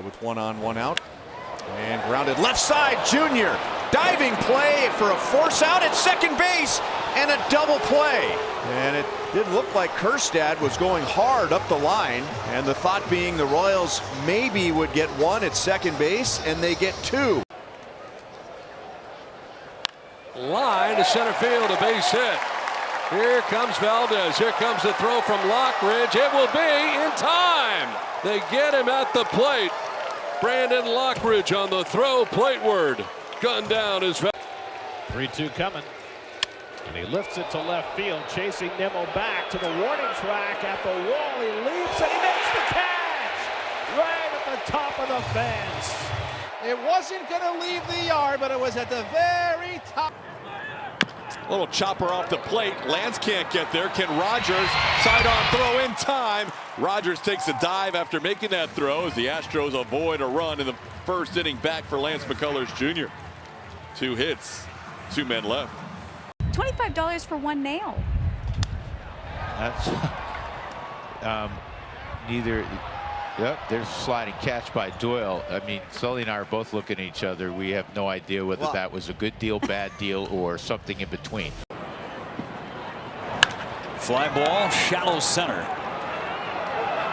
With 1 on, 1 out. And grounded left side, Junior. Diving play for a force out at second base and a double play. And it did look like Kerstad was going hard up the line. And the thought being the Royals maybe would get 1 at second base, and they get 2. Line to center field, a base hit. Here comes Valdez. Here comes the throw from Lockridge. It will be in time. They get him at the plate. Brandon Lockridge on the throw plateward. Gunned down is 3-2 coming. And he lifts it to left field, chasing Nimmo back to the warning track at the wall. He leaps and he makes the catch right at the top of the fence. It wasn't going to leave the yard, but it was at the very top. a little chopper off the plate. Lance can't get there. Can Rogers sidearm throw in time? Rogers takes a dive after making that throw as the Astros avoid a run in the first inning back for Lance McCullers Jr. 2 hits, 2 men left. $25 for 1 nail. That's neither. Yep, there's a sliding catch by Doyle. I mean, Sully and I are both looking at each other. We have no idea whether that was a good deal, bad deal, or something in between. Fly ball, shallow center.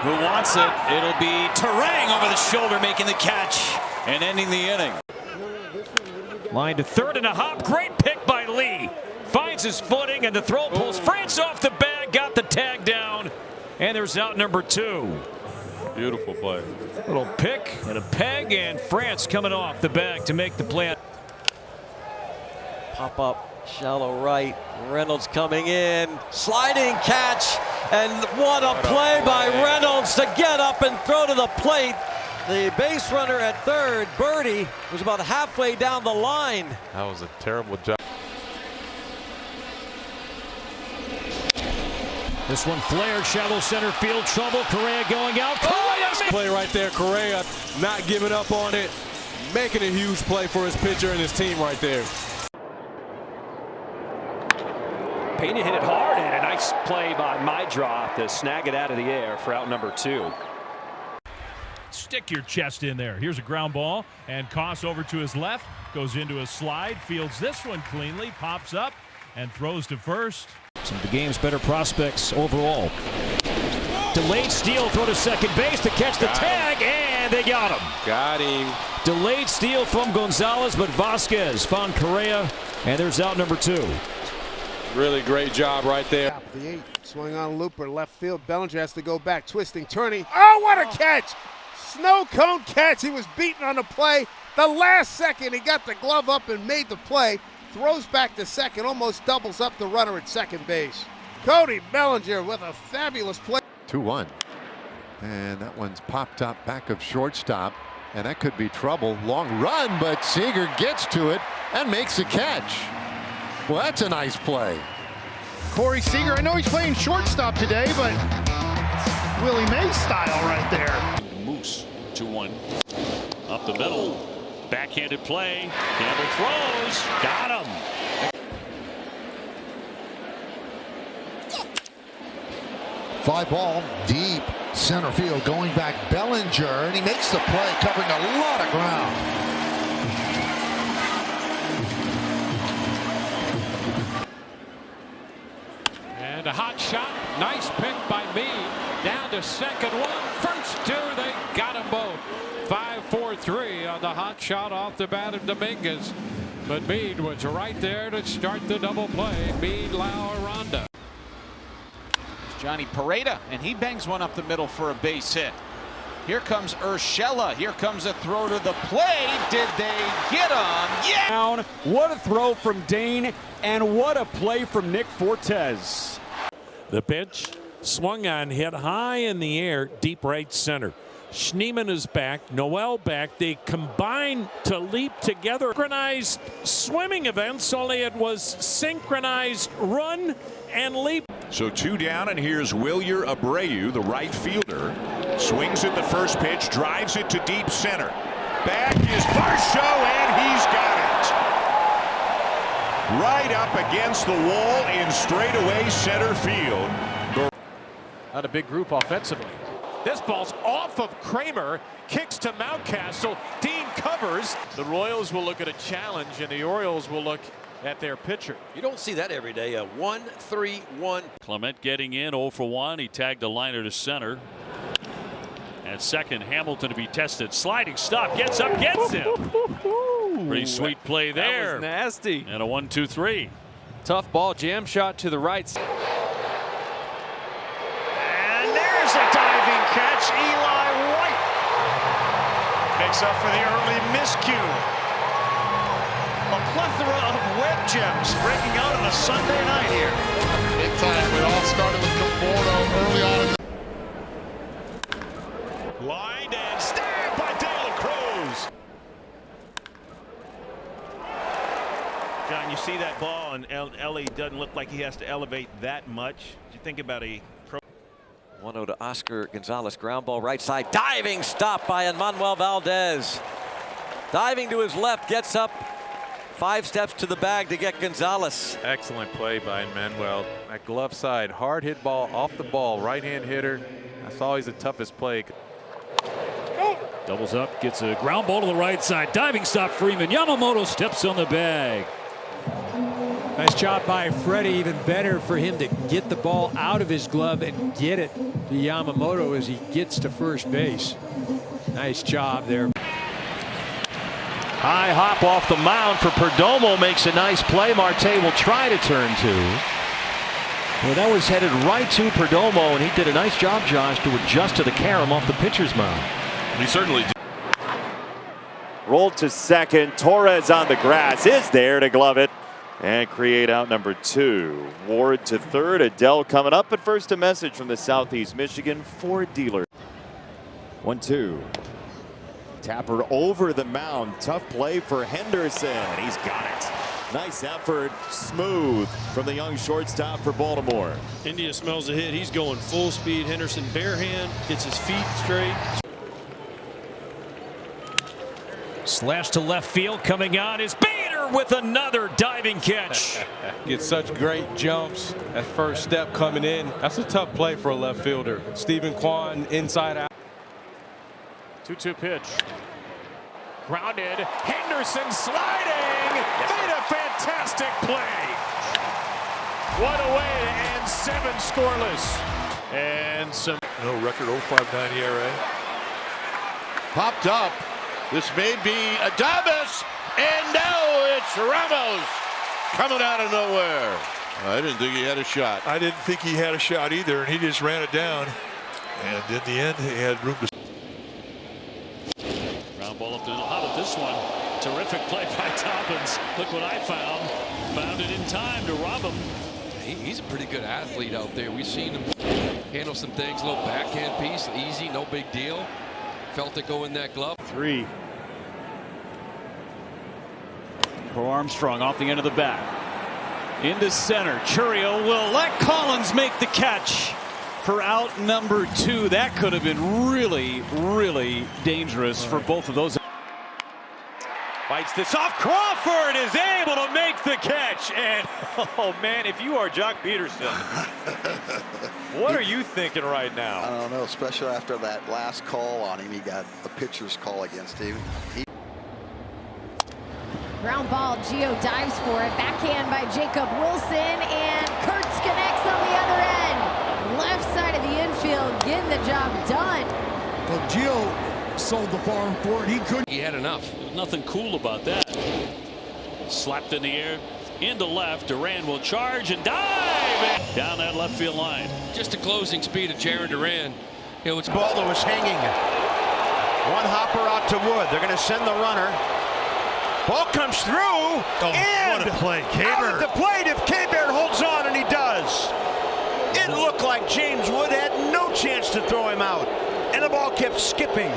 Who wants it? It'll be Terang over the shoulder making the catch and ending the inning. Line to third and a hop. Great pick by Lee. Finds his footing and the throw pulls France off the bag. Got the tag down. And there's out number 2. Beautiful play. Little pick and a peg, and France coming off the bag to make the play. Pop up, shallow right. Reynolds coming in, sliding catch, and what a play by Reynolds to get up and throw to the plate. The base runner at third, Birdie, was about halfway down the line. That was a terrible job. This one flared, shallow center field, trouble. Correa going out. Play right there. Correa not giving up on it, making a huge play for his pitcher and his team right there. Pena hit it hard, and a nice play by Mydra to snag it out of the air for out number 2. Stick your chest in there. Here's a ground ball, and Koss over to his left, goes into a slide, fields this one cleanly, pops up, and throws to first. Some of the game's better prospects overall. Delayed steal, throw to second base to catch the tag, and they got him. Got him. Delayed steal from Gonzalez, but Vasquez found Correa, and there's out number 2. Really great job right there. The 8th, swing on looper, left field. Bellinger has to go back, twisting, turning. Oh, what a catch! Snow cone catch. He was beaten on the play. The last second, he got the glove up and made the play. Throws back to second, almost doubles up the runner at second base. Cody Bellinger with a fabulous play. 2-1. And that one's popped up back of shortstop. And that could be trouble. Long run, but Seager gets to it and makes a catch. Well, that's a nice play. Corey Seager, I know he's playing shortstop today, but Willie Mays style right there. Moose, 2-1. Up the middle. Backhanded play. Campbell throws. Got him. Fly ball deep center field, going back Bellinger, and he makes the play, covering a lot of ground. And a hot shot. Nice pick by Meade. Down to second one. First 2. They got them both. 5-4-3 on the hot shot off the bat of Dominguez. But Meade was right there to start the double play. Meade, Lau, Aranda. Johnny Pareda, and he bangs one up the middle for a base hit. Here comes Urshela. Here comes a throw to the plate. Did they get him? Yeah! What a throw from Dane, and what a play from Nick Fortes. The pitch swung on, hit high in the air, deep right center. Schneemann is back, Noel back. They combined to leap together. Synchronized swimming events, only it was synchronized run and leap. So 2 down, and here's Wilyer Abreu, the right fielder. Swings at the first pitch, drives it to deep center. Back is Varsho, and he's got it. Right up against the wall in straightaway center field. Not a big group offensively. This ball's off of Kramer, kicks to Mountcastle. Dean covers. The Royals will look at a challenge, and the Orioles will look at their pitcher. You don't see that every day. A 1-3-1. Clement getting in 0 for 1. He tagged a liner to center. At second, Hamilton to be tested. Sliding stop, gets up, gets him. Pretty sweet play there. That was nasty. And a 1-2-3. Tough ball, jam shot to the right. And there's a diving catch. Eli White makes up for the early miscue. A plethora of web gems breaking out on a Sunday night here. Big time. It all started with Conforto early on. Lined and stabbed by Dale Cruz. John, you see that ball, and Ellie doesn't look like he has to elevate that much. You think about a 1-0 to Oscar Gonzalez. Ground ball right side. Diving stop by Manuel Valdez. Diving to his left, gets up 5 steps to the bag to get Gonzalez. Excellent play by Manuel. That glove side, hard hit ball off the ball, right-hand hitter. That's always the toughest play. Doubles up, gets a ground ball to the right side. Diving stop, Freeman. Yamamoto steps on the bag. Nice job by Freddie. Even better for him to get the ball out of his glove and get it to Yamamoto as he gets to first base. Nice job there. high hop off the mound for Perdomo. Makes a nice play. Marte will try to turn to. Well, that was headed right to Perdomo, and he did a nice job, Josh, to adjust to the carom off the pitcher's mound. He certainly did. Rolled to second. Torres on the grass is there to glove it and create out number 2. Ward to third. Adele coming up at first. A message from the Southeast Michigan Ford dealer. 1-2. Tapper over the mound. Tough play for Henderson. He's got it. Nice effort. Smooth from the young shortstop for Baltimore. India smells a hit. He's going full speed. Henderson bare hand. Gets his feet straight. Slash to left field. Coming on is Bader with another diving catch. Gets such great jumps at first step coming in. That's a tough play for a left fielder. Stephen Kwan inside out. 2-2 pitch. Grounded. Henderson sliding. Made a fantastic play. What a way to end 7 scoreless. And some record 0.59 ERA. Popped up. This may be Adames, and now it's Ramos coming out of nowhere. I didn't think he had a shot. I didn't think he had a shot either, and he just ran it down. And in the end, he had room to. Ground ball up the middle. How about this one? Terrific play by Toppins. Look what I found. Found it in time to rob him. He's a pretty good athlete out there. We've seen him handle some things. A little backhand piece, easy, no big deal. Felt it go in that glove. 3. For Armstrong off the end of the bat. Into center. Churio will let Collins make the catch for out number 2. That could have been really, really dangerous for both of those. Fights this off. Crawford is able to make the catch. And, oh, man, if you are Jock Peterson, what are you thinking right now? I don't know, especially after that last call on him. He got a pitcher's call against him. Ground ball, Gio dives for it. Backhand by Jacob Wilson, and Kurtz connects on the other end. Left side of the infield, getting the job done. Well, Gio sold the farm for it. He couldn't. He had enough. Nothing cool about that. Slapped in the air. Into left. Duran will charge and dive down that left field line. Just the closing speed of Jaron Duran. It's ball that was hanging. One hopper out to Wood. They're going to send the runner. Ball comes through. And what a play. Out at the plate if K-Bear holds on, and he does. It looked like James Wood had no chance to throw him out. And the ball kept skipping.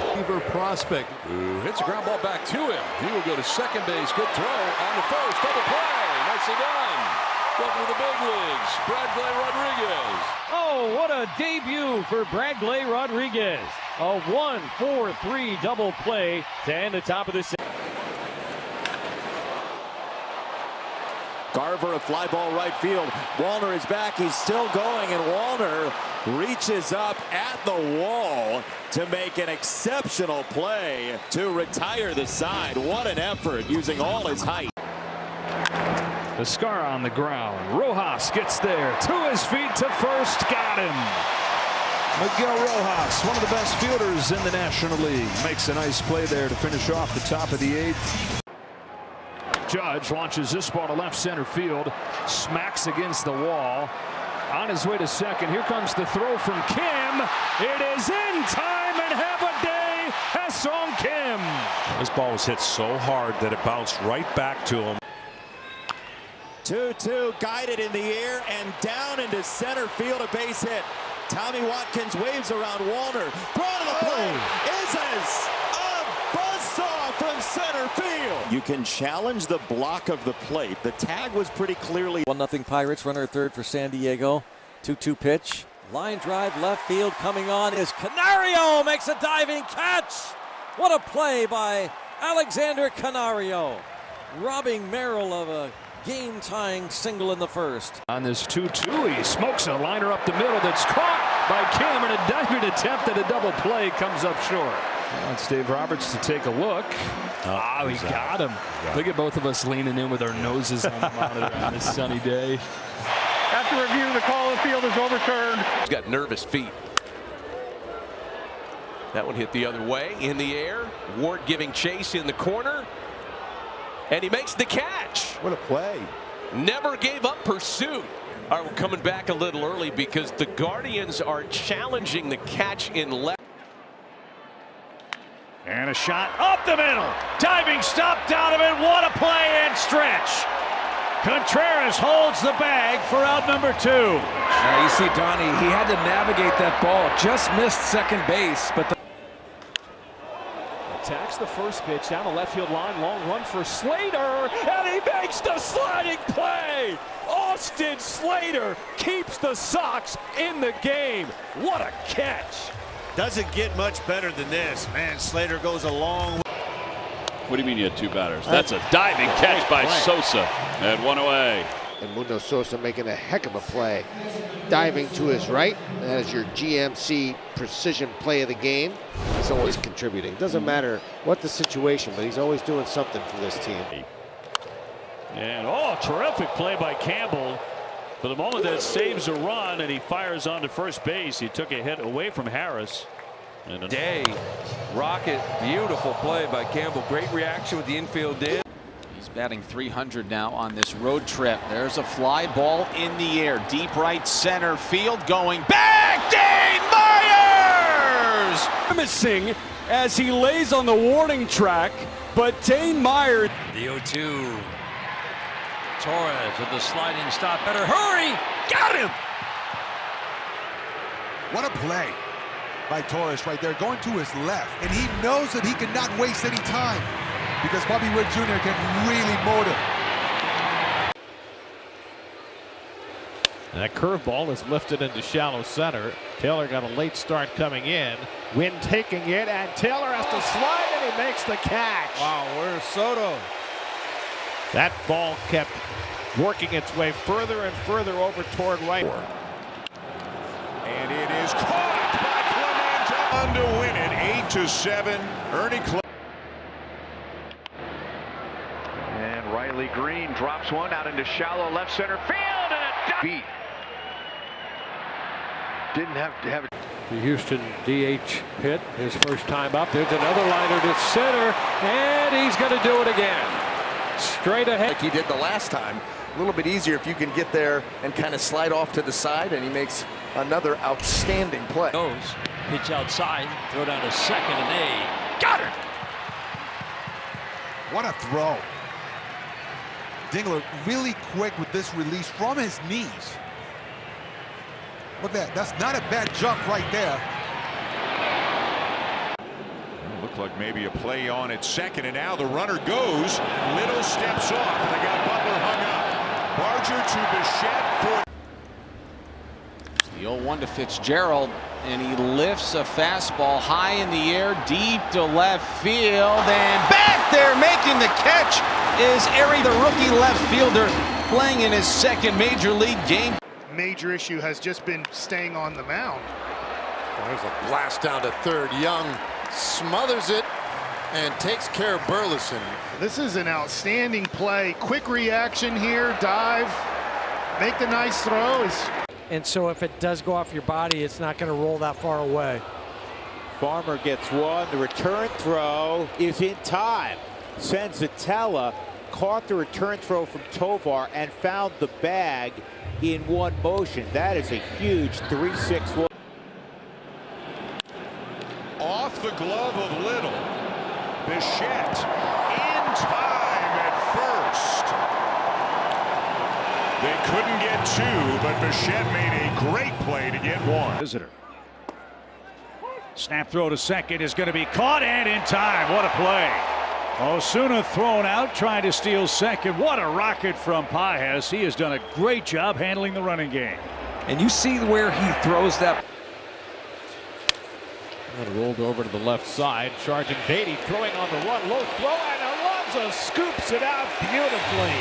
Prospect who hits a ground ball back to him. He will go to second base. Good throw on the first. Double play. Nicely done. Welcome to the big leagues, Bradley Rodriguez. Oh, what a debut for Bradley Rodriguez. A 1-4-3 double play to end the top of the 6th. Garver, a fly ball right field. Wallner is back. He's still going, and Wallner reaches up at the wall to make an exceptional play to retire the side. What an effort, using all his height. Vizcarra on the ground. Rojas gets there to his feet to first. Got him. Miguel Rojas, one of the best fielders in the National League, makes a nice play there to finish off the top of the 8th. Judge launches this ball to left center field, smacks against the wall. On his way to second, here comes the throw from Kim. It is in time, and have a day, Ha-Seong Kim. This ball was hit so hard that it bounced right back to him. 2-2, guided in the air and down into center field, a base hit. Tommy Watkins waves around Wallner. Throw to the plate. Is a buzzsaw from center field. You can challenge the block of the plate. The tag was pretty clearly. 1-0 Pirates, runner at third for San Diego. 2-2 pitch. Line drive left field, coming on is Canario, makes a diving catch. What a play by Alexander Canario, robbing Merrill of a game-tying single in the first. On this 2-2, he smokes a liner up the middle that's caught by Kim, and a diving attempt at a double play comes up short. Well, it's Dave Roberts to take a look. Oh, he got him. Look at both of us leaning in with our noses on the monitor on this sunny day. After review, the call of the field is overturned. He's got nervous feet. That one hit the other way, in the air. Ward giving chase in the corner. And he makes the catch. What a play. Never gave up pursuit. All right, we're coming back a little early because the Guardians are challenging the catch in left. And a shot up the middle. Diving stop, Donovan. What a play and stretch. Contreras holds the bag for out number 2. You see, Donnie, he had to navigate that ball. Just missed second base, but the attacks the first pitch down the left field line. Long run for Slater, and he makes the sliding play. Austin Slater keeps the Sox in the game. What a catch. Doesn't get much better than this. Man, Slater goes a long way. What do you mean you had 2 batters? That's a diving catch by Sosa, and 1 away. And Mundo Sosa making a heck of a play. Diving to his right. That is your GMC precision play of the game. He's always contributing. Doesn't matter what the situation, but he's always doing something for this team. And terrific play by Campbell. For the moment that saves a run, and he fires onto first base. He took a hit away from Harris. And Day, rocket, beautiful play by Campbell. Great reaction with the infield did. He's batting 300 now on this road trip. There's a fly ball in the air. Deep right center field going back. Dane Myers! Missing as he lays on the warning track, but Dane Myers. The 0-2. Torres with the sliding stop. Better hurry. Got him! What a play by Torres right there, going to his left. And he knows that he cannot waste any time because Bobby Witt Jr. can really motor. That curveball is lifted into shallow center. Taylor got a late start coming in. Wynn taking it, and Taylor has to slide, and he makes the catch. Wow, where's Soto? That ball kept working its way further and further over toward right. And it is caught by Clemente to win it 8-7. Ernie And Riley Green drops one out into shallow left center field, and a beat. Didn't have to have it. The Houston DH hit his first time up. There's another liner to center, and he's going to do it again. Straight ahead. Like he did the last time. A little bit easier if you can get there and kind of slide off to the side, and he makes another outstanding play. Pitch outside, throw down to second, and A. Got it! What a throw. Dingler really quick with this release from his knees. Look at that. That's not a bad jump right there. Looked like maybe a play on at second, and now the runner goes. Little steps off, and they got Butler hung up. Barger to Bichette for The 0-1 to Fitzgerald, and he lifts a fastball high in the air, deep to left field, and back there making the catch is Airy, the rookie left fielder, playing in his second major league game. Major issue has just been staying on the mound. There's a blast down to third. Young smothers it and takes care of Burleson. This is an outstanding play. Quick reaction here, dive, make the nice throw. And so if it does go off your body, it's not going to roll that far away. Farmer gets one. The return throw is in time. Senzatella caught the return throw from Tovar and found the bag in one motion. That is a huge 3-6. Off the glove of Little. Bichette in time at first. They couldn't get two, but Bichette made a great play to get one. Visitor. Snap throw to second is going to be caught and in time. What a play. Osuna thrown out, trying to steal second. What a rocket from Pages. He has done a great job handling the running game. And you see where he throws that. And rolled over to the left side. Charging Beatty, throwing on the run. Low throw, and Alonso scoops it out beautifully.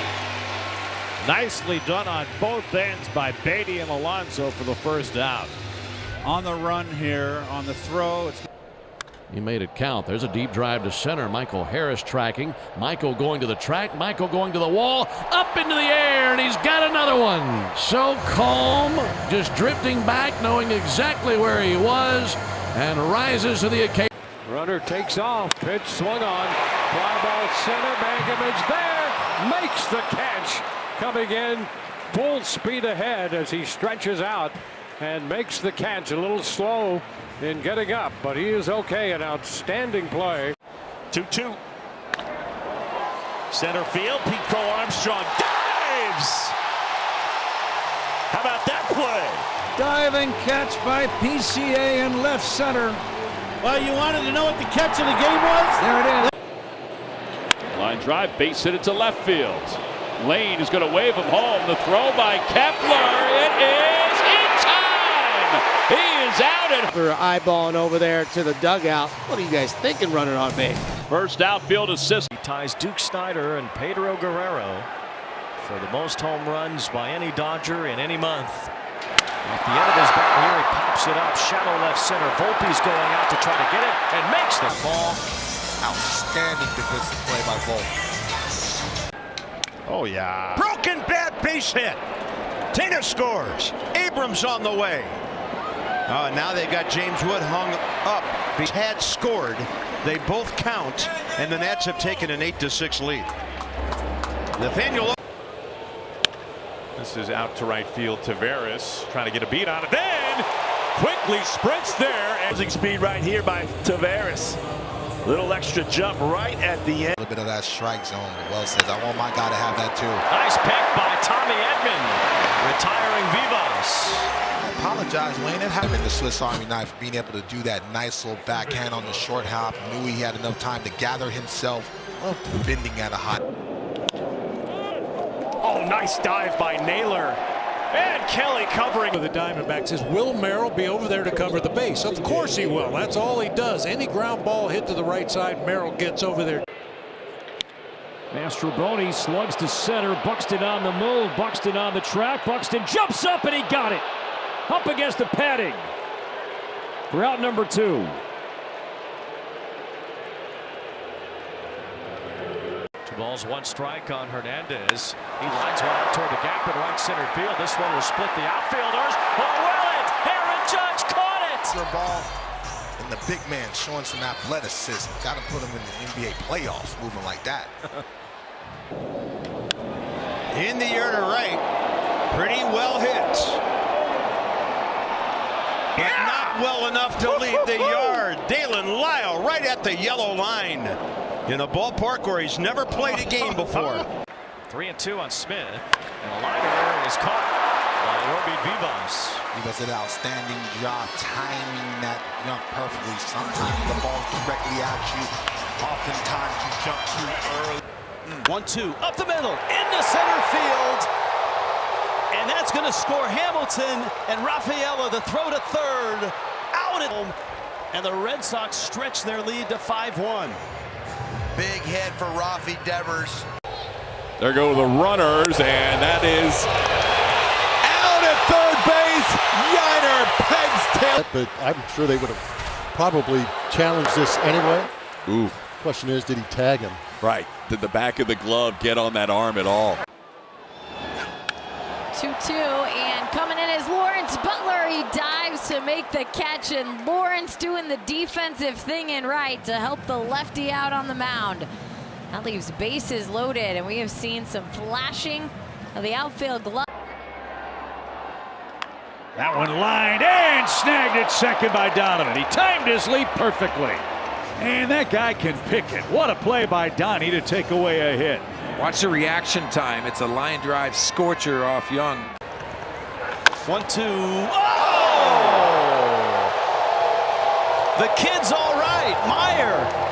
Nicely done on both ends by Beatty and Alonso for the first out. On the run here, on the throw. He made it count. There's a deep drive to center. Michael Harris tracking. Michael going to the track. Michael going to the wall. Up into the air, and he's got another one. So calm, just drifting back, knowing exactly where he was, and rises to the occasion. Runner takes off. Pitch swung on. Fly ball center. Mankiewicz there. Makes the catch. Coming in full speed ahead as he stretches out and makes the catch. A little slow in getting up, but he is okay. An outstanding play. 2-2. Center field. Pete Crow Armstrong dives. How about that play? Diving catch by PCA in left center. Well, you wanted to know what the catch of the game was? There it is. Line drive, base hit it to left field. Lane is going to wave him home. The throw by Kepler. It is in time. He is out. For eyeballing over there to the dugout. What are you guys thinking running on base? First outfield assist. He ties Duke Snyder and Pedro Guerrero for the most home runs by any Dodger in any month. Off the end of his bat here, he pops it up. Shallow left center. Volpe's going out to try to get it and makes the ball. Outstanding defensive play by Volpe. Oh, yeah. Broken bat base hit. Tina scores. Abrams on the way. Now they got James Wood hung up. He had scored. They both count, and the Nats have taken an 8-6 lead. Nathaniel. This is out to right field. Taveras trying to get a beat on it. Then quickly sprints there. Losing speed right here by Taveras. Little extra jump right at the end. A little bit of that strike zone. Well says, I want my guy to have that too. Nice pick by Tommy Edman. Retiring Vivas. I apologize, Wayne. It happened the Swiss Army knife, being able to do that nice little backhand on the short hop. Knew he had enough time to gather himself. Loved bending at a high. Oh, nice dive by Naylor. And Kelly covering. The Diamondbacks says, will Merrill be over there to cover the base? Of course he will. That's all he does. Any ground ball hit to the right side, Merrill gets over there. Mastroboni slugs to center. Buxton on the move. Buxton on the track. Buxton jumps up and he got it. Up against the padding. For out number 2. Two balls, one strike on Hernandez. He lines one out toward the gap in right center field. This one will split the outfielders. Oh, will it? Aaron Judge caught it. The ball and the big man showing some athleticism. Got to put him in the NBA playoffs moving like that. In the air to right. Pretty well hit. But not well enough to leave the yard. Dalen Lyle right at the yellow line. In a ballpark where he's never played a game before. 3-2 on Smith. And a liner is caught by Roby Vivas. He does an outstanding job timing that jump perfectly. Sometimes the ball directly at you. Oftentimes you jump too early. 1-2 up the middle into center field. And that's going to score Hamilton and Rafaela. The throw to third. Out at home. And the Red Sox stretch their lead to 5-1. Big hit for Rafi Devers. There go the runners, and that is out at third base. Yiner pegs tail. But I'm sure they would have probably challenged this anyway. Ooh. Question is, did he tag him? Right. Did the back of the glove get on that arm at all? 2-2, and coming in is Lawrence Butler. He dives to make the catch, and Lawrence doing the defensive thing in right to help the lefty out on the mound. That leaves bases loaded, and we have seen some flashing of the outfield glove. That one lined and snagged at second by Donovan. He timed his leap perfectly. And that guy can pick it. What a play by Donnie to take away a hit. Watch the reaction time. It's a line drive scorcher off Young. 1-2. Oh! The kid's all right. Meyer.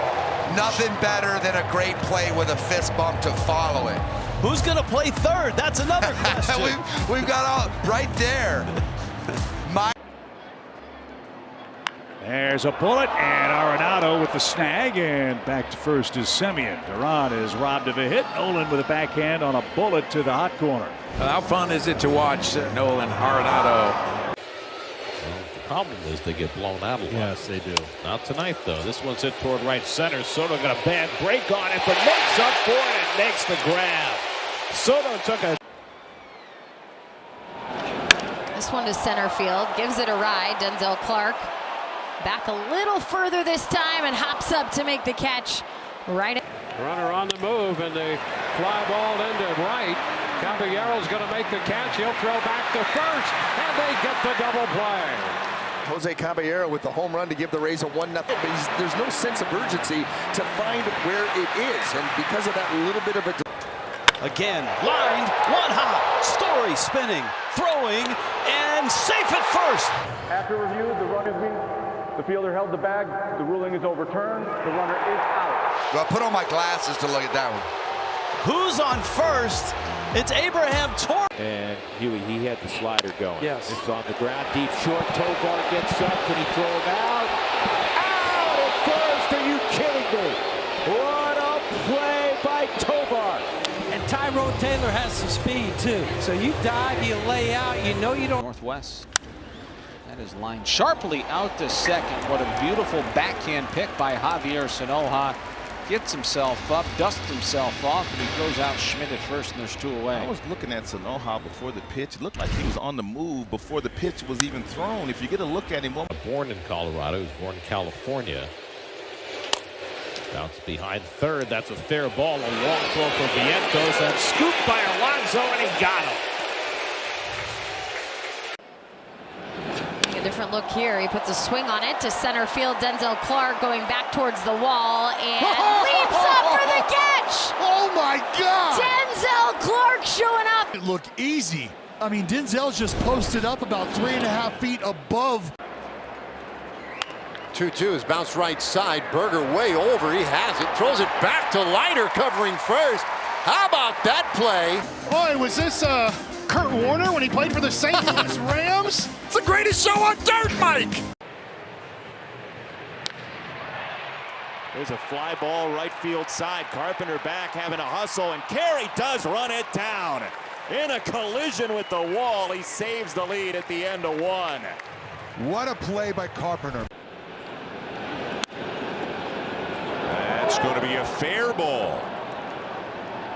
Nothing better than a great play with a fist bump to follow it. Who's going to play third? That's another question. we've got all right there. There's a bullet, and Arenado with the snag, and back to first is Semien. Duran is robbed of a hit. Nolan with a backhand on a bullet to the hot corner. How fun is it to watch Nolan Arenado? Well, the problem is they get blown out a lot. Yes, they do. Not tonight, though. This one's hit toward right center. Soto got a bad break on it, but makes up for it and makes the grab. Soto took a... This one to center field, gives it a ride. Denzel Clark back a little further this time and hops up to make the catch. Right. Runner on the move, and they fly ball into right. Caballero's going to make the catch. He'll throw back to first, and they get the double play. Jose Caballero with the home run to give the Rays a 1-0. But there's no sense of urgency to find where it is, and because of that little bit of a... Again, lined, one hop, Story spinning, throwing, and safe at first. After review, the run is being... The fielder held the bag. The ruling is overturned. The runner is out. Well, put on my glasses to look at that one. Who's on first? It's Abraham Torres. And Huey, he had the slider going. Yes. It's on the ground, deep short. Tovar gets up. Can he throw it out? Out at first. Are you kidding me? What a play by Tovar. And Tyrone Taylor has some speed, too. So you dive, you lay out, you know you don't. Northwest. That is lined sharply out to second. What a beautiful backhand pick by Javier Sanoja. Gets himself up, dusts himself off, and he throws out Schmidt at first, and there's two away. I was looking at Sanoja before the pitch. It looked like he was on the move before the pitch was even thrown. If you get a look at him. Born in Colorado, he was born in California. Bounce behind third. That's a fair ball. A long throw for Vientos. That's scooped by Alonso, and he got him. A different look here. He puts a swing on it to center field. Denzel Clark going back towards the wall and leaps up for the catch. Oh my God! Denzel Clark showing up. It looked easy. I mean, Denzel's just posted up about 3.5 feet above. 2-2 is bounced right side. Berger way over. He has it. Throws it back to Leiter covering first. How about that play? Boy, was this Kurt Warner when he played for the St. Louis Rams? It's the greatest show on dirt, Mike! There's a fly ball right field side. Carpenter back having a hustle, and Carey does run it down. In a collision with the wall, he saves the lead at the end of one. What a play by Carpenter. That's going to be a fair ball.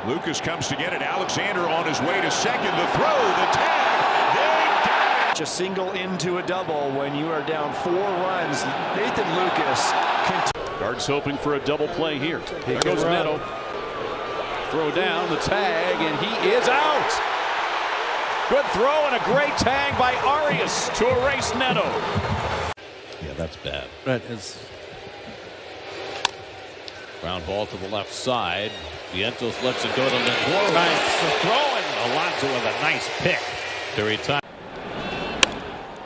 Lucas comes to get it. Alexander on his way to second. The throw, the tag. They got it. A single into a double when you are down 4 runs. Nathan Lucas. Guards hoping for a double play here. There goes Neto. Throw down the tag, and he is out. Good throw and a great tag by Arias to erase Neto. Yeah, that's bad. That is. Ground ball to the left side. Vientos lets it go to Lindor. Nice. The throwing. Alonso with a nice pick to retire.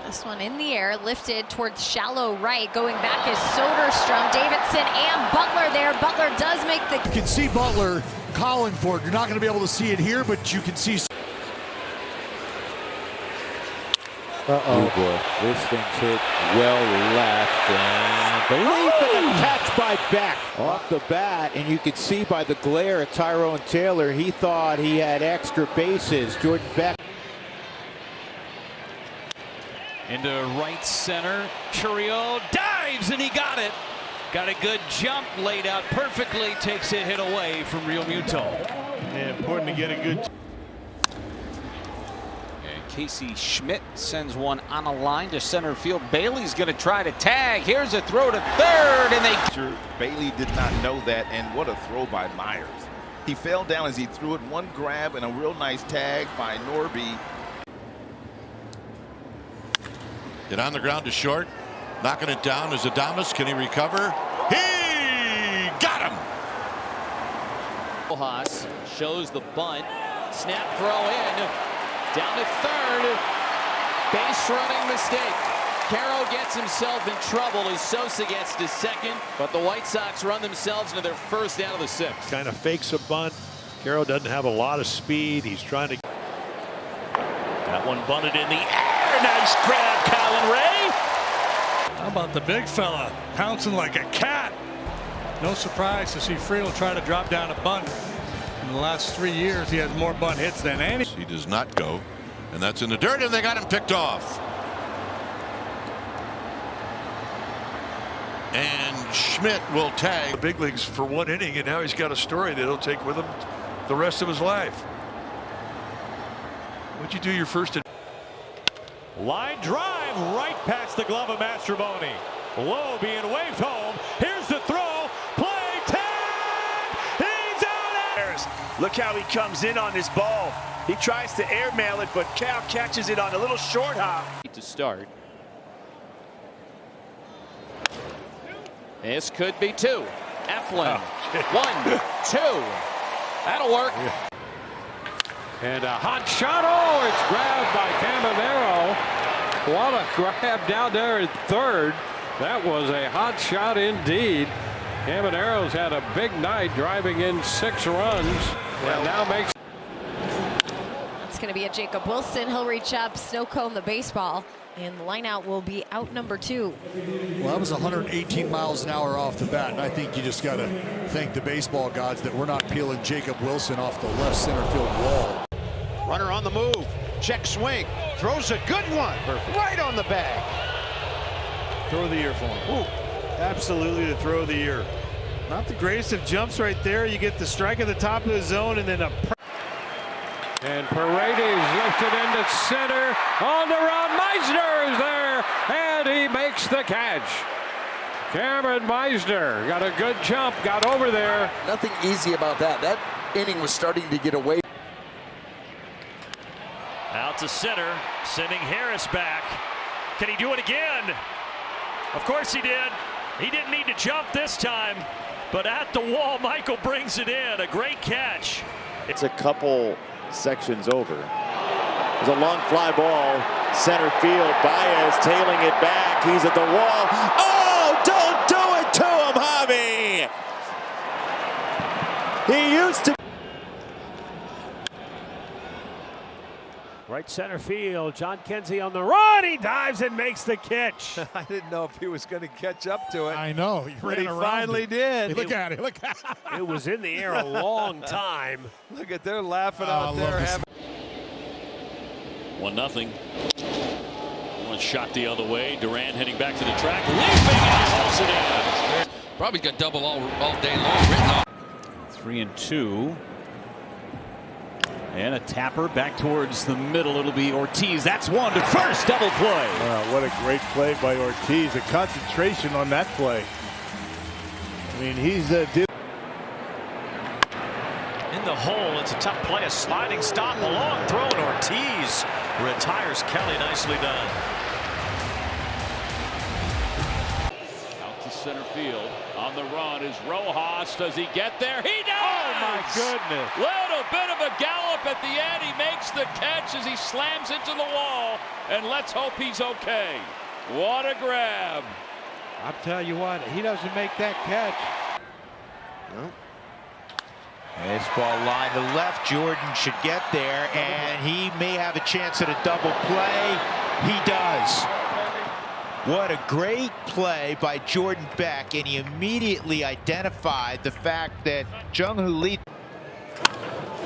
This one in the air, lifted towards shallow right. Going back is Soderstrom, Davidson, and Butler there. Butler does make the... You can see Butler calling for it. You're not going to be able to see it here, but you can see... Oh boy, this thing's hit well left, and the leap and the catch by Beck off the bat, and you could see by the glare at Tyrone Taylor, he thought he had extra bases. Jordan Beck. Into right center, Churiel dives and he got it. Got a good jump, laid out perfectly, takes it hit away from Real Muto. Yeah, important to get a good. Casey Schmidt sends one on a line to center field. Bailey's going to try to tag. Here's a throw to third, and they. Bailey did not know that, and what a throw by Myers. He fell down as he threw it. One grab and a real nice tag by Norby. Get on the ground to short, knocking it down is Adames. Can he recover? He got him. Rojas shows the bunt. Snap throw in. Down to third. Base running mistake. Caro gets himself in trouble as Sosa gets to second, but the White Sox run themselves into their first out of the sixth. Kind of fakes a bunt. Caro doesn't have a lot of speed. He's trying to. That one bunted in the air. Nice grab, Colin Ray. How about the big fella pouncing like a cat? No surprise to see Friedl try to drop down a bunt. In the last 3 years, he has more bunt hits than any. He does not go, and that's in the dirt, and they got him picked off. And Schmidt will tag. The big leagues for 1 inning, and now he's got a story that he'll take with him the rest of his life. What'd you do your first? Line drive right past the glove of Mastrobuoni. Low being waved home. Here's the throw. Play tag. He's out. Look how he comes in on this ball. He tries to airmail it, but Cal catches it on a little short hop. To start. This could be two. Eflin. 1, 2. That'll work. Yeah. And a hot shot. Oh, it's grabbed by Caminero. What a grab down there at third. That was a hot shot indeed. Caminero's had a big night, driving in 6 runs. And now makes. It's going to be a Jacob Wilson. He'll reach up, snow cone the baseball, and the line out will be out number 2. Well, that was 118 miles an hour off the bat, and I think you just got to thank the baseball gods that we're not peeling Jacob Wilson off the left center field wall. Runner on the move. Check swing. Throws a good one. Perfect. Right on the bag. Throw of the year for him. Ooh, absolutely the throw of the year. Not the greatest of jumps right there. You get the strike at the top of the zone and then a. And Paredes lifted into center. On the run. Meisner is there. And he makes the catch. Cameron Meisner got a good jump. Got over there. Nothing easy about that. That inning was starting to get away. Out to center, sending Harris back. Can he do it again? Of course he did. He didn't need to jump this time, but at the wall, Michael brings it in. A great catch. It's a couple sections over. There's a long fly ball, center field. Baez tailing it back. He's at the wall. Oh, don't do it to him, Javi! He used to. Right center field, John Kenzie on the run. He dives and makes the catch. I didn't know if he was going to catch up to it. I know. He But he finally did. Look at it. Look at it. It was in the air a long time. Look at they're laughing out there. 1-0. One shot the other way. Duran heading back to the track, leaping, and he hauls it in. Probably got double all day long written off. 3-2. And a tapper back towards the middle. It'll be Ortiz. That's one to first. Double play. What a great play by Ortiz. A concentration on that play. I mean, he's in the hole. It's a tough play. A sliding stop. A long throw. And Ortiz retires Kelly. Nicely done. Out to center field. On the run is Rojas. Does he get there? He does! Oh, my goodness. Little bit of a gallop at the end. He makes the catch as he slams into the wall. And let's hope he's okay. What a grab. I'll tell you what, he doesn't make that catch. No. Baseball line to left. Jordan should get there, and he may have a chance at a double play. He does. What a great play by Jordan Beck, and he immediately identified the fact that Jung-Hoo Lee.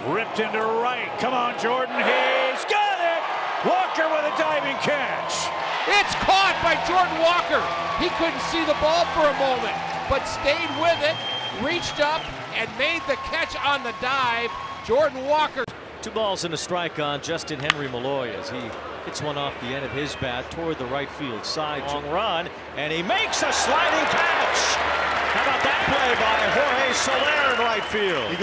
Ripped into right. Come on, Jordan. He's got it. Walker with a diving catch. It's caught by Jordan Walker. He couldn't see the ball for a moment, but stayed with it, reached up, and made the catch on the dive. Jordan Walker. 2 balls and a strike on Justin Henry Malloy as he hits one off the end of his bat toward the right field side. Long run, and he makes a sliding catch. How about that play by Jorge Soler in right field?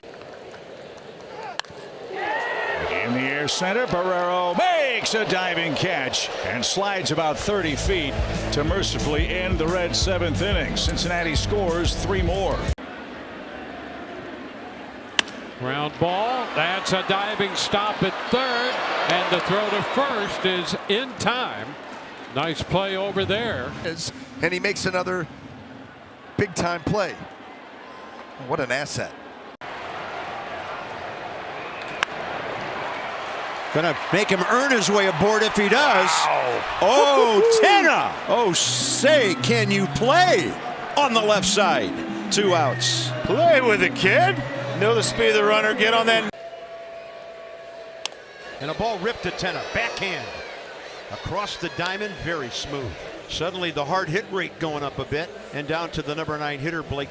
In the air center, Barrero makes a diving catch and slides about 30 feet to mercifully end the Reds' 7th inning. Cincinnati scores 3 more. Ground ball. That's a diving stop at third. And the throw to first is in time. Nice play over there. And he makes another big-time play. What an asset. Gonna make him earn his way aboard if he does. Wow. Oh, Tenna! Oh, say, can you play on the left side? 2 outs. Play with it, kid. Know the speed of the runner. Get on that. And a ball ripped to Tenna. Backhand. Across the diamond, very smooth. Suddenly the hard hit rate going up a bit. And down to the number 9 hitter, Blake.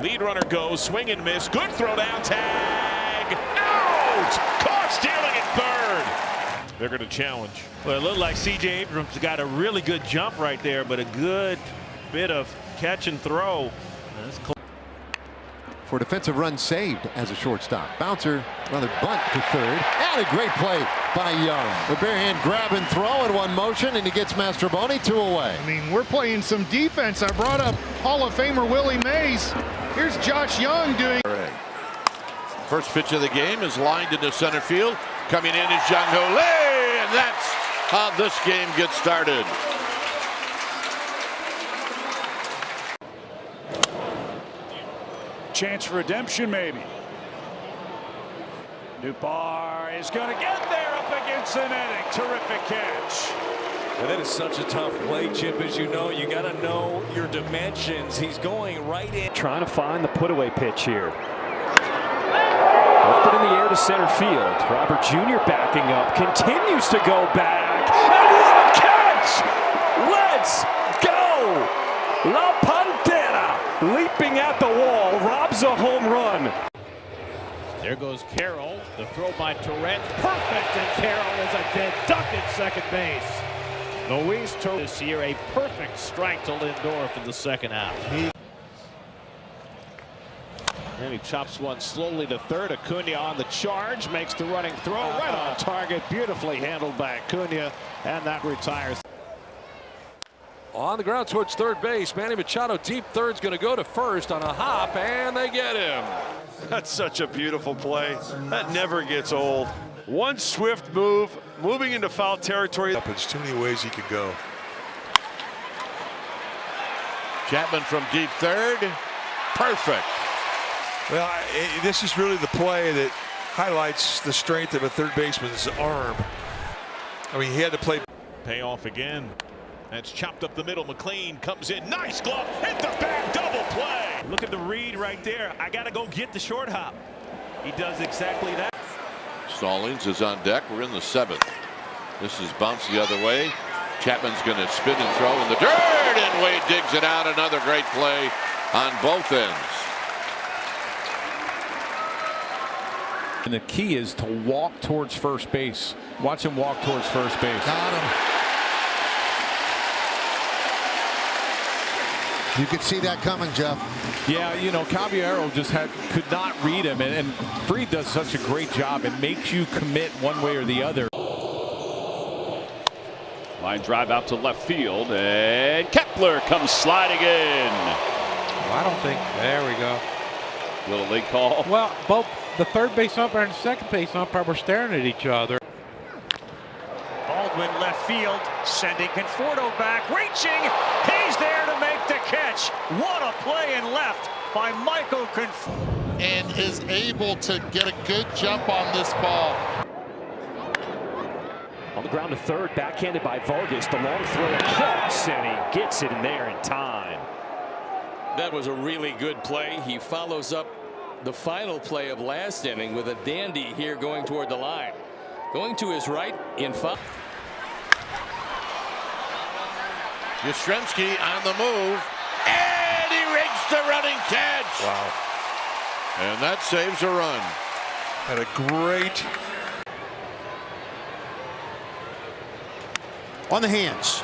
Lead runner goes, swing and miss. Good throw down, tag. Out! Caught stealing at third. They're going to challenge. Well, it looked like C.J. Abrams got a really good jump right there, but a good bit of catch and throw. That's close. For defensive run saved as a shortstop. Bouncer, another bunt to third. And a great play by Young. The bare hand grab and throw in one motion, and he gets Mastroboni 2 away. I mean, we're playing some defense. I brought up Hall of Famer Willie Mays. Here's Josh Young doing. First pitch of the game is lined into center field. Coming in is Jung-Hoo Lee, and that's how this game gets started. Chance for redemption, maybe. Dupar is going to get there up against the netting. Terrific catch. And that is such a tough play, Chip. As you know, you got to know your dimensions. He's going right in. Trying to find the put-away pitch here. Left it in the air to center field. Robert Jr. backing up. Continues to go back. And what a catch! Let's go! La Pantera leaping at the wall. Robs a home run. There goes Carroll. The throw by Torrent. Perfect, and Carroll is a dead duck at second base. Luis Torrent this year, a perfect strike to Lindor for the second out. And he chops one slowly to third. Acuna on the charge, makes the running throw right on target. Beautifully handled by Acuna, and that retires. On the ground towards third base. Manny Machado deep third's going to go to first on a hop, and they get him. That's such a beautiful play. That never gets old. One swift move, moving into foul territory. There's too many ways he could go. Chapman from deep third. Perfect. Well, this is really the play that highlights the strength of a third baseman's arm. I mean, he had to play. Payoff again. That's chopped up the middle. McLean comes in. Nice glove. Hit the back. Double play. Look at the read right there. I got to go get the short hop. He does exactly that. Stallings is on deck. We're in the 7th. This is bounced the other way. Chapman's going to spin and throw in the dirt, and Wade digs it out. Another great play on both ends. And the key is to walk towards first base. Watch him walk towards first base. Got him. You could see that coming, Jeff. Yeah, you know, Caballero just could not read him, and Fried does such a great job. It makes you commit one way or the other. Line drive out to left field, and Kepler comes sliding in. Well, I don't think. There we go. Little late call. Well, both the third base umpire and the second base umpire were staring at each other. Baldwin left field, sending Conforto back, reaching. He's there to make the catch. What a play in left by Michael Conforto. And is able to get a good jump on this ball. On the ground to third, backhanded by Vargas. The long throw across, and he gets it in there in time. That was a really good play. He follows up the final play of last inning with a dandy here going toward the line. Going to his right in foul. Yastrzemski on the move, and he rigs the running catch. Wow. And that saves a run. Had a great. On the hands.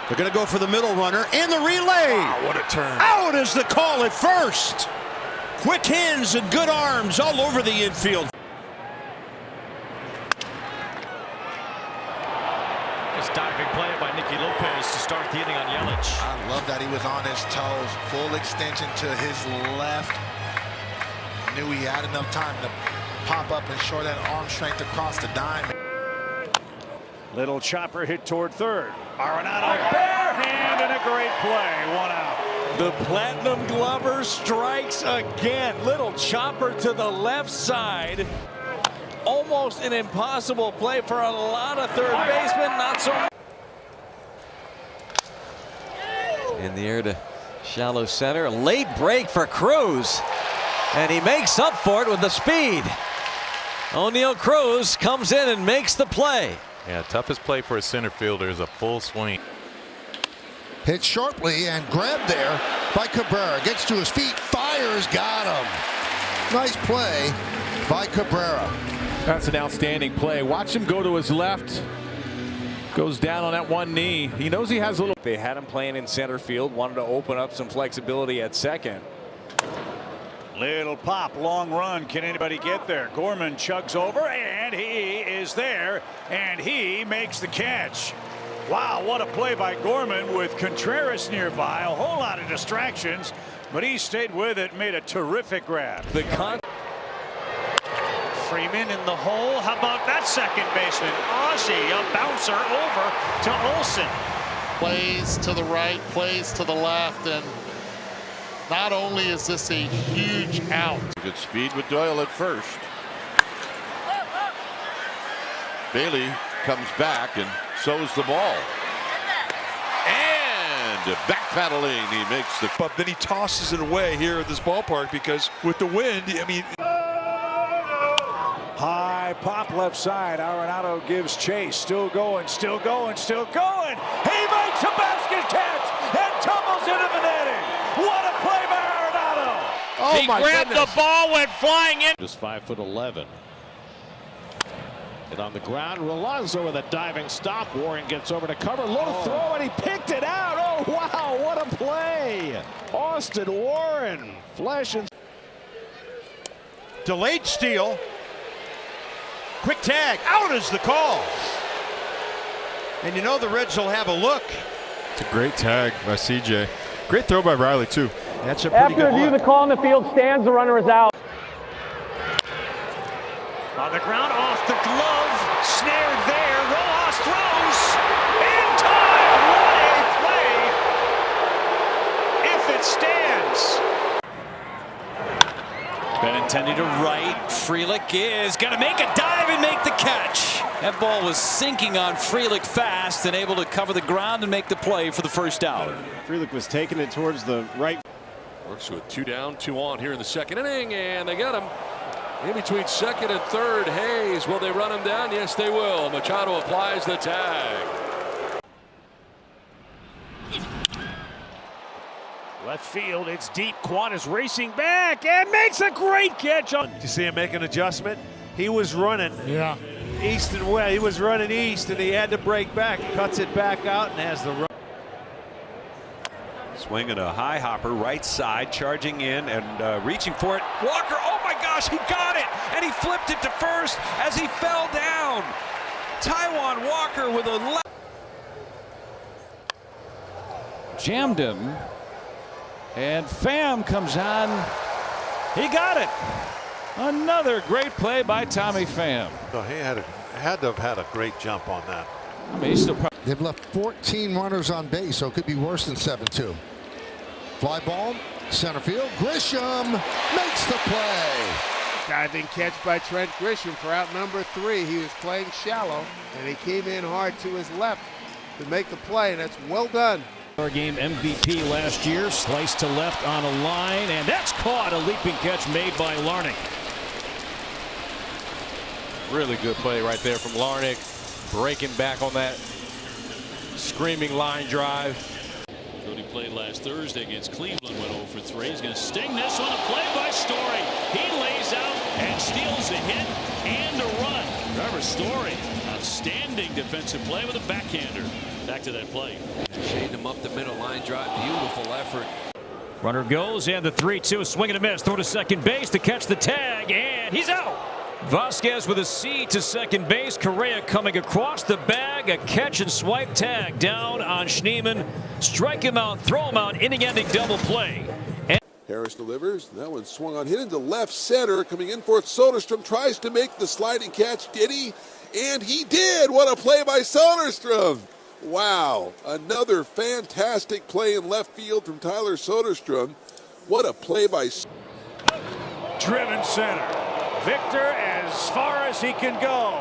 They're going to go for the middle runner and the relay. Wow, what a turn. Out is the call at first. Quick hands and good arms all over the infield. This diving play by Nicky Lopez to start the inning on Yelich. I love that he was on his toes. Full extension to his left. Knew he had enough time to pop up and show that arm strength across the diamond. Little chopper hit toward third. Arenado bare hand and a great play. 1 out. The Platinum Glover strikes again. Little chopper to the left side. Almost an impossible play for a lot of third basemen. Not so much. In the air to shallow center. Late break for Cruz. And he makes up for it with the speed. O'Neal Cruz comes in and makes the play. Yeah, toughest play for a center fielder is a full swing. Hit sharply and grabbed there by Cabrera. Gets to his feet, fires, got him. Nice play by Cabrera. That's an outstanding play. Watch him go to his left. Goes down on that one knee. He knows he has a little. They had him playing in center field. Wanted to open up some flexibility at second. Little pop, long run. Can anybody get there? Gorman chugs over, and he is there, and he makes the catch. Wow, what a play by Gorman with Contreras nearby. A whole lot of distractions, but he stayed with it, made a terrific grab. Freeman in the hole. How about that second baseman? Ozzie, a bouncer over to Olsen. Plays to the right, plays to the left, and not only is this a huge out. Good speed with Doyle at first. Bailey comes back and sows the ball. And backpedaling, he makes the. But then he tosses it away here at this ballpark because with the wind, I mean. High pop left side. Arenado gives chase. Still going, still going, still going. He makes a basket catch and tumbles into the netting. What a play by Arenado. Oh, he grabbed the ball, went flying in. Just 5'11". And on the ground, Rolazzo with a diving stop. Warren gets over to cover. Low throw, and he picked it out. Oh, wow, what a play. Austin Warren. Flesh and. Delayed steal. Quick tag. Out is the call. And you know the Reds will have a look. It's a great tag by CJ. Great throw by Riley, too. That's a pretty good look. After review, the call in the field stands. The runner is out. On the ground, off the glove, snared there. Rojas throws in time. What a play! If it stands. Benintendi to right. Frelick is going to make a dive and make the catch. That ball was sinking on Frelick fast and able to cover the ground and make the play for the first out. Frelick was taking it towards the right. Works with 2 down, 2 on here in the second inning, and they got him. In between second and third, Hayes, will they run him down? Yes, they will. Machado applies the tag. Left field, it's deep. Quan is racing back and makes a great catch. You see him make an adjustment? He was running east and west. He was running east, and he had to break back. Cuts it back out and has the run. Swinging a high hopper, right side, charging in and reaching for it. Walker, oh my gosh, he got it! And he flipped it to first as he fell down. Taijuan Walker with a left. Jammed him. And Pham comes on. He got it. Another great play by Tommy Pham. Oh, he had to have had a great jump on that. I mean, he's still They've left 14 runners on base, so it could be worse than 7-2. Fly ball, center field. Grisham makes the play. Diving catch by Trent Grisham for out number 3. He was playing shallow, and he came in hard to his left to make the play, and that's well done. Our game MVP last year, sliced to left on a line, and that's caught. A leaping catch made by Larnach. Really good play right there from Larnach, breaking back on that screaming line drive. Cody played last Thursday against Cleveland, went 0 for 3. He's going to sting this one. A play by Story. He lays out and steals a hit and a run. Trevor Story, outstanding defensive play with a backhander. Back to that play. Shading him up the middle, line drive. Beautiful effort. Runner goes, and the 3-2 swing and a miss. Throw to second base to catch the tag, and he's out. Vasquez with a C to second base. Correa coming across the bag. A catch and swipe tag down on Schneemann. Strike him out, throw him out, inning-ending double play. Harris delivers. That one swung on, hit into left center. Coming in for it, Soderstrom tries to make the sliding catch. Did he? And he did. What a play by Soderstrom. Wow. Another fantastic play in left field from Tyler Soderstrom. What a play by... Driven center. Victor as far as he can go.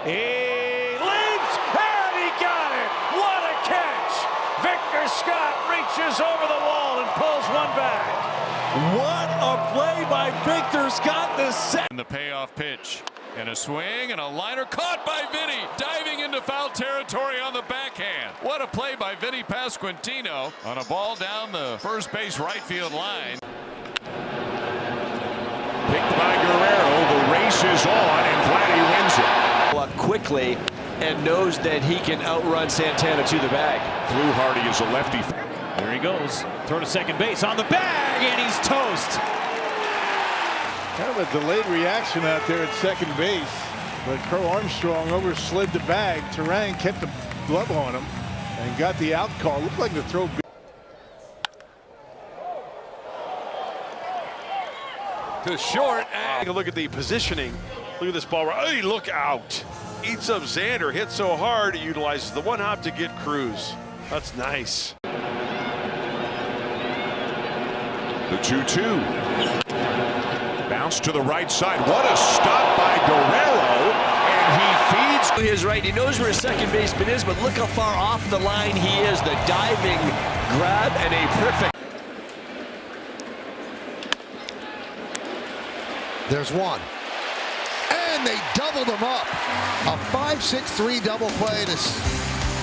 He leaps, and he got it. What a catch. Victor Scott reaches over the wall and pulls one back. What a play by Victor Scott, the second. And the payoff pitch. And a swing and a liner caught by Vinny. Diving into foul territory on the backhand. What a play by Vinny Pasquantino on a ball down the first base right field line. Picked by Guerrero. The race is on, and Vladdy wins it. Up quickly and knows that he can outrun Santana to the bag. Flew Hardy is a lefty. There he goes. Throw to second base on the bag, and he's toast. Kind of a delayed reaction out there at second base. But Crow Armstrong overslid the bag. Terang kept the glove on him and got the out call. Looked like the throw. To short. Take a look at the positioning. Look at this ball. Hey, look out. Eats up Xander. Hit so hard, it utilizes the one hop to get Cruz. That's nice. The 2-2. Bounce to the right side. What a stop by Guerrero. And he feeds To his right. He knows where his second baseman is, but look how far off the line he is. The diving grab and a perfect. There's one. And they doubled him up. A 5-6-3 double play to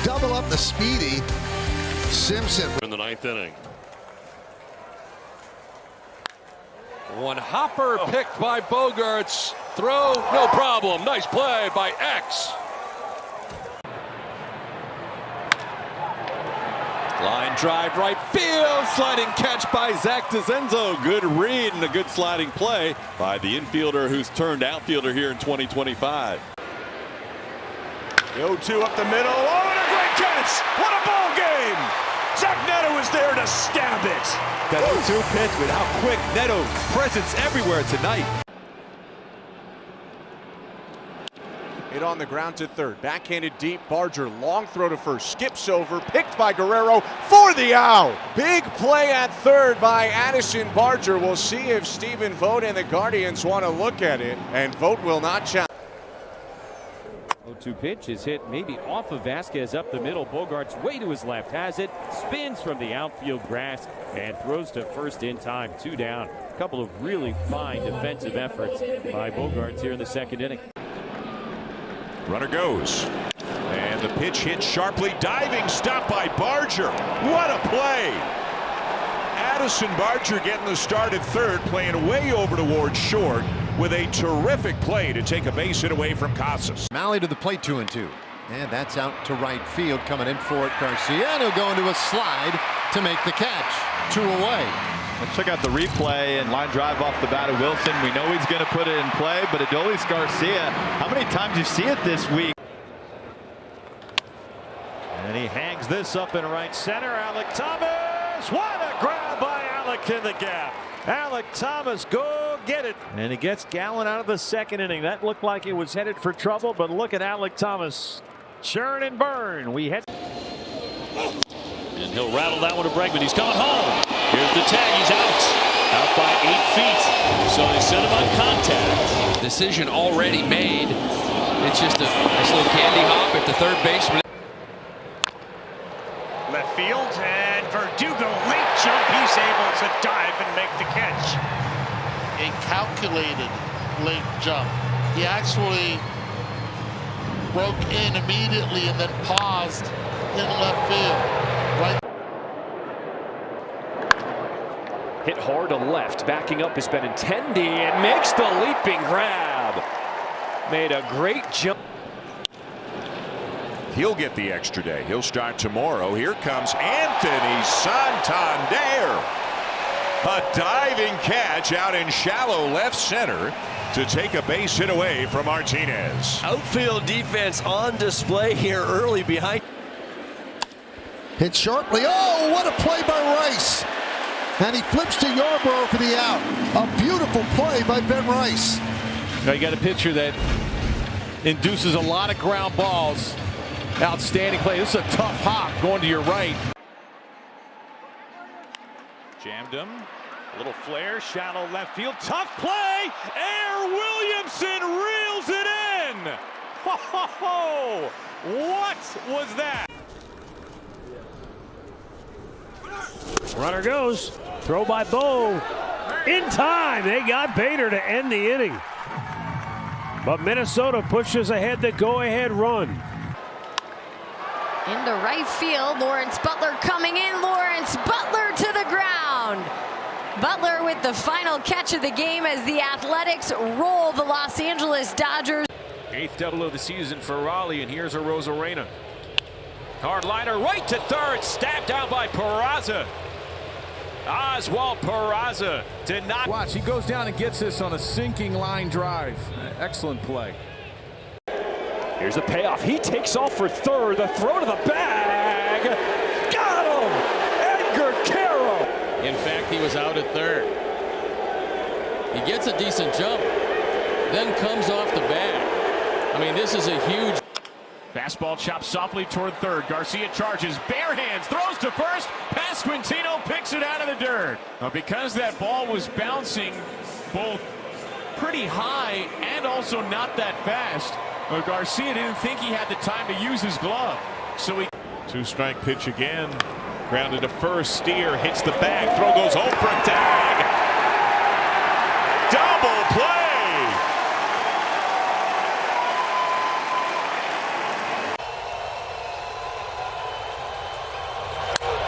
double up the speedy Simpson. In the 9th inning. One hopper picked by Bogarts. Throw, no problem. Nice play by X. Line drive right field, sliding catch by Zach DeZenzo. Good read and a good sliding play by the infielder who's turned outfielder here in 2025. The 0-2 up the middle. Oh, and a great catch. What a ball game. Zach Neto is there to stab it. That 0-2 pitch, but how quick Neto's presence everywhere tonight. Hit on the ground to third. Backhanded deep. Barger. Long throw to first. Skips over. Picked by Guerrero for the out. Big play at third by Addison Barger. We'll see if Stephen Vogt and the Guardians want to look at it. And Vogt will not challenge. 0-2 pitch is hit maybe off of Vasquez up the middle. Bogarts way to his left has it. Spins from the outfield grass and throws to first in time. 2 down. A couple of really fine defensive efforts by Bogarts here in the second inning. Runner goes. And the pitch hit sharply. Diving stop by Barger. What a play. Addison Barger getting the start at third, playing way over towards short with a terrific play to take a base hit away from Casas. Malley to the plate, 2-2. And that's out to right field. Coming in for it, Garcia. And he'll go into a slide to make the catch. 2 away. Let's check out the replay and line drive off the bat of Wilson. We know he's going to put it in play, but Adolis Garcia, how many times you see it this week? And he hangs this up in right center. Alec Thomas. What a grab by Alec in the gap. Alec Thomas, go get it. And he gets Gallen out of the second inning. That looked like it was headed for trouble, but look at Alec Thomas. Churn and burn. We head. And he'll rattle that one to Bregman. He's coming home. Here's the tag. He's out. Out by 8 feet. So they sent him on contact. decision already made. It's just a nice little candy hop at the third baseman. Left field, and Verdugo, late jump. He's able to dive and make the catch. A calculated late jump. He actually broke in immediately and then paused in left field. Right. Hit hard to left. Backing up is Benintendi and makes the leaping grab. Made a great jump. He'll get the extra day. He'll start tomorrow. Here comes Anthony Santander. A diving catch out in shallow left center to take a base hit away from Martinez. Outfield defense on display here early behind. Hit sharply. Oh, what a play by Rice. And he flips to Yarbrough for the out. A beautiful play by Ben Rice. Now you got a pitcher that induces a lot of ground balls. Outstanding play. This is a tough hop going to your right. Jammed him. A little flare, shallow left field. Tough play. Air Williamson reels it in. Ho! What was that? Runner goes. Throw by Bo. In time. They got Bader to end the inning. But Minnesota pushes ahead the go-ahead run. Into right field, Lawrence Butler coming in. Lawrence Butler to the ground. Butler with the final catch of the game as the Athletics roll the Los Angeles Dodgers. 8th double of the season for Raleigh, and here's a Rosarena. Hard liner right to third, stabbed down by Peraza. Oswald Peraza did not. Watch, he goes down and gets this on a sinking line drive. Excellent play. Here's a payoff. He takes off for third. The throw to the bag. Got him! Edgar Caro. In fact, he was out at third. He gets a decent jump, then comes off the bag. I mean, this is a huge. Fastball chopped softly toward third. Garcia charges, bare hands, throws to first. Pasquantino picks it out of the dirt. Because that ball was bouncing both pretty high and also not that fast, Garcia didn't think he had the time to use his glove. So he. 2-strike pitch again. Grounded to first. Steer hits the bag. Throw goes over a tag. Double play.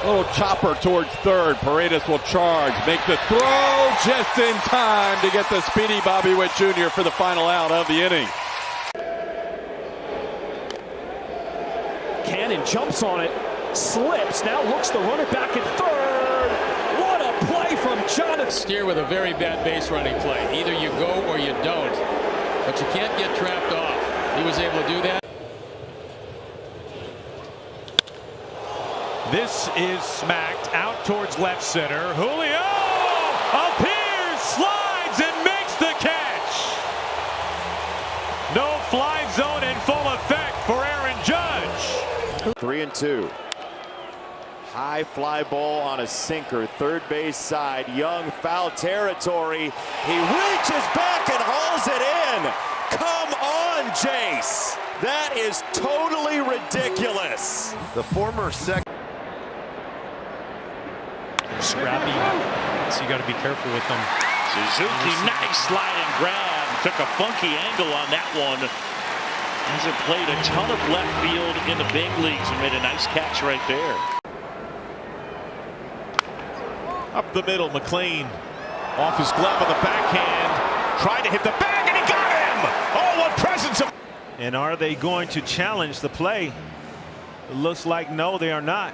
Little chopper towards third. Paredes will charge. Make the throw just in time to get the speedy Bobby Witt Jr. for the final out of the inning. Cannon jumps on it, slips, now looks the runner back at third. What a play from Jonathan. Steer with a very bad base running play. Either you go or you don't, but you can't get trapped off. He was able to do that. This is smacked out towards left center. Julio appears, slides, and makes the catch. No fly zone in full effect for Aaron Judge. 3-2. High fly ball on a sinker, third base side. Young, foul territory. He reaches back and hauls it in. Come on, Jace. That is totally ridiculous. The former second. Scrappy, so you got to be careful with them. Suzuki, nice slide and grab. Took a funky angle on that one. Hasn't played a ton of left field in the big leagues and made a nice catch right there. Up the middle, McLean. Off his glove on the backhand. Tried to hit the bag, and he got him! Oh, what presence of... And are they going to challenge the play? It looks like no, they are not.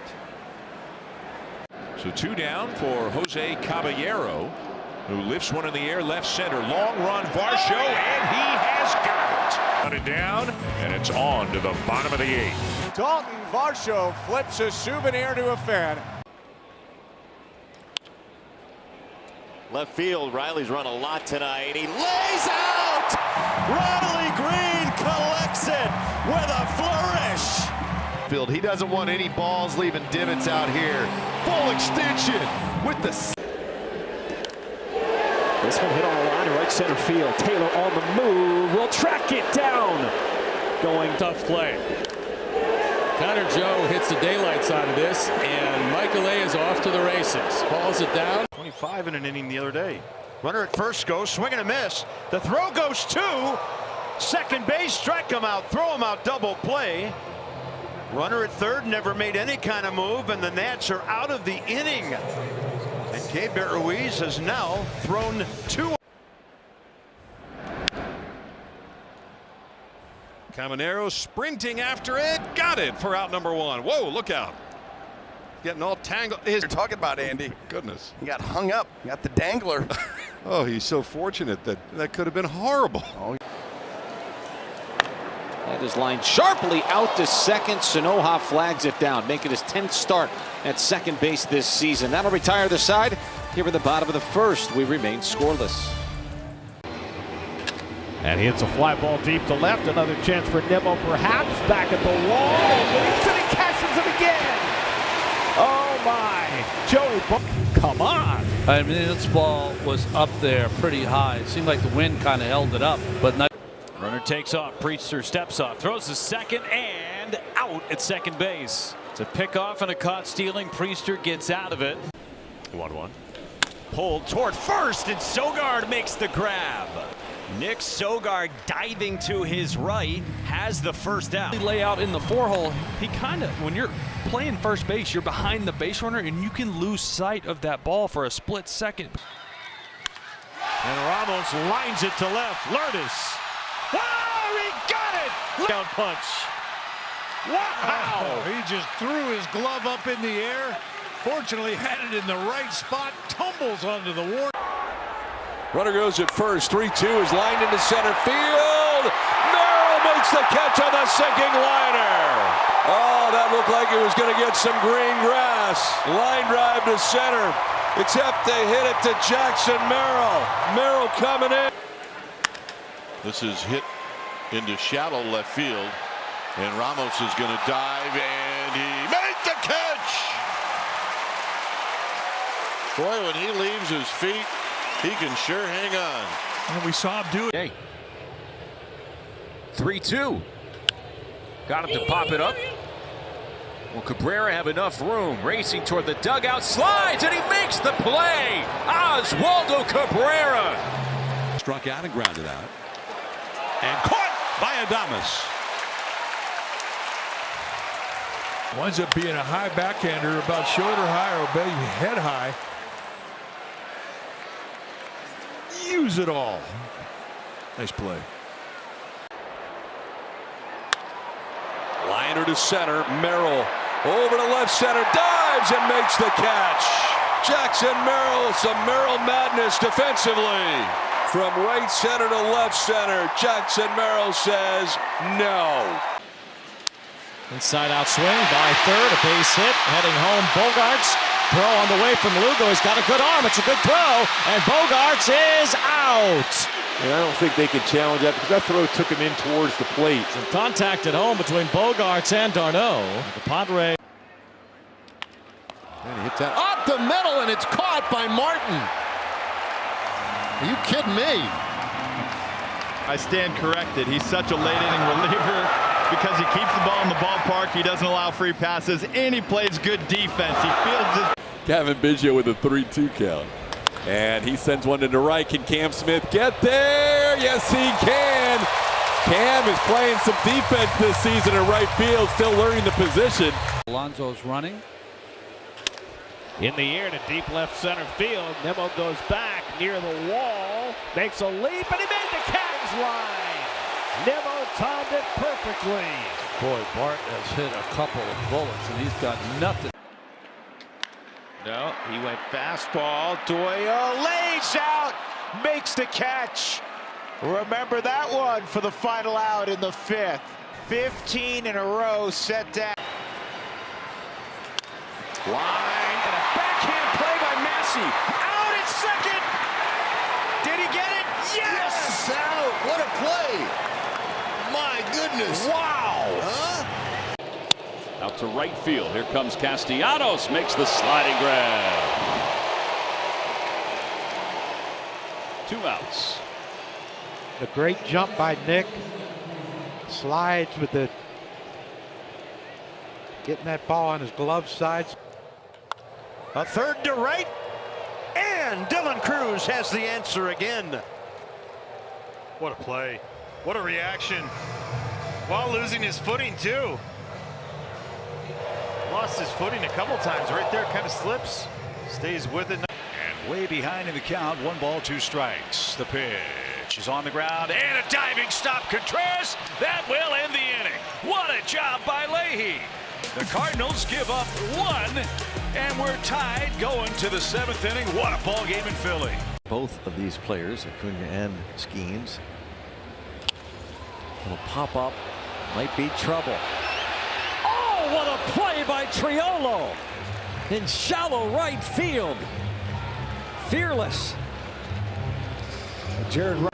So 2 down for Jose Caballero, who lifts one in the air left center. Long run, Varsho, and he has got it. Got it down, and it's on to the bottom of the 8th. Dalton Varsho flips a souvenir to a fan. Left field, Riley's run a lot tonight. He lays out! Riley Green collects it with a flourish. He doesn't want any balls leaving divots out here. Full extension with the. This one hit on the line to right center field. Taylor on the move. Will track it down. Going tough play. Connor Joe hits the daylight side of this, and Michael A is off to the races. Hauls it down. 25 in an inning the other day. Runner at first goes, swing and a miss. The throw goes to second base, strike him out, throw him out, double play. Runner at third never made any kind of move, and the Nats are out of the inning. And Keibert Ruiz has now thrown 2. Caminero sprinting after it, got it for out number 1. Whoa, look out. Getting all tangled. You're talking about, Andy. Goodness. He got hung up. He got the dangler. Oh, he's so fortunate that could have been horrible. Oh. That is lined sharply out to second. Sanoha flags it down, making his 10th start at second base this season. That'll retire the side. Here in the bottom of the first, we remain scoreless. And he hits a fly ball deep to left. Another chance for Nimmo, perhaps. Back at the wall. And he catches it again. Oh, my. Joey, come on. I mean, this ball was up there pretty high. It seemed like the wind kind of held it up, but not. Runner takes off. Priester steps off. Throws to second and out at second base. It's a pickoff and a caught stealing. Priester gets out of it. 1-1. Pulled toward first, and Sogard makes the grab. Nick Sogard diving to his right has the first out. Lay out in the 4-hole. He kind of, when you're playing first base, you're behind the base runner and you can lose sight of that ball for a split second. And Ramos lines it to left. Lourdes. Wow, he got it! Down punch. Wow! Oh, he just threw his glove up in the air. Fortunately, had it in the right spot. Tumbles onto the wall. Runner goes at first. 3-2 is lined into center field. Merrill makes the catch on the sinking liner. Oh, that looked like it was going to get some green grass. Line drive to center, except they hit it to Jackson Merrill. Merrill coming in. This is hit into shallow left field, and Ramos is going to dive, and he made the catch. Boy, when he leaves his feet, he can sure hang on. And we saw him do it. Hey. 3-2. Got him to pop it up. Will Cabrera have enough room? Racing toward the dugout, slides, and he makes the play. Oswaldo Cabrera. Struck out and grounded out. And caught by Adames. Winds up being a high backhander, about shoulder high or maybe head high. Use it all. Nice play. Liner to center. Merrill over to left center. Dives and makes the catch. Jackson Merrill. Some Merrill madness defensively. From right center to left center. Jackson Merrill says no. Inside out swing by third. A base hit. Heading home. Bogarts. Throw on the way from Lugo. He's got a good arm. It's a good throw. And Bogarts is out. And I don't think they can challenge that because that throw took him in towards the plate. Some contact at home between Bogarts and Darno. The Padre. And he hits that up the middle, and it's caught by Martin. Are you kidding me? I stand corrected. He's such a late inning reliever because he keeps the ball in the ballpark. He doesn't allow free passes, and he plays good defense. He fields his. Kevin Biggio with a 3-2 count. And he sends one to the right. Can Cam Smith get there? Yes, he can. Cam is playing some defense this season in right field, still learning the position. Alonso's running. In the air to deep left center field. Nimmo goes back near the wall. Makes a leap, and he made the catch line. Nimmo timed it perfectly. Boy, Bart has hit a couple of bullets, and he's got nothing. No, he went fastball. Doyle lays out, makes the catch. Remember that one for the final out in the 5th. 15 in a row set down. Line and a backhand play by Massey. Out at second. Did he get it? Yes! Out. What a play. My goodness. Wow. Huh? Out to right field. Here comes Castellanos. Makes the sliding grab. 2 outs. A great jump by Nick. Slides with the getting that ball on his glove side. A third to right, and Dylan Cruz has the answer again. What a play. What a reaction. While losing his footing, too. Lost his footing a couple times. Right there, kind of slips. Stays with it. And way behind in the count. 1 ball, 2 strikes. The pitch is on the ground. And a diving stop. Contreras. That will end the inning. What a job by Leahy. The Cardinals give up 1. And we're tied going to the 7th inning. What a ball game in Philly. Both of these players, Acuna and Skeens, will pop up. Might be trouble. Oh, what a play by Triolo in shallow right field. Fearless. Jared.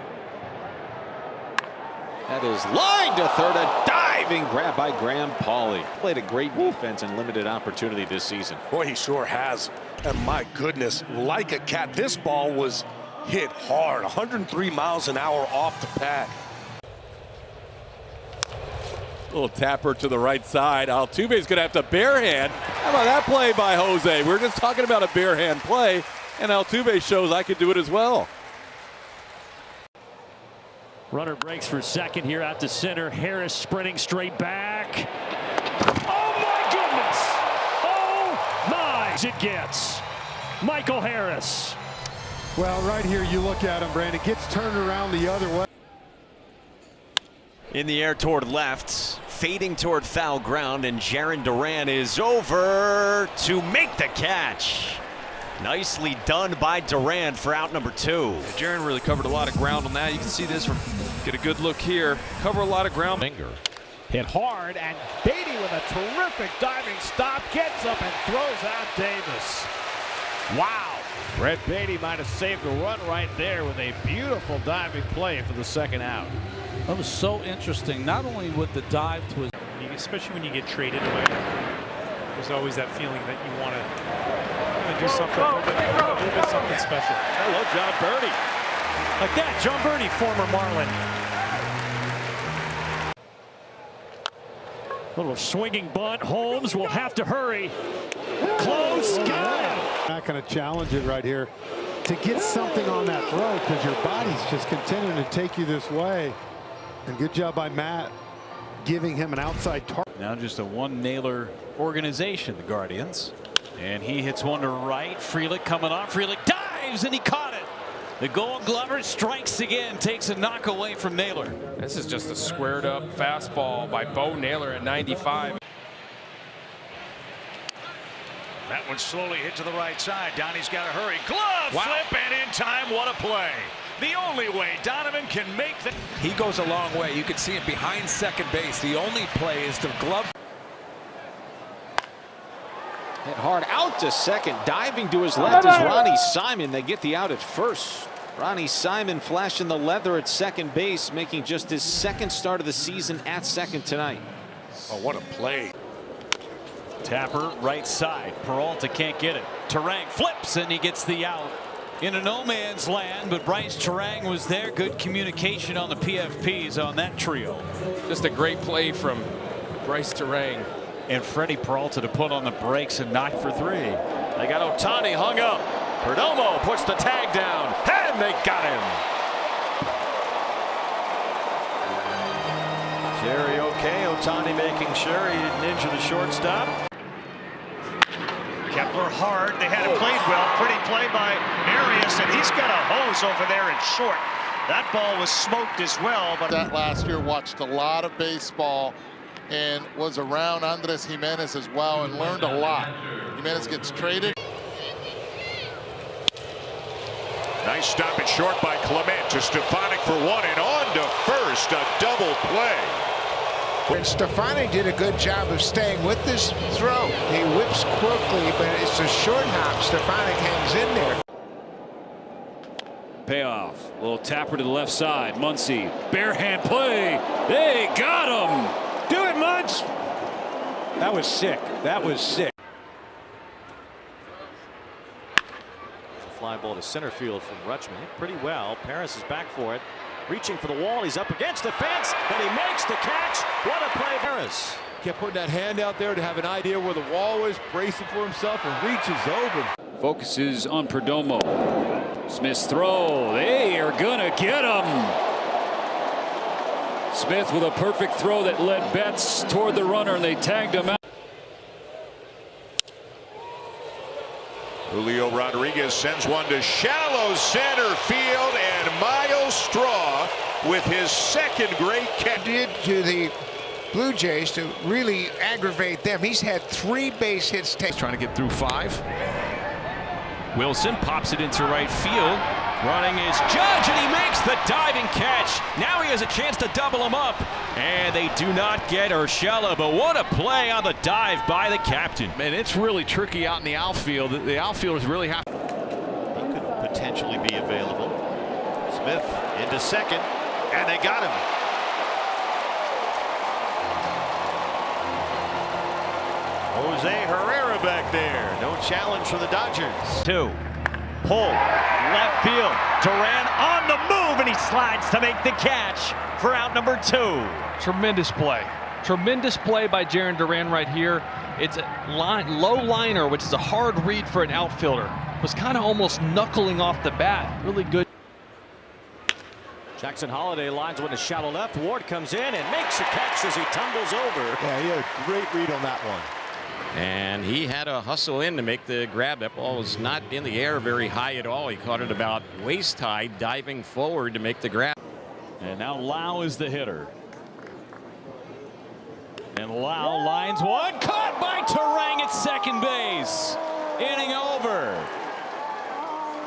That is line to third. A diving grab by Graham Pauley. Played a great defense and limited opportunity this season. Boy, he sure has. And my goodness, like a cat, this ball was hit hard. 103 miles an hour off the pad. Little tapper to the right side. Altuve's going to have to barehand. How about that play by Jose? We were just talking about a barehand play, and Altuve shows I could do it as well. Runner breaks for second here out to center. Harris sprinting straight back. Oh my goodness! Oh my! It gets Michael Harris. Well, right here you look at him, Brandon. Gets turned around the other way. In the air toward left, fading toward foul ground, and Jarren Duran is over to make the catch. Nicely done by Duran for out number 2. Yeah, Jarren really covered a lot of ground on that. You can see this from, get a good look here. Cover a lot of ground. Finger hit hard, and Beatty with a terrific diving stop gets up and throws out Davis. Wow. Brett Beatty might have saved a run right there with a beautiful diving play for the 2nd out. That was so interesting, not only with the dive to his... Especially when you get traded away, there's always that feeling that you want to do something, a little bit something special. Hello, John Birdie. Like that, John Birdie, former Marlin. Little swinging bunt. Holmes will have to hurry. Close, got him. Not going to challenge it right here to get something on that throw because your body's just continuing to take you this way. And good job by Matt giving him an outside target. Now just a one-nailer organization, the Guardians. And he hits one to right. Frelick coming off. Frelick dives, and he caught it. The Gold Glover strikes again, takes a knock away from Naylor. This is just a squared up fastball by Bo Naylor at 95. That one slowly hit to the right side. Donnie's got to hurry. Glove flip, and in time, what a play. The only way Donovan can make the... He goes a long way. You can see it behind second base. The only play is the glove. Hit hard out to second. Diving to his left is Ronnie Simon. They get the out at first. Ronnie Simon flashing the leather at second base, making just his 2nd start of the season at second tonight. Oh, what a play. Tapper, right side. Peralta can't get it. Terang flips, and he gets the out. In a no-man's land, but Bryce Terang was there. Good communication on the PFPs on that trio. Just a great play from Bryce Terang. And Freddie Peralta to put on the brakes and knock for 3. They got Ohtani hung up. Perdomo puts the tag down, and they got him. Jerry okay. Ohtani making sure he didn't injure the shortstop. Kepler hard. They had it played well. Pretty play by Arias, and he's got a hose over there in short. That ball was smoked as well. But that last year, watched a lot of baseball and was around Andres Jimenez as well and learned a lot. Jimenez gets traded. Nice stop at short by Clement to Stefanik for 1 and on to first. A double play. And Stefanik did a good job of staying with this throw. He whips quickly, but it's a short hop. Stefanik hangs in there. Payoff. A little tapper to the left side. Muncy. Barehand play. They got him. Do it, Munch. That was sick. That was sick. fly ball to center field from Rutschman. Hit pretty well. Paris is back for it. Reaching for the wall. He's up against the fence, and he makes the catch. What a play, Paris. Kept putting that hand out there to have an idea where the wall was, bracing for himself, and reaches over. Focuses on Perdomo. Smith's throw. They are going to get him. Smith with a perfect throw that led Betts toward the runner, and they tagged him out. Julio Rodriguez sends one to shallow center field, and Miles Straw with his second great catch. Did to the Blue Jays to really aggravate them. He's had 3 base hits. Trying to get through 5. Wilson pops it into right field. Running is Judge, and he makes the diving catch. Now he has a chance to double him up. And they do not get Urshela, but what a play on the dive by the captain. Man, it's really tricky out in the outfield. The outfielders really have. He could potentially be available. Smith into second, and they got him. Jose Herrera back there. No challenge for the Dodgers. 2. Pull. Left field. Duran on the move, and he slides to make the catch for out number 2. Tremendous play. Tremendous play by Jarren Duran right here. It's a low liner, which is a hard read for an outfielder. Was kind of almost knuckling off the bat. Really good. Jackson Holliday lines one to shallow left. Ward comes in and makes a catch as he tumbles over. Yeah, he had a great read on that one. And he had to hustle in to make the grab. That ball was not in the air very high at all. He caught it about waist high, diving forward to make the grab. And now Lau is the hitter. And Lau lines one. Caught by Terang at second base. Inning over.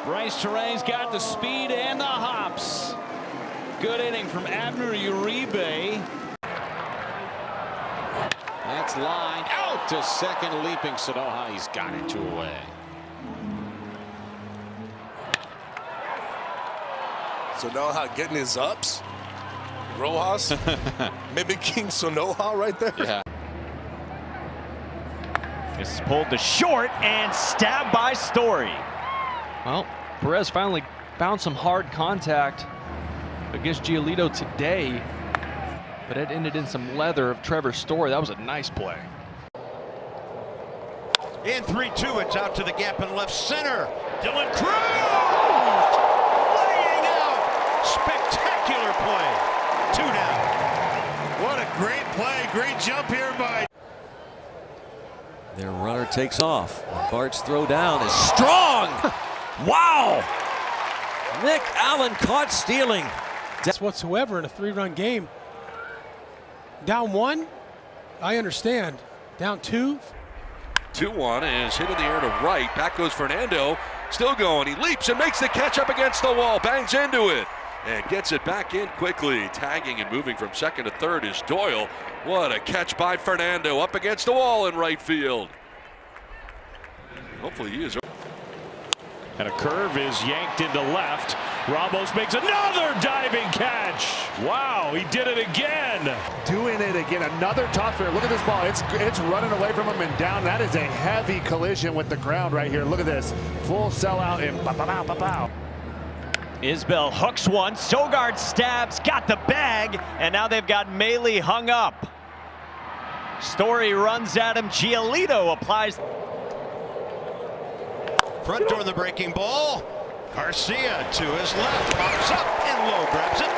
Bryce Terang's got the speed and the hops. Good inning from Abner Uribe. That's line out to second, leaping Sanoja. He's got it 2 away. Sanoja getting his ups. Rojas mimicking Sanoja right there. Yeah. This is pulled to short and stabbed by Story. Well, Perez finally found some hard contact against Giolito today, but it ended in some leather of Trevor Story. That was a nice play. In 3-2, it's out to the gap in left center. Dylan Cruz laying out. Spectacular play. 2 down. What a great play. Great jump here by. Their runner takes off. Bart's throw down is strong. Wow. Nick Allen caught stealing. That's whatsoever in a 3-run game. Down 1, I understand. Down 2. 2-1 is hit in the air to right. Back goes Fernando. Still going. He leaps and makes the catch up against the wall. Bangs into it and gets it back in quickly. Tagging and moving from second to third is Doyle. What a catch by Fernando up against the wall in right field. Hopefully he is. And a curve is yanked into left. Ramos makes another diving catch. Wow, he did it again. Doing it again. Another toss for him. Look at this ball. It's running away from him and down. That is a heavy collision with the ground right here. Look at this. Full sellout and pow. Isbell hooks one. Sogard stabs, got the bag, and now they've got Maley hung up. Story runs at him. Giolito applies. Front door the breaking ball. Garcia to his left, pops up and low, grabs it.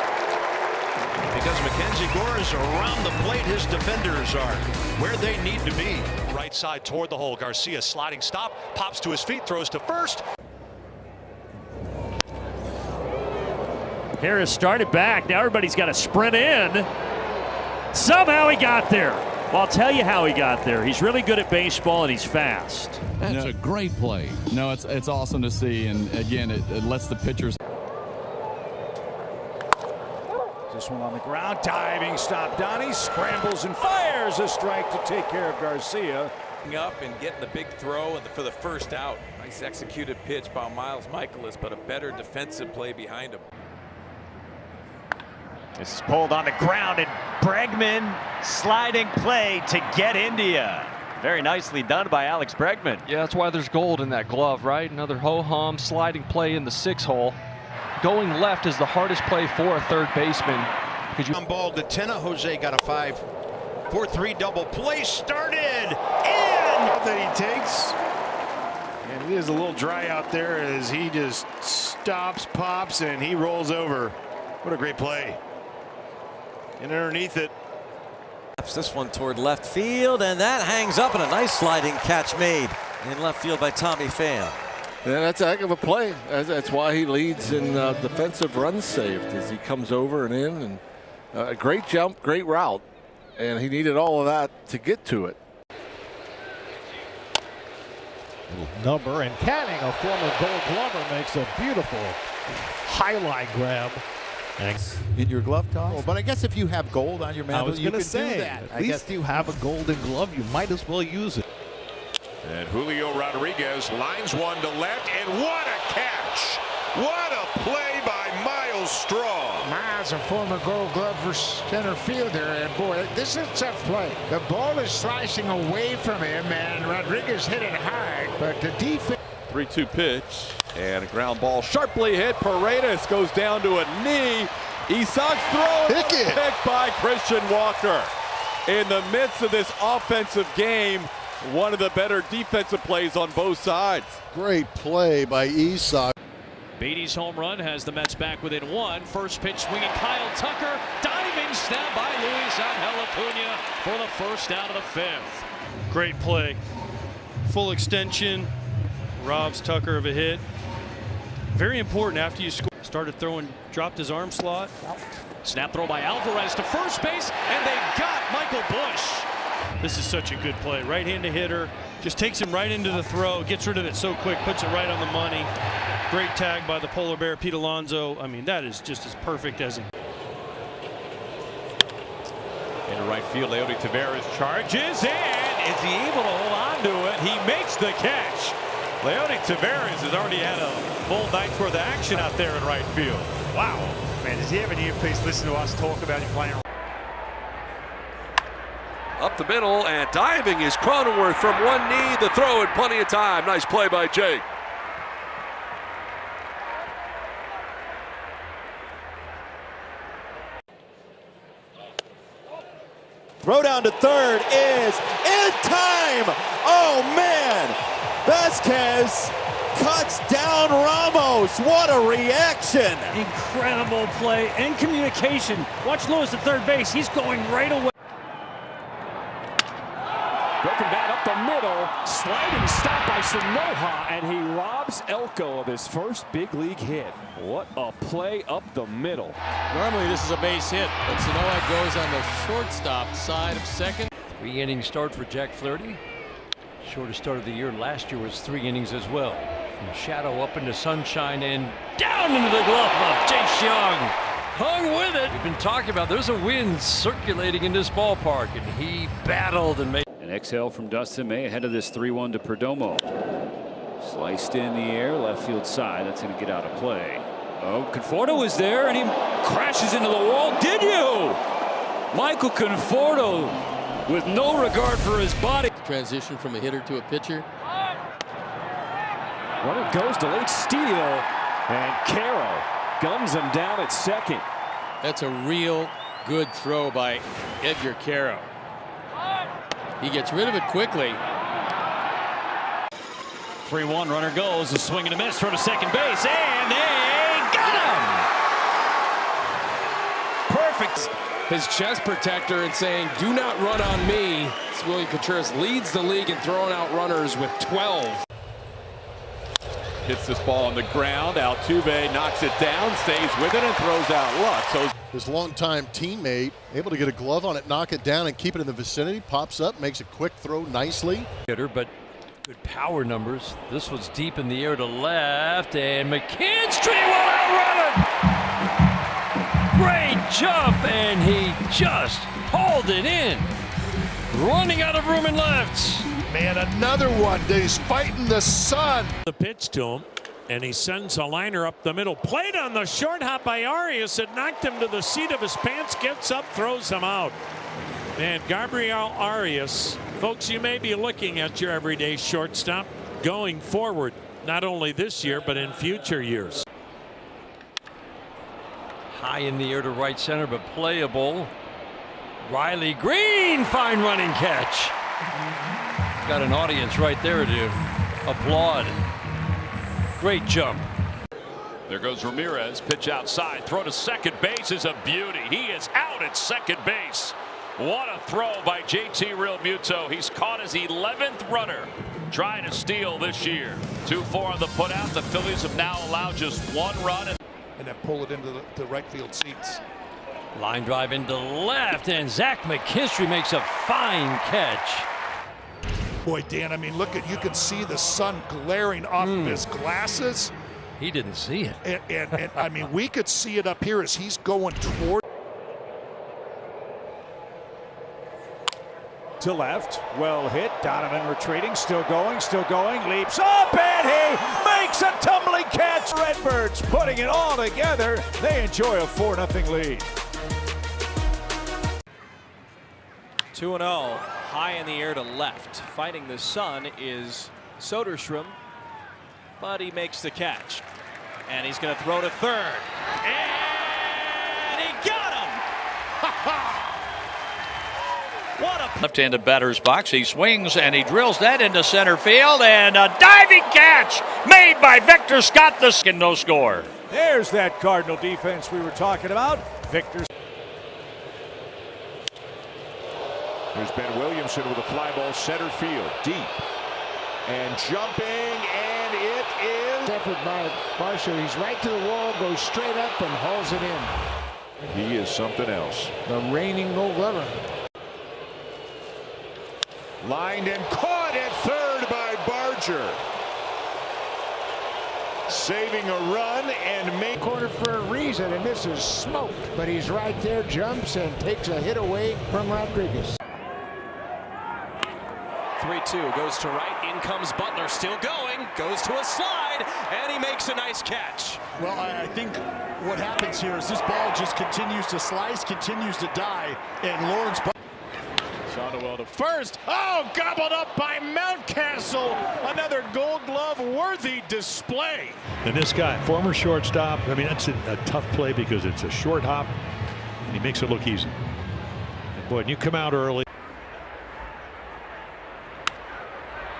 Because Mackenzie Gore is around the plate, his defenders are where they need to be. Right side toward the hole. Garcia sliding stop, pops to his feet, throws to first. Harris started back. Now everybody's got to sprint in. Somehow he got there. Well, I'll tell you how he got there. He's really good at baseball and he's fast. That's a great play. No, it's awesome to see, and again, it lets the pitchers. This one on the ground, diving stop. Donnie scrambles and fires a strike to take care of Garcia. Up and getting the big throw for the first out. Nice executed pitch by Miles Michaelis, but a better defensive play behind him. This is pulled on the ground, and Bregman sliding play to get India. Very nicely done by Alex Bregman. Yeah, that's why there's gold in that glove, right? Another ho-hum sliding play in the 6-hole. Going left is the hardest play for a third baseman. On ball to Tenna. Jose got a 5-4-3 double play started in. That he takes. And it is a little dry out there as he just stops, pops, and he rolls over. What a great play. And underneath it. This one toward left field, and that hangs up, and a nice sliding catch made in left field by Tommy Pham. Yeah, that's a heck of a play. That's why he leads in defensive runs saved, as he comes over and in. And a great jump, great route. And he needed all of that to get to it. Number and Canning, a former Gold Glover, makes a beautiful highlight grab. In your glove toss? But I guess if you have gold on your mantle, you can do that. At least you have a golden glove, you might as well use it. And Julio Rodriguez lines one to left, and what a catch! What a play by Miles Straw. Miles, a former Gold Glove for center fielder, and boy, this is a tough play. The ball is slicing away from him, and Rodriguez hit it hard, but the defense. 3-2 pitch, and a ground ball sharply hit. Paredes goes down to a knee. Isak's throw picked by Christian Walker. In the midst of this offensive game, one of the better defensive plays on both sides. Great play by Isak. Beatty's home run has the Mets back within one. First pitch swinging Kyle Tucker. Diving snap by Luis Angel Acuna for the first out of the fifth. Great play. Full extension. Robs Tucker of a hit. Very important after you started throwing, dropped his arm slot. Snap throw by Alvarez to first base, and they got Michael Busch. This is such a good play. Right-handed hitter, just takes him right into the throw, gets rid of it so quick, puts it right on the money. Great tag by the Polar Bear, Pete Alonso. I mean, that is just as perfect as it. Into right field, Leody Taveras charges, and is he able to hold on to it? He makes the catch. Leody Taveras has already had a full night's worth of action out there in right field. Wow. Man, does he have an earpiece listening to us talk about him playing? Up the middle, and diving is Cronenworth from one knee. The throw in plenty of time. Nice play by Jake. Throw down to third is in time. Oh, man. Vasquez cuts down Ramos. What a reaction. Incredible play and communication. Watch Lewis at third base. He's going right away. Broken bat up the middle. Sliding stop by Sanoja, and he robs Elko of his first big league hit. What a play up the middle. Normally this is a base hit, but Sanoja goes on the shortstop side of second. 3-inning start for Jack Flaherty. Shortest start of the year last year was 3 innings as well. From shadow up into sunshine and down into the glove of Chase Young. Hung with it. We've been talking about there's a wind circulating in this ballpark, and he battled and made. An exhale from Dustin May ahead of this 3-1 to Perdomo. Sliced in the air, left field side. That's going to get out of play. Oh, Conforto is there, and he crashes into the wall. Did you? Michael Conforto with no regard for his body. Transition from a hitter to a pitcher. Runner goes to late steal, and Caro guns him down at second. That's a real good throw by Edgar Caro. He gets rid of it quickly. 3-1, runner goes, a swing and a miss, throw to second base, and they got him! Perfect. His chest protector and saying, do not run on me. William Contreras leads the league in throwing out runners with 12. Hits this ball on the ground. Altuve knocks it down, stays with it, and throws out Lux. So his longtime teammate able to get a glove on it, knock it down, and keep it in the vicinity. Pops up, makes a quick throw nicely. But good power numbers. This was deep in the air to left, and McKinstry will outrun it. Great jump, and he just hauled it in. Running out of room in left. Man, another one. He's fighting the sun. The pitch to him, and he sends a liner up the middle. Played on the short hop by Arias. It knocked him to the seat of his pants. Gets up, throws him out. And Gabriel Arias Folks, you may be looking at your everyday shortstop going forward, not only this year, but in future years. High in the air to right center, but playable. Riley Green, fine running catch. Got an audience right there to applaud. Great jump. There goes Ramirez, pitch outside, throw to second base is a beauty. He is out at second base. What a throw by JT Realmuto. He's caught his 11th runner trying to steal this year. 2-4 on the putout. The Phillies have now allowed just one run. And then pull it into the right field seats. Line drive into left, and Zach McKinstry makes a fine catch. Boy, Dan, I mean, look at, you can see the sun glaring off of his glasses. He didn't see it. And I mean, we could see it up here as he's going toward. To left, well hit. Donovan retreating, still going, leaps up, and he makes a tumbling catch. Redbirds putting it all together. They enjoy a 4-0 lead. 2-0, high in the air to left. Fighting the sun is Soderstrom, but he makes the catch. And he's going to throw to third. And he got him! What a left-handed batter's box. He swings and he drills that into center field, and a diving catch made by Victor Scott. The second, no score. There's that Cardinal defense we were talking about. Victor. There's Ben Williamson with a fly ball center field, deep, and jumping, and it is effort by Marshall. He's right to the wall, goes straight up and hauls it in. He is something else. The reigning Gold Glover. Lined and caught at third by Barger. Saving a run and make corner for a reason, and this is smoked. But he's right there, jumps and takes a hit away from Rodriguez. 3-2 goes to right. In comes Butler, still going. Goes to a slide, and he makes a nice catch. Well, I think what happens here is this ball just continues to slice, continues to die, and Lawrence. Shotwell to first. Oh, gobbled up by Mountcastle. Another Gold Glove worthy display. And this guy, former shortstop, I mean, that's a tough play because it's a short hop, and he makes it look easy. And boy, when you come out early.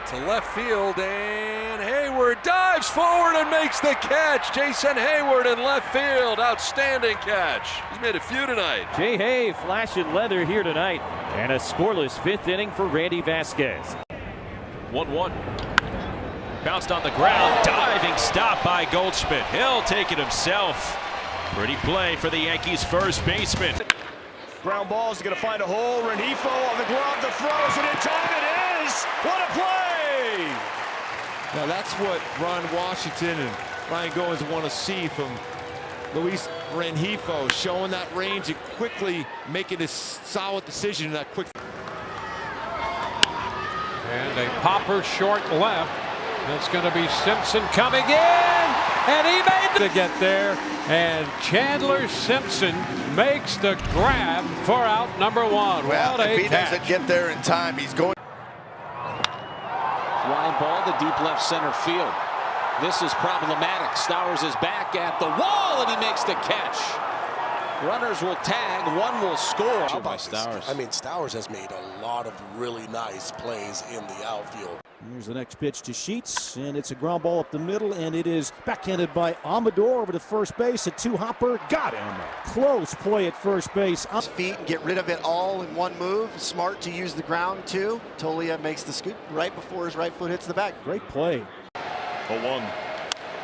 To left field, and Hayward dives forward and makes the catch. Jason Hayward in left field. Outstanding catch. He's made a few tonight. Jay Hay flashing leather here tonight. And a scoreless fifth inning for Randy Vasquez. 1-1. Bounced on the ground. Diving stop by Goldschmidt. He'll take it himself. Pretty play for the Yankees first baseman. Ground ball is going to find a hole. Renifo on the glove. The throws it in time. It is. What a play! Now that's what Ron Washington and Ryan Goins want to see from Luis Renifo, showing that range and quickly making a solid decision in that quick. And a popper short left. That's going to be Simpson coming in, and he made to get there. And Chandler Simpson makes the grab for out number one. Well, if he doesn't get there in time, he's going. Flying ball to deep left center field. This is problematic. Stowers is back at the wall, and he makes the catch. Runners will tag, one will score. How about Stowers? I mean, Stowers has made a lot of really nice plays in the outfield. Here's the next pitch to Sheets, and it's a ground ball up the middle, and it is backhanded by Amador over to first base. A two-hopper, got him. Close play at first base. His feet and get rid of it all in one move. Smart to use the ground, too. Tolia makes the scoop right before his right foot hits the back. Great play. 0-1.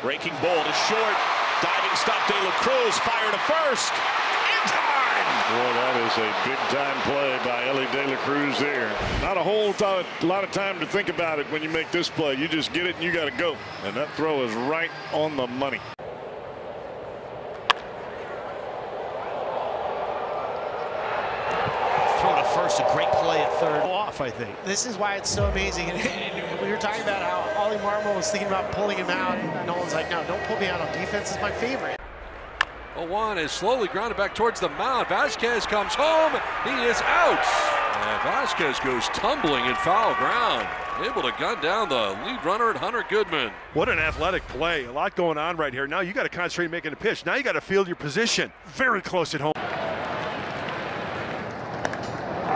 Breaking ball to short. Diving stop, De La Cruz. Fire to first. In time! Boy, that is a big-time play by Ellie De La Cruz there. Not a whole lot of time to think about it when you make this play. You just get it and you got to go. And that throw is right on the money. Throw to first, a great play at third. Off, I think. This is why it's so amazing. And we were talking about how Ollie Marmol was thinking about pulling him out, and Nolan's like, no, don't pull me out on defense. It's my favorite. 0-1 is slowly grounded back towards the mound. Vasquez comes home. He is out. Vasquez goes tumbling in foul ground. Able to gun down the lead runner at Hunter Goodman. What an athletic play. A lot going on right here. Now you got to concentrate making a pitch. Now you got to field your position. Very close at home.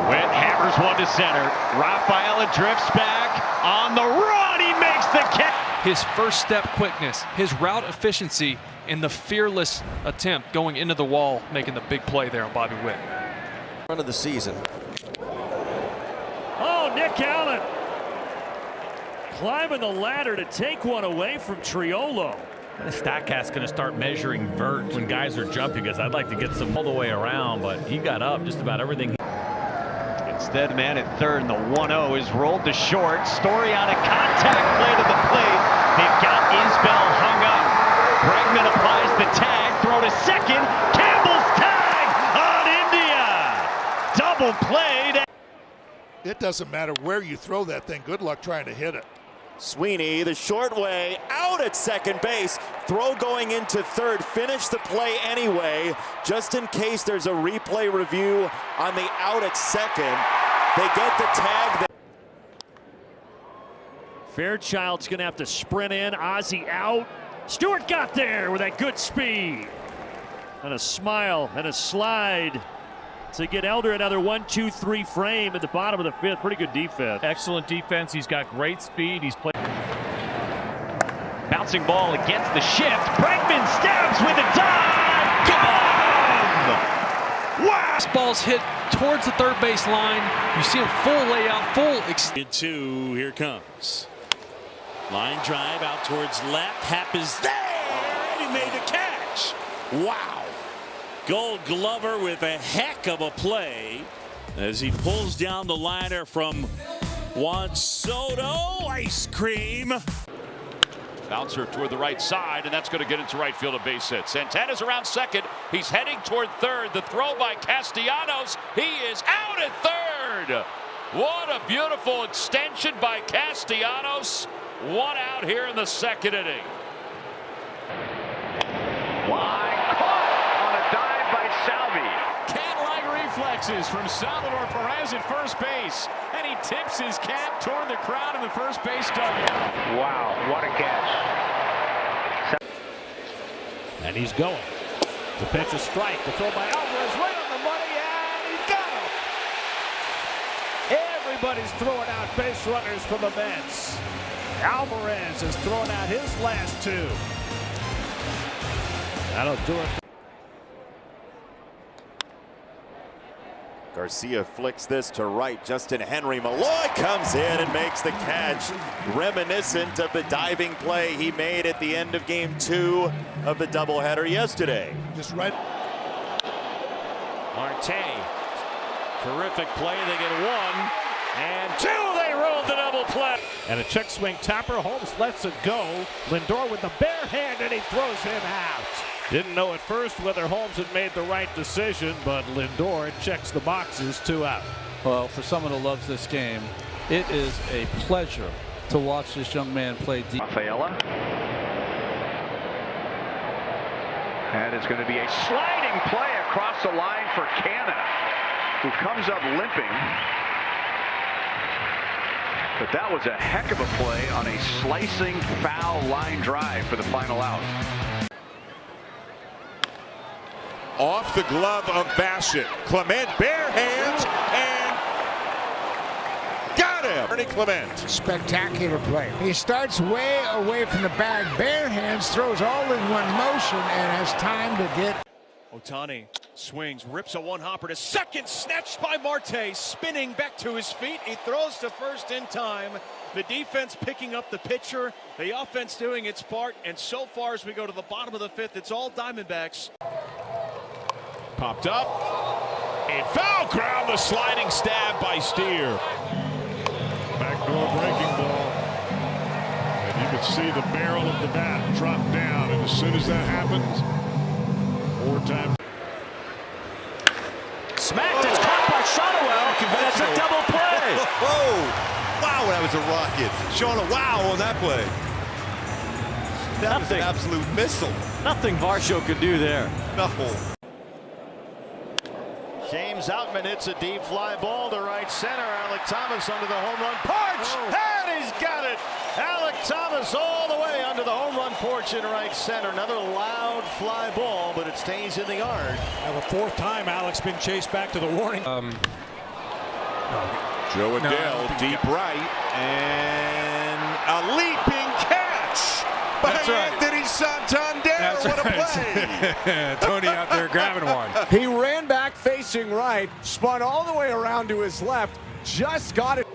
Witt hammers one to center. Rafaela drifts back on the run. He makes the catch. His first step quickness, his route efficiency, and the fearless attempt going into the wall, making the big play there on Bobby Witt. Run of the season. Oh, Nick Allen climbing the ladder to take one away from Triolo. The Statcast going to start measuring vert when guys are jumping, because I'd like to get some all the way around, but he got up just about everything. Instead, man at third, and the 1-0 is rolled to short. Story on a contact play to the plate. They've got Isbell hung up. Bregman applies the tag, throw to second. Campbell's tag on India. Double played. It doesn't matter where you throw that thing. Good luck trying to hit it. Sweeney, the short way, out at second base. Throw going into third. Finish the play anyway, just in case there's a replay review on the out at second. They get the tag. Fairchild's going to have to sprint in. Ozzie out. Stewart got there with that good speed. And a smile and a slide to get Elder another 1-2-3 frame at the bottom of the fifth. Pretty good defense. Excellent defense. He's got great speed. He's played. Bouncing ball against the shift. Bregman stabs with a dive. Gone! Wow! This ball's hit towards the third base line. You see him full layout, full. Two, here comes. Line drive out towards left. Happ is there, and he made the catch. Wow. Gold Glover with a heck of a play as he pulls down the liner from Juan Soto. Ice cream. Bouncer toward the right side, and that's going to get into right field, a base hit. Santana's around second. He's heading toward third. The throw by Castellanos. He is out at third. What a beautiful extension by Castellanos. One out here in the second inning. Line caught on a dive by Salvi. Cat-like reflexes from Salvador Perez at first base. And he tips his cap toward the crowd in the first base dugout. Wow, what a catch. And he's going. The pitch is strike. The throw by Alvarez right on the money, and he got him. Everybody's throwing out base runners for the Mets. Alvarez has thrown out his last two. That'll do it. Garcia flicks this to right. Justin Henry Malloy comes in and makes the catch. Reminiscent of the diving play he made at the end of game 2 of the doubleheader yesterday. Just right. Marte. Terrific play. They get 1 and 2. They roll the double play. And a check swing topper. Holmes lets it go. Lindor with the bare hand, and he throws him out. Didn't know at first whether Holmes had made the right decision, but Lindor checks the boxes, 2 out. Well, for someone who loves this game, it is a pleasure to watch this young man play deep. Rafaela. And it's going to be a sliding play across the line for Canna, who comes up limping. But that was a heck of a play on a slicing foul line drive for the final out. Off the glove of Bassett. Clement, bare hands, and got him. Ernie Clement. Spectacular play. He starts way away from the bag, bare hands, throws all in one motion, and has time to get. Ohtani swings, rips a one-hopper to second, snatched by Marte, spinning back to his feet. He throws to first in time. The defense picking up the pitcher, the offense doing its part, and so far as we go to the bottom of the fifth, it's all Diamondbacks. Popped up. And foul ground, the sliding stab by Steer. Backdoor breaking ball. And you can see the barrel of the bat drop down. And as soon as that happens, more time. Smacked, it's caught by Shotwell. That's a double play. Whoa! Wow, that was a rocket. Showing a wow on that play. That was an absolute missile. Nothing Varsho could do there. No. James Outman hits a deep fly ball to right center. Alec Thomas under the home run porch, and he's got it. Alec Thomas all the way under the home run porch in right center. Another loud fly ball, but it stays in the yard. Now the fourth time Alec's been chased back to the warning. Joe Adele, deep right, and a leaping catch by Anthony Santander. What a play! Tony out there grabbing one. He ran back facing right, spun all the way around to his left, just got it.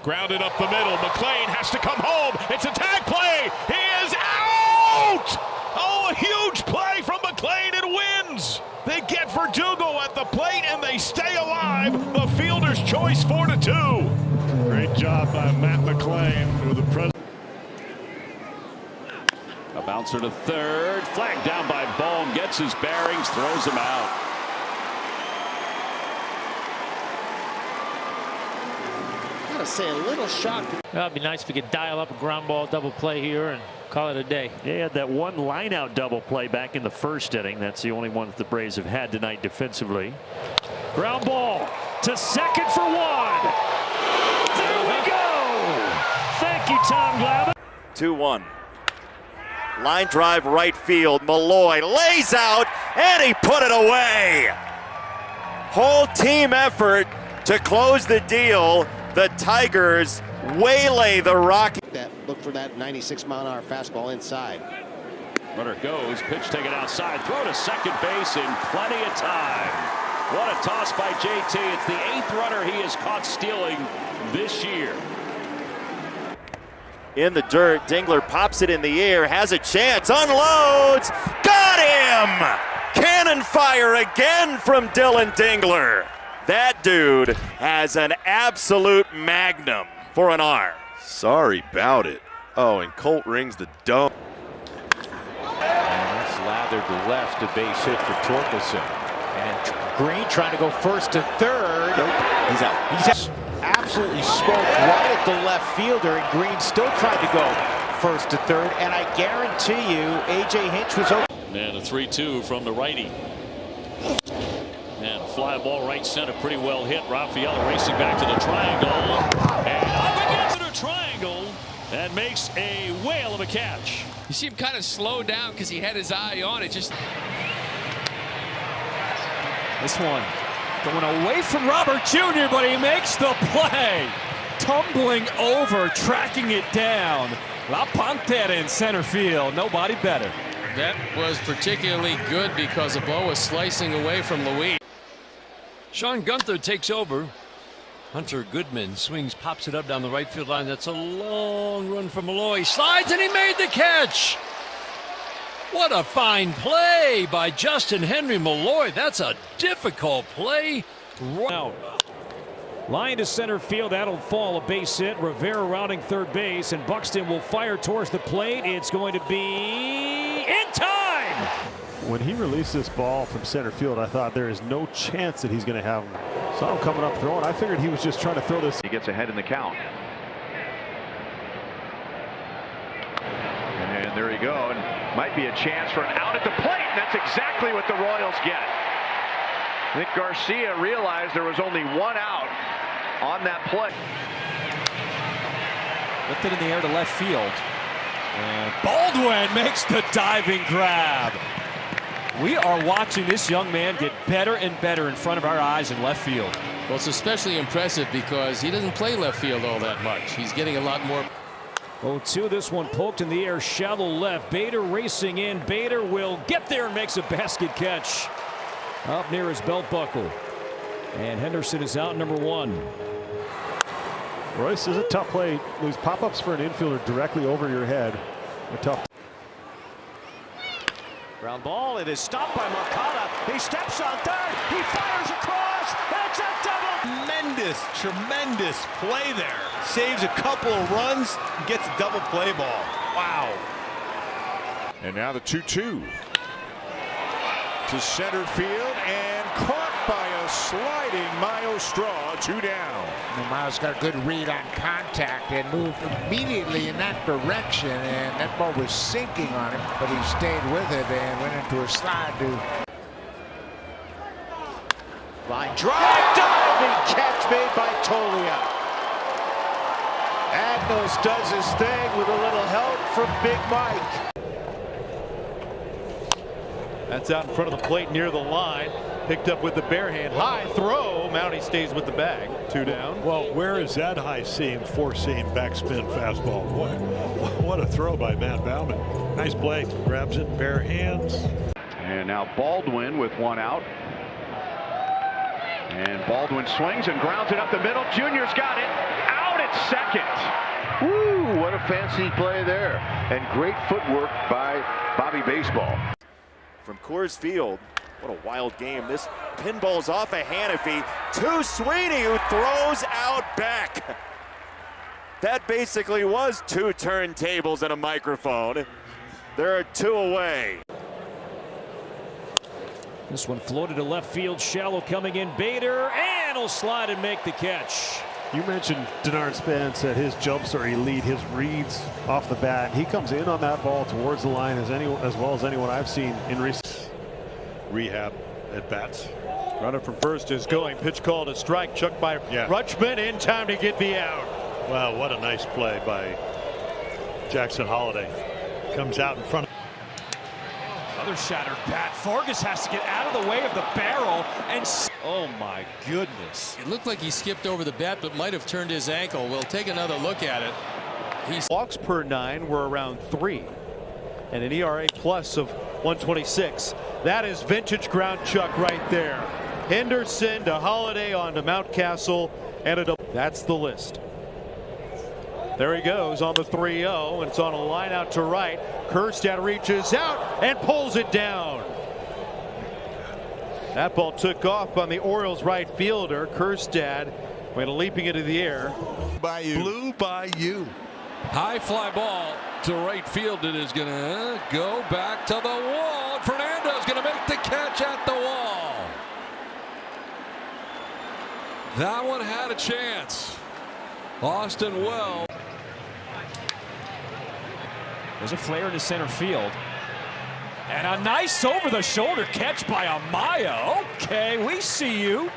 Grounded up the middle. McLean has to come home. It's a tag play. He is out! Oh, a huge play from McLean and wins. They get Verdugo at the plate and they stay alive. The fielder's choice 4-2. Great job by Matt McLean with the present. A bouncer to third, flagged down by Bohm, gets his bearings, throws him out. I gotta say, a little shocked. It'd be nice if we could dial up a ground ball double play here and call it a day. They had that one line out double play back in the first inning. That's the only one that the Braves have had tonight defensively. Ground ball to second for one. There we go. Thank you, Tom Glavine. 2-1. Line drive right field. Malloy lays out, and he put it away. Whole team effort to close the deal. The Tigers waylay the Rockies. Look for that 96-mile-an-hour fastball inside. Runner goes, pitch taken outside, throw to second base in plenty of time. What a toss by JT. It's the 8th runner he has caught stealing this year. In the dirt, Dingler pops it in the air, has a chance, unloads, got him! Cannon fire again from Dylan Dingler. That dude has an absolute magnum for an arm. Sorry about it. Oh, and Colt rings the dome. And it's lathered to left, a base hit for Torkelson. And Green trying to go first to third. He's out. He's absolutely smoked right at the left fielder, and Green still tried to go first to third. And I guarantee you, A.J. Hinch was open. And a 3-2 from the righty. And a fly ball right center, pretty well hit. Rafaela racing back to the triangle. And up against the triangle. That makes a whale of a catch. You see him kind of slow down because he had his eye on it. Just this one going away from Robert Jr., but he makes the play. Tumbling over, tracking it down. La Pantera in center field. Nobody better. that was particularly good because the ball was slicing away from Louis. Sean Gunther takes over. Hunter Goodman swings, pops it up down the right field line. That's a long run from Malloy. Slides, and he made the catch. What a fine play by Justin Henry Malloy. That's a difficult play. Out. Line to center field. That'll fall, a base hit. Rivera rounding third base, and Buxton will fire towards the plate. It's going to be in time. When he released this ball from center field, I thought there is no chance that he's going to have him. Saw him coming up throwing. I figured he was just trying to throw this. He gets ahead in the count. And there you go. And might be a chance for an out at the plate. And that's exactly what the Royals get. Nick Garcia realized there was only one out on that play. Lifted in the air to left field. And Baldwin makes the diving grab. We are watching this young man get better and better in front of our eyes in left field. Well, it's especially impressive because he doesn't play left field all that much. He's getting a lot more. 0-2, this one poked in the air, shallow left. Bader racing in. Bader will get there and makes a basket catch up near his belt buckle. And Henderson is out, number one. Royce, is a tough play. These pop-ups for an infielder directly over your head are tough. Ground ball. It is stopped by Mercado. He steps on third. He fires across. That's a double. Tremendous play there. Saves a couple of runs, gets a double play ball. Wow. And now the 2-2 to center field and caught by a sliding Miles Straw. 2 down. And Miles got a good read on contact and moved immediately in that direction, and that ball was sinking on him, but he stayed with it and went into a slide to Line drive, diving catch made by Tolia. Agnos does his thing with a little help from Big Mike. That's out in front of the plate near the line. Picked up with the bare hand. High throw. Mountie stays with the bag. 2 down. Well, where is that high seam, 4-seam backspin fastball? What a throw by Matt Bauman. Nice play. Grabs it, bare hands. And now Baldwin with 1 out. And Baldwin swings and grounds it up the middle. Junior's got it. Out at second. Woo, what a fancy play there. And great footwork by Bobby Baseball. From Coors Field, what a wild game. This pinball's off of Hannafy to Sweeney, who throws out back. That basically was 2 turntables and a microphone. There are 2 away. This one floated to left field, shallow coming in. Bader, and he'll slide and make the catch. You mentioned Denard Spence at his jumps are elite, his reads off the bat. He comes in on that ball towards the line as well as anyone I've seen in recent rehab at bats. Runner from first is going. Pitch called a strike. Chucked by Rutschman in time to get the out. Wow, what a nice play by Jackson Holiday. Comes out in front. Another shattered bat. Fargas has to get out of the way of the barrel and oh my goodness. It looked like he skipped over the bat but might have turned his ankle. We'll take another look at it. Walks per 9 were around 3 and an ERA plus of 126. That is vintage ground chuck right there. Henderson to Holiday on to Mountcastle and a double. That's the list. There he goes on the 3-0, and it's on a line out to right. Kjerstad reaches out and pulls it down. That ball took off on the Orioles right fielder. Kjerstad went leaping into the air. By you. Blew by you. High fly ball to right field. It is going to go back to the wall. Fernando's going to make the catch at the wall. That one had a chance. Austin Wells. There's a flare into center field. And a nice over-the-shoulder catch by Amaya. Okay, we see you.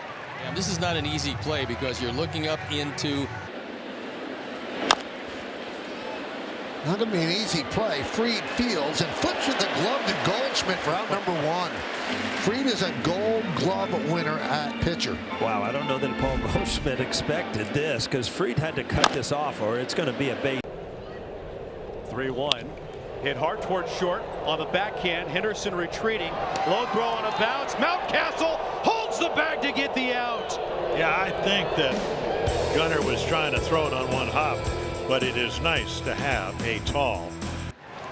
Yeah, this is not an easy play because you're looking up into. Not going to be an easy play. Fried fields and flips with the glove to Goldschmidt for out number 1. Fried is a Gold Glove winner at pitcher. Wow, I don't know that Paul Goldschmidt expected this because Fried had to cut this off or it's going to be a base. 3-1. Hit hard towards short on the backhand. Henderson retreating. Low throw on a bounce. Mountcastle holds the bag to get the out. Yeah, I think that Gunnar was trying to throw it on one hop, but it is nice to have a tall.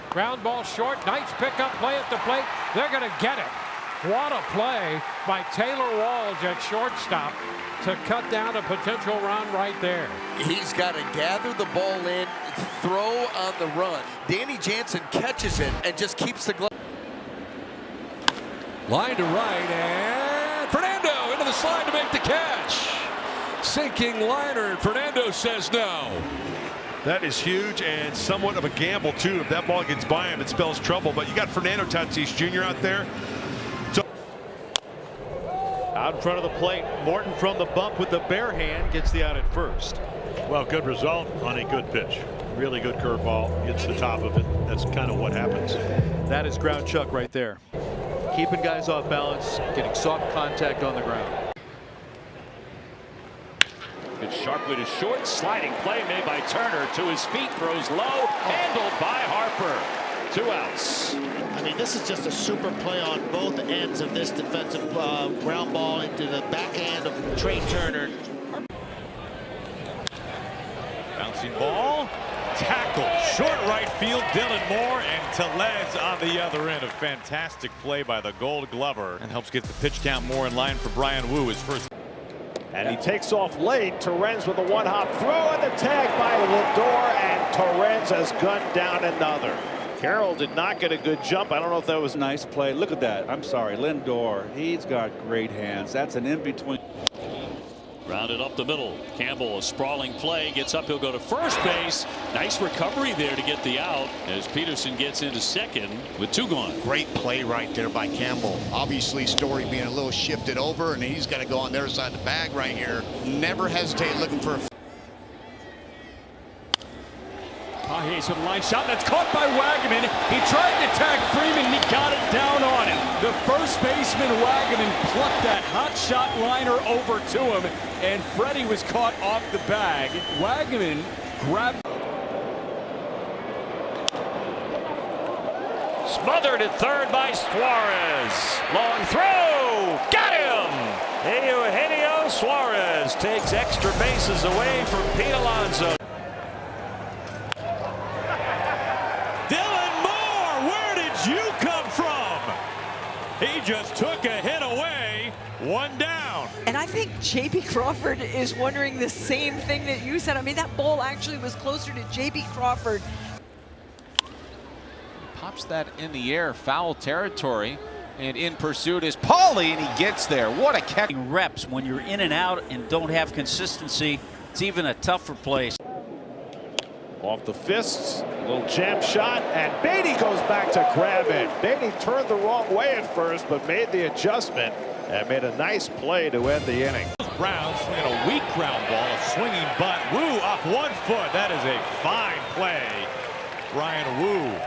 Ground ball short. Nice pickup play at the plate. They're going to get it. What a play by Taylor Walls at shortstop to cut down a potential run right there. He's got to gather the ball in, throw on the run. Danny Jansen catches it and just keeps the glove. Line to right, and Fernando into the slide to make the catch. Sinking liner, and Fernando says no. That is huge and somewhat of a gamble, too. If that ball gets by him, it spells trouble. But you got Fernando Tatis Jr. out there. Out in front of the plate, Morton from the bump with the bare hand gets the out at first. Well, good result on a good pitch. Really good curveball. Gets the top of it. That's kind of what happens. That is ground chuck right there. Keeping guys off balance, getting soft contact on the ground. It's sharply to short. Sliding play made by Turner. To his feet, throws low. Handled by Harper. 2 outs. I mean, this is just a super play on both ends of this defensive ground ball into the backhand of Trey Turner. Bouncing ball. Tackle. Short right field. Dylan Moore and Tellez on the other end. A fantastic play by the Gold Glover. And helps get the pitch count more in line for Brian Wu, his first. And he takes off late. Torrens with a 1-hop throw and the tag by Lindor. And Torrens has gunned down another. Carroll did not get a good jump. I don't know if that was a nice play. Look at that. I'm sorry, Lindor. He's got great hands. That's an in-between. Rounded up the middle. Campbell, a sprawling play, gets up, he'll go to first base. Nice recovery there to get the out as Peterson gets into second with 2 gone. Great play right there by Campbell. Obviously Story being a little shifted over, and he's got to go on their side of the bag right here. Never hesitate looking for a Pages with a line shot that's caught by Wagaman. He tried to tag Freeman and he got it down on him. The first baseman Wagaman plucked that hot shot liner over to him, and Freddie was caught off the bag. Wagaman grabbed. Smothered at third by Suarez. Long throw. Got him. Eugenio Suarez takes extra bases away from Pete Alonso. You come from. He just took a hit away, 1 down. And I think J.B. Crawford is wondering the same thing that you said. I mean, that ball actually was closer to J.B. Crawford. Pops that in the air, foul territory, and in pursuit is Paulie, and he gets there. What a catch. Reps when you're in and out and don't have consistency, it's even a tougher place. Off the fists, a little jam shot, and Beatty goes back to grab it. Beatty turned the wrong way at first, but made the adjustment and made a nice play to end the inning. Brown swinging a weak ground ball, a swinging butt. Wu off 1 foot. That is a fine play. Brian Wu,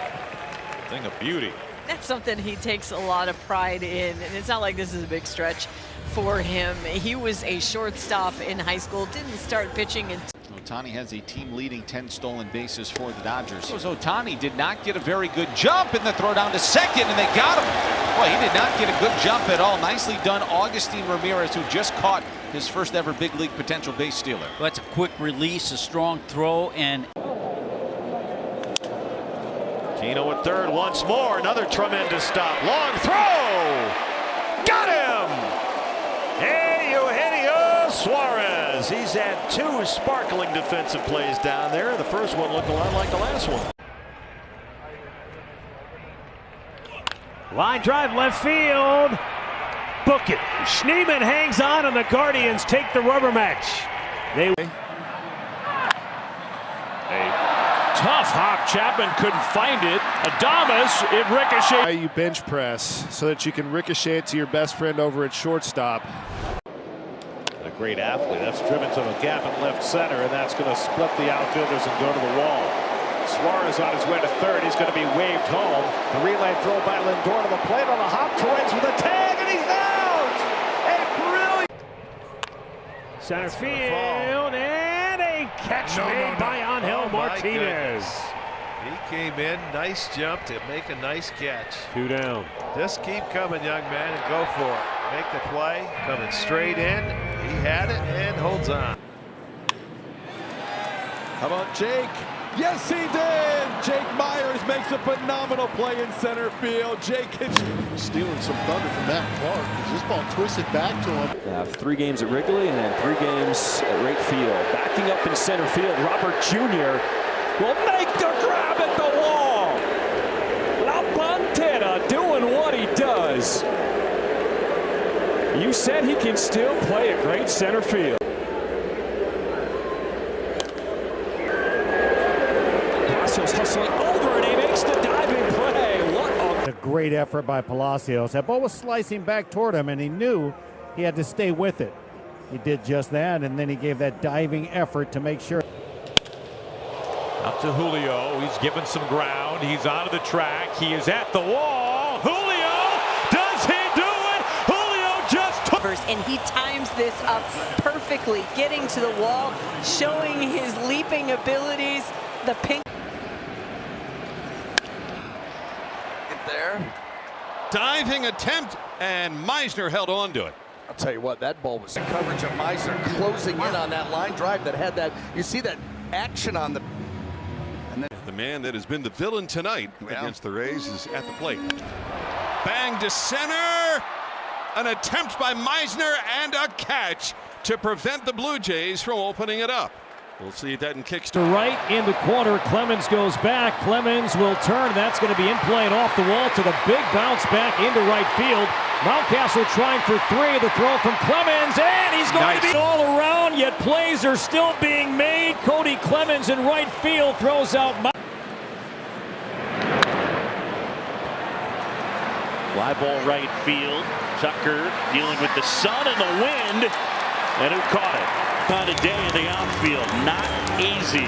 thing of beauty. That's something he takes a lot of pride in, and it's not like this is a big stretch for him. He was a shortstop in high school, didn't start pitching until Ohtani has a team-leading 10 stolen bases for the Dodgers. Ohtani did not get a very good jump in the throw down to second, and they got him. Boy, he did not get a good jump at all. Nicely done, Augustine Ramirez, who just caught his first ever big league potential base stealer. Well, that's a quick release, a strong throw, and Tino at third once more. Another tremendous stop. Long throw. Got him. Hey, Eugenio Suarez. He's had 2 sparkling defensive plays down there. The first one looked a lot like the last one. Line drive left field. Book it. Schneeman hangs on, and the Guardians take the rubber match. Tough hop. Chapman couldn't find it. Adames, it ricocheted. You bench press so that you can ricochet it to your best friend over at shortstop. A great athlete. That's driven to the gap in left center, and that's going to split the outfielders and go to the wall. Suarez on his way to third. He's going to be waved home. The relay throw by Lindor to the plate on the hop. Torrens with a tag, and he's out! A brilliant center field, and a catch made by Angel Martinez. He came in, nice jump to make a nice catch. 2 down. Just keep coming, young man, and go for it. Make the play, coming straight in. He had it and holds on. How about Jake? Yes, he did! Jake Myers makes a phenomenal play in center field. Jake stealing some thunder from Matt Clark. This ball twisted back to him. They have 3 games at Wrigley and then 3 games at right field. Backing up in center field, Robert Jr. will make the grab at the wall. La Pantera doing what he does. You said he can still play a great center field. Palacios hustling over, and he makes the diving play. What a great effort by Palacios. That ball was slicing back toward him, and he knew he had to stay with it. He did just that, and then he gave that diving effort to make sure. Up to Julio. He's given some ground. He's onto the track. He is at the wall. Julio! Does he do it? Julio just took. And he times this up perfectly, getting to the wall, showing his leaping abilities. The pink. Get there. Diving attempt, and Meisner held on to it. I'll tell you what, that ball was the coverage of Meisner closing in on that line drive that had that. You see that action on the. And then the man that has been the villain tonight against the Rays is at the plate. Bang to center. An attempt by Meisner and a catch to prevent the Blue Jays from opening it up. We'll see if that in kicks to right in the corner. Clemens goes back. Clemens will turn. That's going to be in play and off the wall to the big bounce back into right field. Mountcastle trying for three. The throw from Clemens, and he's going to be all around, yet plays are still being made. Cody Clemens in right field throws out. Fly ball right field. Tucker dealing with the sun and the wind. And who caught it? On a day in the outfield. Not easy.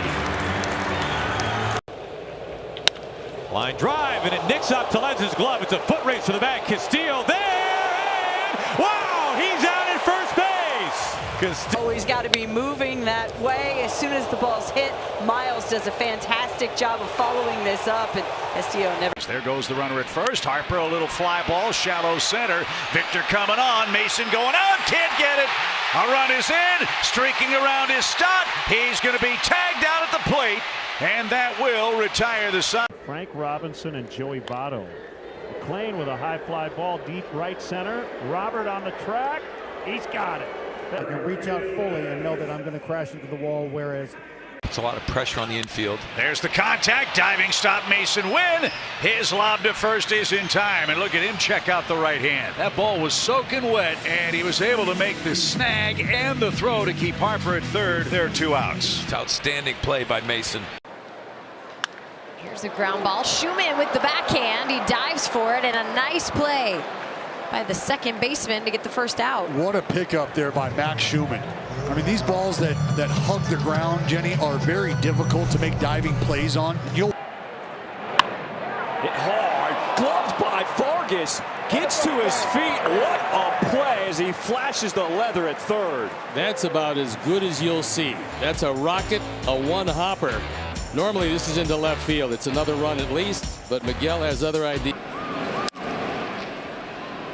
Line drive, and it nicks up Telez's glove. It's a foot race to the bag. Castillo there, and wow, he's out at first base. Always got to be moving that way as soon as the ball's hit. Miles does a fantastic job of following this up, and Castillo never. There goes the runner at first. Harper, a little fly ball, shallow center. Victor coming on. Mason going out, can't get it. A run is in, streaking around his stop. He's going to be tagged out at the plate, and that will retire the Sun. Frank Robinson and Joey Votto. McClain with a high fly ball deep right center. Robert on the track. He's got it. I can reach out fully and know that I'm going to crash into the wall, whereas it's a lot of pressure on the infield. There's the contact, diving stop, Mason Wynn. His lob to first is in time, and look at him check out the right hand. That ball was soaking wet, and he was able to make the snag and the throw to keep Harper at third. There are 2 outs. It's outstanding play by Mason. Here's a ground ball. Schumann with the backhand. He dives for it, and a nice play by the second baseman to get the first out. What a pickup there by Max Schumann. I mean, these balls that hug the ground, Jenny, are very difficult to make diving plays on. You'll hit hard, gloved by Vargas, gets to his feet. What a play as he flashes the leather at third. That's about as good as you'll see. That's a rocket, a one-hopper. Normally this is into left field. It's another run at least, but Miguel has other ideas.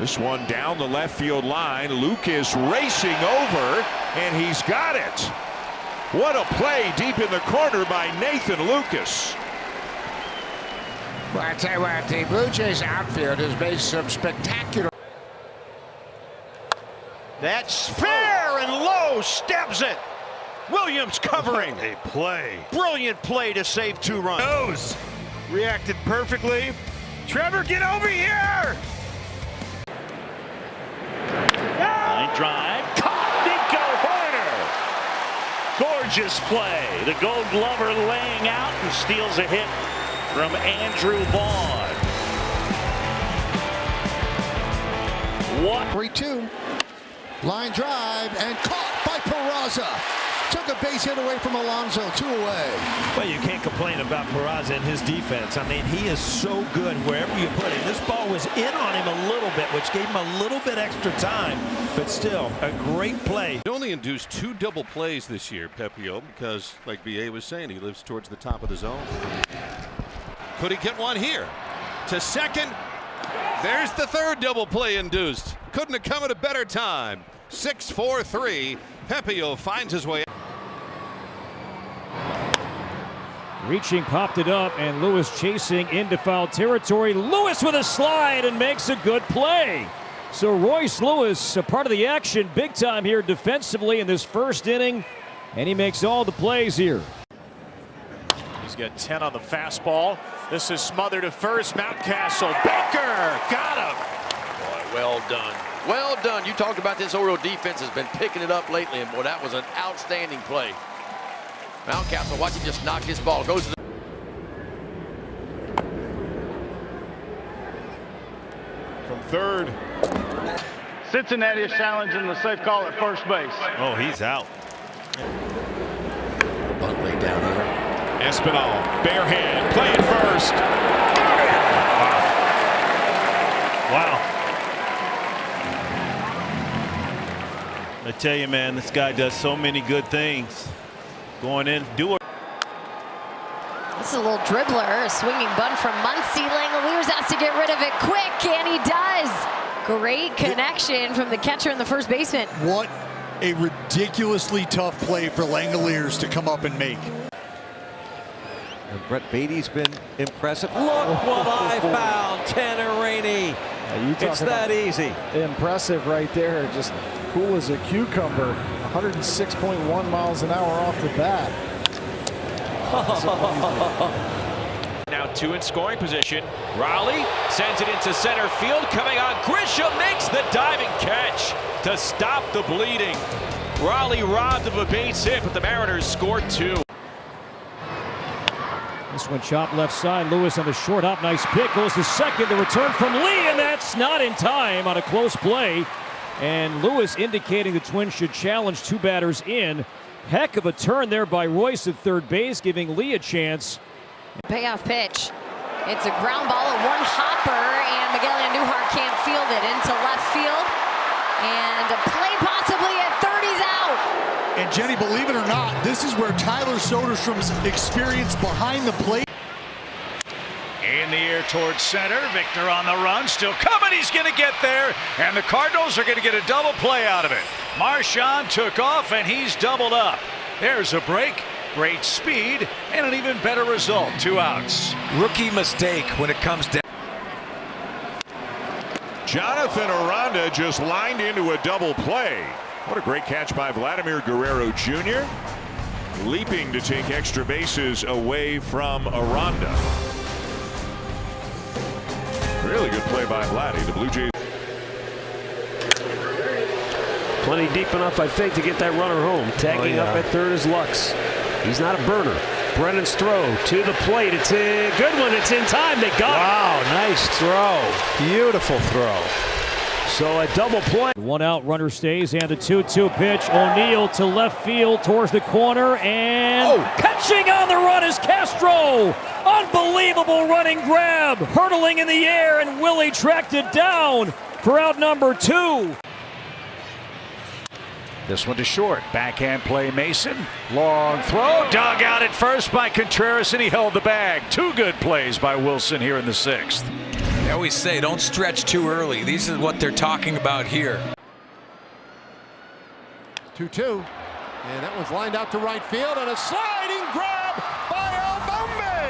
This one down the left field line. Lucas racing over, and he's got it. What a play deep in the corner by Nathan Lucas. Well, I tell you what, the Blue Jays outfield has made some spectacular. That's fair and low, stabs it. Williams covering. A play. Brilliant play to save 2 runs. Nose. Reacted perfectly. Trevor, get over here. Line drive, caught Nico Horner. Gorgeous play. The Gold Glover laying out and steals a hit from Andrew Vaughn. 3-2. Line drive and caught by Peraza. Took a base hit away from Alonso. 2 away. Well, you can't complain about Peraza and his defense. I mean, he is so good wherever you put him. This ball was in on him a little bit, which gave him a little bit extra time, but still a great play. He only induced 2 double plays this year, Pepio, because like BA was saying, he lives towards the top of the zone. Could he get one here? To second. There's the 3rd double play induced. Couldn't have come at a better time. 6-4-3. Pepio finds his way. Reaching, popped it up, and Lewis chasing into foul territory. Lewis with a slide and makes a good play. So Royce Lewis, a part of the action big time here defensively in this first inning, and he makes all the plays here. He's got 10 on the fastball. This is smothered to first. Mountcastle. Baker got him. Boy, well done. Well done. You talked about this Oriole defense has been picking it up lately, and boy, that was an outstanding play. Mountcastle, watch him just knock this ball. Goes to the From third. Cincinnati is challenging the safe call at first base. Oh, he's out. bunt laid down here. Espinal, bare hand, play it first. Wow. I tell you, man, this guy does so many good things. Going in, do it. This is a little dribbler, a swinging bunt from Muncy. Langoliers has to get rid of it quick, and he does. Great connection from the catcher and the first baseman. What a ridiculously tough play for Langoliers to come up and make. And Brett Beatty's been impressive. Look what I found, Tanner Rainey. It's that easy. Impressive right there. Just cool as a cucumber. 106.1 miles an hour off the bat. Now 2 in scoring position. Raleigh sends it into center field. Coming on, Grisham makes the diving catch to stop the bleeding. Raleigh robbed of a base hit, but the Mariners scored 2. This one chopped left side. Lewis on the short hop. Nice pick. Goes to second. The return from Lee, and that's not in time on a close play. And Lewis indicating the Twins should challenge 2 batters in. Heck of a turn there by Royce at third base, giving Lee a chance. Payoff pitch. It's a ground ball, a one hopper, and Miguel Andujar can't field it into left field. And a play possibly at third, he's out. And Jenny, believe it or not, this is where Tyler Soderstrom's experience behind the plate. In the air towards center. Victor on the run. Still coming. He's going to get there. And the Cardinals are going to get a double play out of it. Marchand took off, and he's doubled up. There's a break. Great speed and an even better result. 2 outs. Rookie mistake when it comes down. Jonathan Aranda just lined into a double play. What a great catch by Vladimir Guerrero Jr. Leaping to take extra bases away from Aranda. Really good play by Vladdy. The Blue Jays. Plenty deep enough, I think, to get that runner home. Tagging up at third is Lux. He's not a burner. Brennan's throw to the plate. It's a good one. It's in time. They got it. Wow, nice throw. Beautiful throw. So a double play. 1 out, runner stays, and a 2-2 pitch. O'Neill to left field towards the corner, and catching on the run is Castro. Unbelievable running grab. Hurtling in the air, and Willie tracked it down for out number 2. This one to short. Backhand play, Mason. Long throw. Dug out at first by Contreras, and he held the bag. 2 good plays by Wilson here in the 6th. I always say, don't stretch too early. This is what they're talking about here. 2-2. And that one's lined out to right field, and a sliding grab by Albumbe.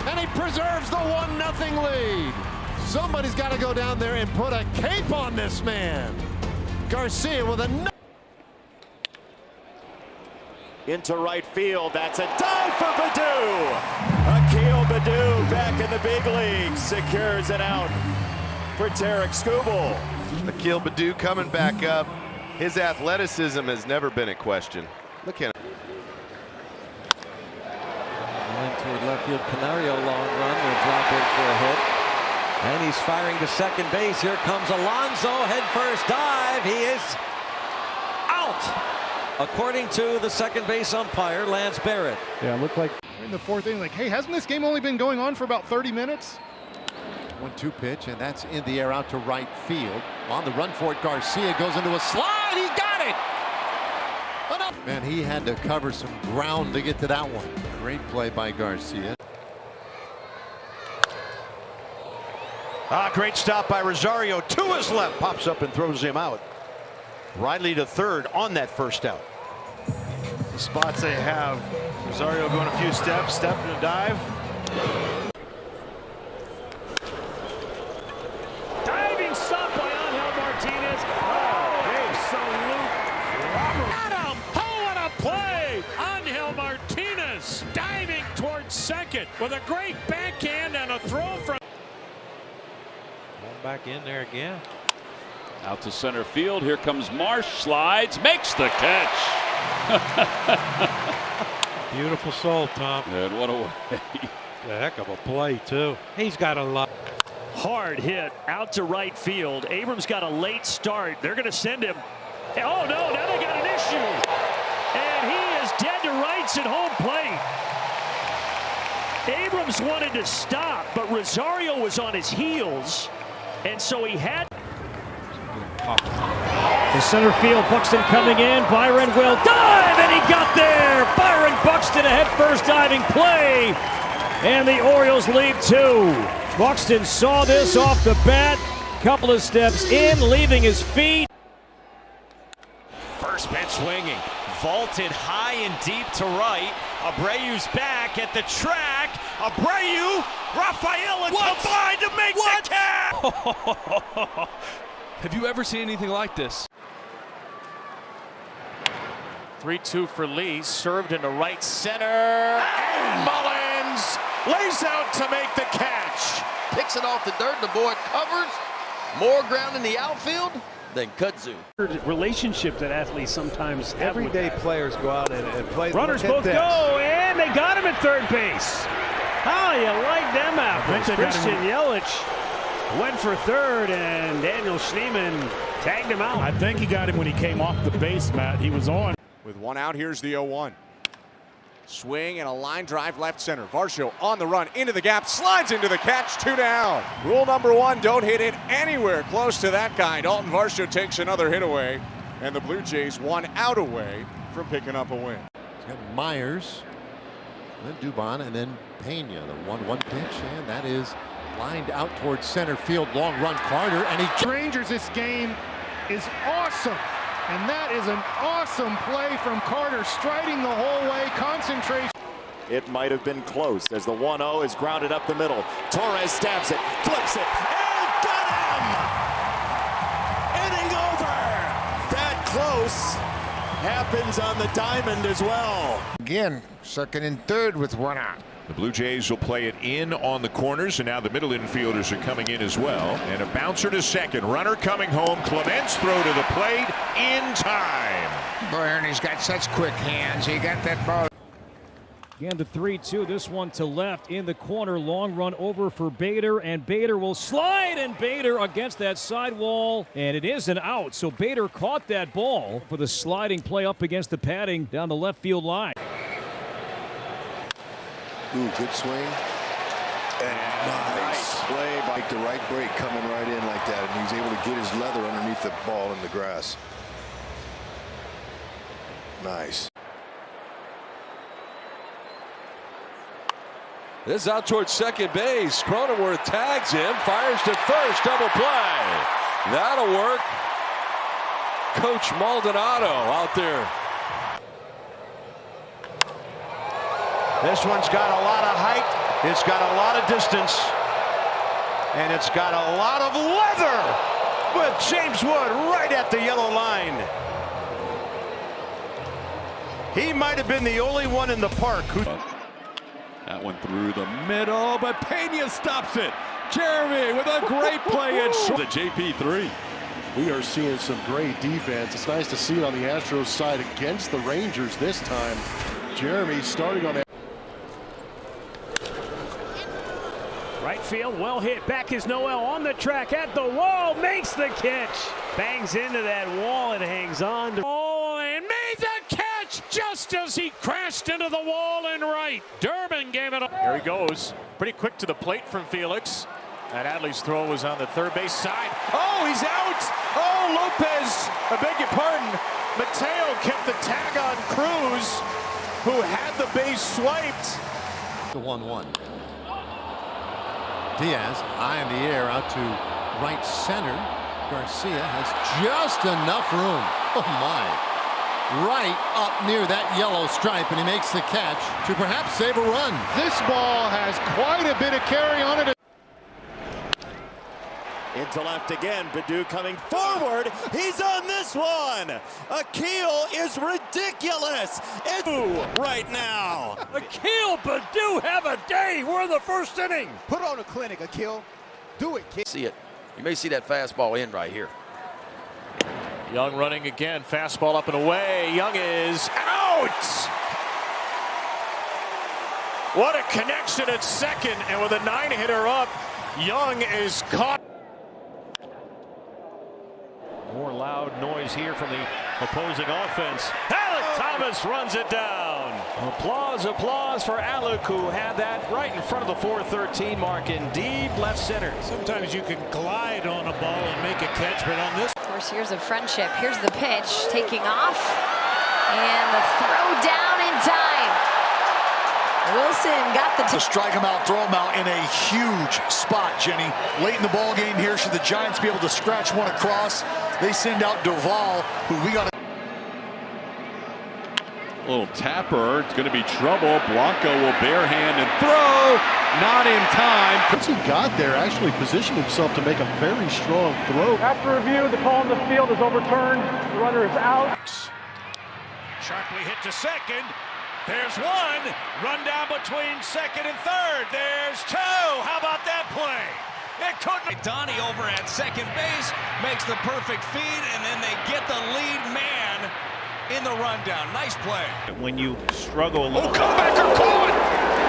And he preserves the 1-0 lead. Somebody's got to go down there and put a cape on this man. Garcia with a into right field. That's a dive for Baddoo. Akil Baddoo back in the big leagues secures it out for Tarek Skubal. Akil Baddoo coming back up. His athleticism has never been in question. Look at him. Going toward left field. Canario, long run, will drop in for a hit. And he's firing to second base. Here comes Alonso, head first dive. He is out, according to the second base umpire, Lance Barrett. Yeah, it looked like in the 4th inning, like, hey, hasn't this game only been going on for about 30 minutes? 1-2 pitch, and that's in the air out to right field. On the run for it, Garcia goes into a slide. He got it. Enough. Man, he had to cover some ground to get to that one. Great play by Garcia. Great stop by Rosario to his left, pops up and throws him out. Riley to third on that first out. The spots they have, Rosario going a few steps, step and a dive. Diving stop by Angel Martinez. Oh, big salute. Adam, oh, what a play. Angel Martinez diving towards second with a great backhand and a throw from. Back in there again. Out to center field. Here comes Marsh. Slides. Makes the catch. Beautiful soul, Tom. And what a way. A heck of a play, too. He's got a lot. Hard hit out to right field. Abrams got a late start. They're going to send him. Oh, no. Now they got an issue. And he is dead to rights at home plate. Abrams wanted to stop, but Rosario was on his heels. And so he had. The center field, Buxton coming in. Byron will dive, and he got there. Byron Buxton, a head-first diving play. And the Orioles lead 2. Buxton saw this off the bat. Couple of steps in, leaving his feet. First pitch swinging. Vaulted high and deep to right. Abreu's back at the track. Abreu, Rafaela combined to make the catch. Have you ever seen anything like this? 3-2 for Lee, served into right center, and Mullins lays out to make the catch. Picks it off the dirt, the boy covers. More ground in the outfield than kudzu. Relationship that athletes sometimes have. Everyday players go out and play. Runners both go, and they got him at third base. How you like them apples? Christian Yelich went for third, and Daniel Schneemann tagged him out. I think he got him when he came off the base, Matt. He was on. With one out, here's the 0-1. Swing and a line drive left center. Varsho on the run into the gap, slides into the catch, 2 down. Rule number 1, don't hit it anywhere close to that guy. Dalton Varsho takes another hit away, and the Blue Jays 1 out away from picking up a win. He's got Myers, then Dubon, and then Pena. The 1-1 pitch, and that is lined out towards center field. Long run, Carter, and he... Rangers, this game is awesome. And that is an awesome play from Carter, striding the whole way, concentration. It might have been close as the 1-0 is grounded up the middle. Torres stabs it, flips it, and got him! Inning over! That close happens on the diamond as well. Again, second and third with 1 out. The Blue Jays will play it in on the corners, and now the middle infielders are coming in as well. And a bouncer to second. Runner coming home. Clement's throw to the plate in time. Boy, Ernie's got such quick hands. He got that ball. Again, the 3-2. This one to left in the corner. Long run over for Bader, and Bader will slide, and Bader against that sidewall, and it is an out. So Bader caught that ball for the sliding play up against the padding down the left field line. Ooh, good swing. And nice play by the right break coming right in like that. And he's able to get his leather underneath the ball in the grass. Nice. This is out towards second base. Cronenworth tags him, fires to first, double play. That'll work. Coach Maldonado out there. This one's got a lot of height, it's got a lot of distance, and it's got a lot of leather with James Wood right at the yellow line. He might have been the only one in the park who... That one through the middle, but Pena stops it. Jeremy with a great play at short. The JP3. We are seeing some great defense. It's nice to see it on the Astros side against the Rangers this time. Jeremy starting on that. Right field, well hit. Back is Noel on the track at the wall, makes the catch. Bangs into that wall and hangs on to. Oh, and made the catch just as he crashed into the wall in right. Durbin gave it up. Here he goes. Pretty quick to the plate from Felix. And Adley's throw was on the third base side. Oh, he's out! Oh, Lopez, I beg your pardon. Mateo kept the tag on Cruz, who had the base swiped. The 1-1. Diaz, high in the air, out to right center. Garcia has just enough room. Oh, my. Right up near that yellow stripe, and he makes the catch to perhaps save a run. This ball has quite a bit of carry on it. Into left again, Baddoo coming forward. He's on this one. Akil is ridiculous. Right now. Akil Baddoo have a day. We're in the first inning. Put on a clinic, Akil. Do it, kid. See it. You may see that fastball in right here. Young running again, fastball up and away. Young is out. What a connection at second, and with a 9-hitter up, Young is caught. More loud noise here from the opposing offense. Alec Thomas runs it down. Applause, applause for Alec, who had that right in front of the 413 mark in deep left center. Sometimes you can glide on a ball and make a catch, but on this. Of course, years of friendship. Here's the pitch, taking off, and the throw down in time. Wilson got the... strike him out, throw him out in a huge spot, Jenny. Late in the ball game here, should the Giants be able to scratch one across? They send out Duvall, who we got to... Little tapper, it's going to be trouble. Blanco will barehand and throw. Not in time. Once he got there, actually positioned himself to make a very strong throw. After review, the call on the field is overturned. The runner is out. Sharply hit to second. There's one. Run down between second and third. There's two. How about that play? It couldn't. Donnie over at second base makes the perfect feed, and then they get the lead man in the rundown. Nice play. When you struggle a little. Oh, comebacker caught.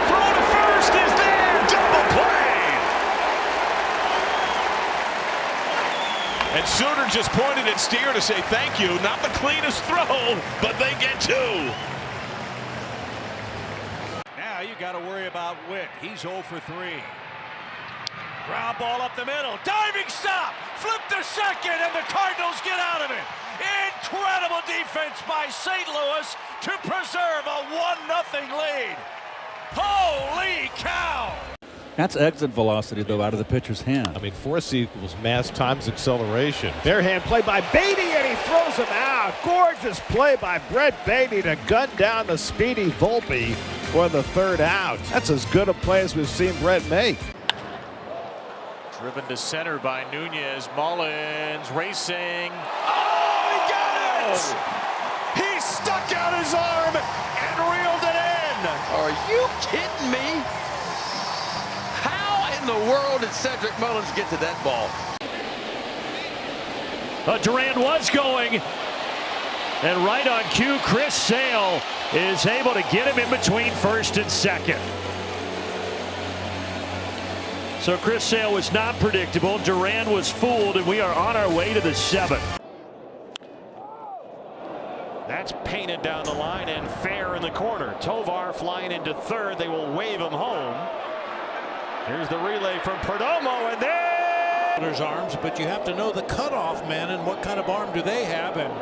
Throw to first is there. Double play. And Suter just pointed at Steer to say thank you. Not the cleanest throw, but they get two. Now you got to worry about Witt. He's 0 for 3. Ground ball up the middle. Diving stop. Flip to second, and the Cardinals get out of it. Incredible defense by St. Louis to preserve a 1-0 lead. Holy cow! That's exit velocity, though, out of the pitcher's hand. I mean, force equals mass times acceleration. Bare hand play by Beatty, and he throws him out. Gorgeous play by Brett Beatty to gun down the speedy Volpe for the third out. That's as good a play as we've seen Brett make. Driven to center by Nunez. Mullins racing. Oh, he got it! He stuck out his arm and reeled it in. Are you kidding me? How in the world did Cedric Mullins get to that ball? Duran was going. And right on cue, Chris Sale is able to get him in between first and second. So Chris Sale was not predictable. Duran was fooled, and we are on our way to the 7th. That's painted down the line and fair in the corner. Tovar flying into third. They will wave him home. Here's the relay from Perdomo, and there. His arms, but you have to know the cutoff man and what kind of arm do they have. And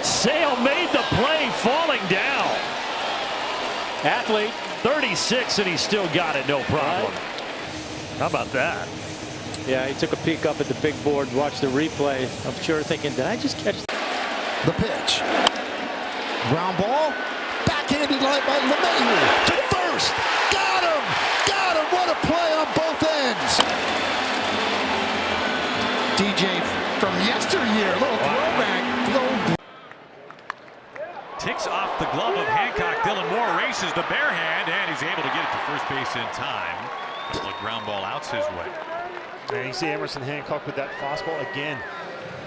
Sale made the play falling down. Athlete 36, and he still got it, no problem. How about that? Yeah, he took a peek up at the big board, watched the replay. I'm sure thinking, did I just catch the pitch? Ground ball. Backhanded line by LeMahieu to first. Got him! Got him! What a play on both ends. DJ from yesteryear. Little throwback. Ticks off the glove of Hancock. Dylan Moore races the bare hand, and he's able to get it to first base in time. Couple of ground ball outs his way. And you see Emerson Hancock with that fastball again.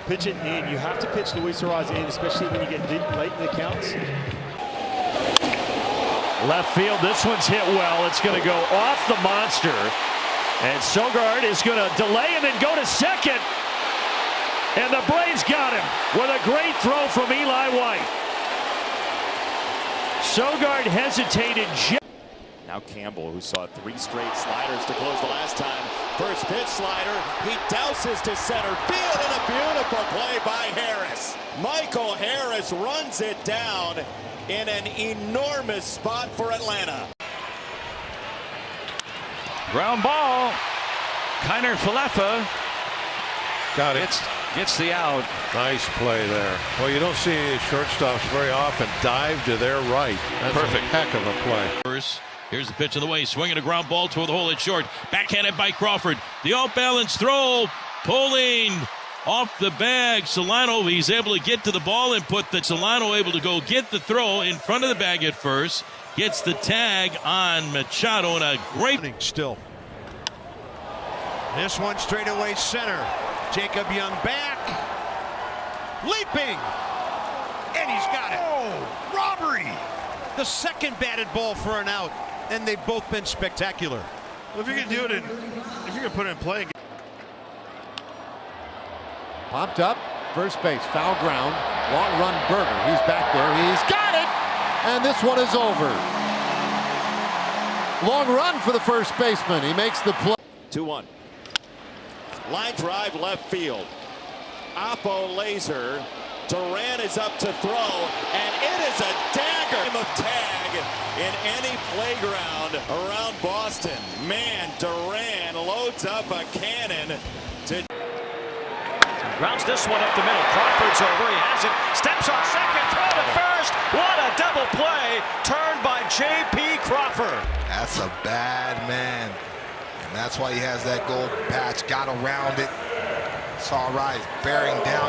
Pitch it in. You have to pitch Luis Arraez in, especially when you get deep late in the counts. Left field, this one's hit well. It's going to go off the monster. And Sogard is going to delay and then go to second. And the Braves got him with a great throw from Eli White. Sogard hesitated. Now Campbell, who saw 3 straight sliders to close the last time. First pitch slider. He douses to center field, and a beautiful play by Harris. Michael Harris runs it down in an enormous spot for Atlanta. Ground ball. Kiner Falefa. Got it. Gets the out. Nice play there. Well, you don't see any shortstops very often dive to their right. That's perfect. A heck of a play. Here's the pitch of the way. Swinging a ground ball toward the hole at short. Backhanded by Crawford. The off-balance throw. Pulling off the bag. Solano, he's able to get to the ball and put the Solano able to go get the throw in front of the bag at first. Gets the tag on Machado, and a great. Still. This one straight away center. Jacob Young back. Leaping. And he's got it. Oh, robbery. The second batted ball for an out. And they've both been spectacular. Well, if you can do it, if you can put it in play. Popped up, first base, foul ground, long run Berger. He's back there, he's got it! And this one is over. Long run for the first baseman, he makes the play. 2-1. Line drive left field. Oppo laser. Duran is up to throw, and it is a dagger of tag in any playground around Boston. Man, Duran loads up a cannon to. Grounds this one up the middle. Crawford's over. He has it. Steps on second. Throw to first. What a double play. Turned by J.P. Crawford. That's a bad man. And that's why he has that gold patch. Got around it. Saw Arraez bearing down.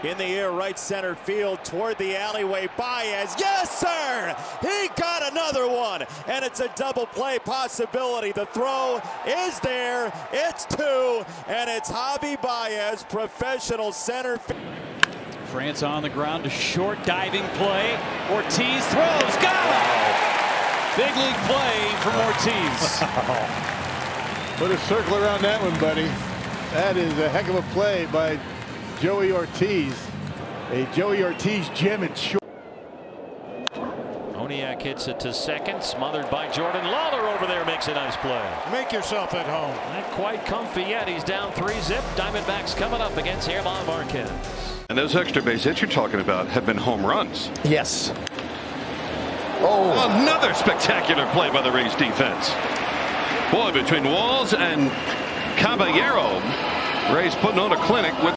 In the air, right center field toward the alleyway. Baez, yes, sir! He got another one, and it's a double play possibility. The throw is there. It's 2, and it's Javi Baez, professional center. France on the ground, a short diving play. Ortiz throws, got it! Big league play from Ortiz. Put a circle around that one, buddy. That is a heck of a play by Joey Ortiz. A Joey Ortiz gem in short. Oniak hits it to second, smothered by Jordan. Lawler over there makes a nice play. Make yourself at home. Not quite comfy yet. He's down 3-zip. Diamondbacks coming up against Germán Marquez. And those extra base hits you're talking about have been home runs. Yes. Oh, another spectacular play by the Rays defense. Boy, between Walls and Caballero, Rays putting on a clinic with.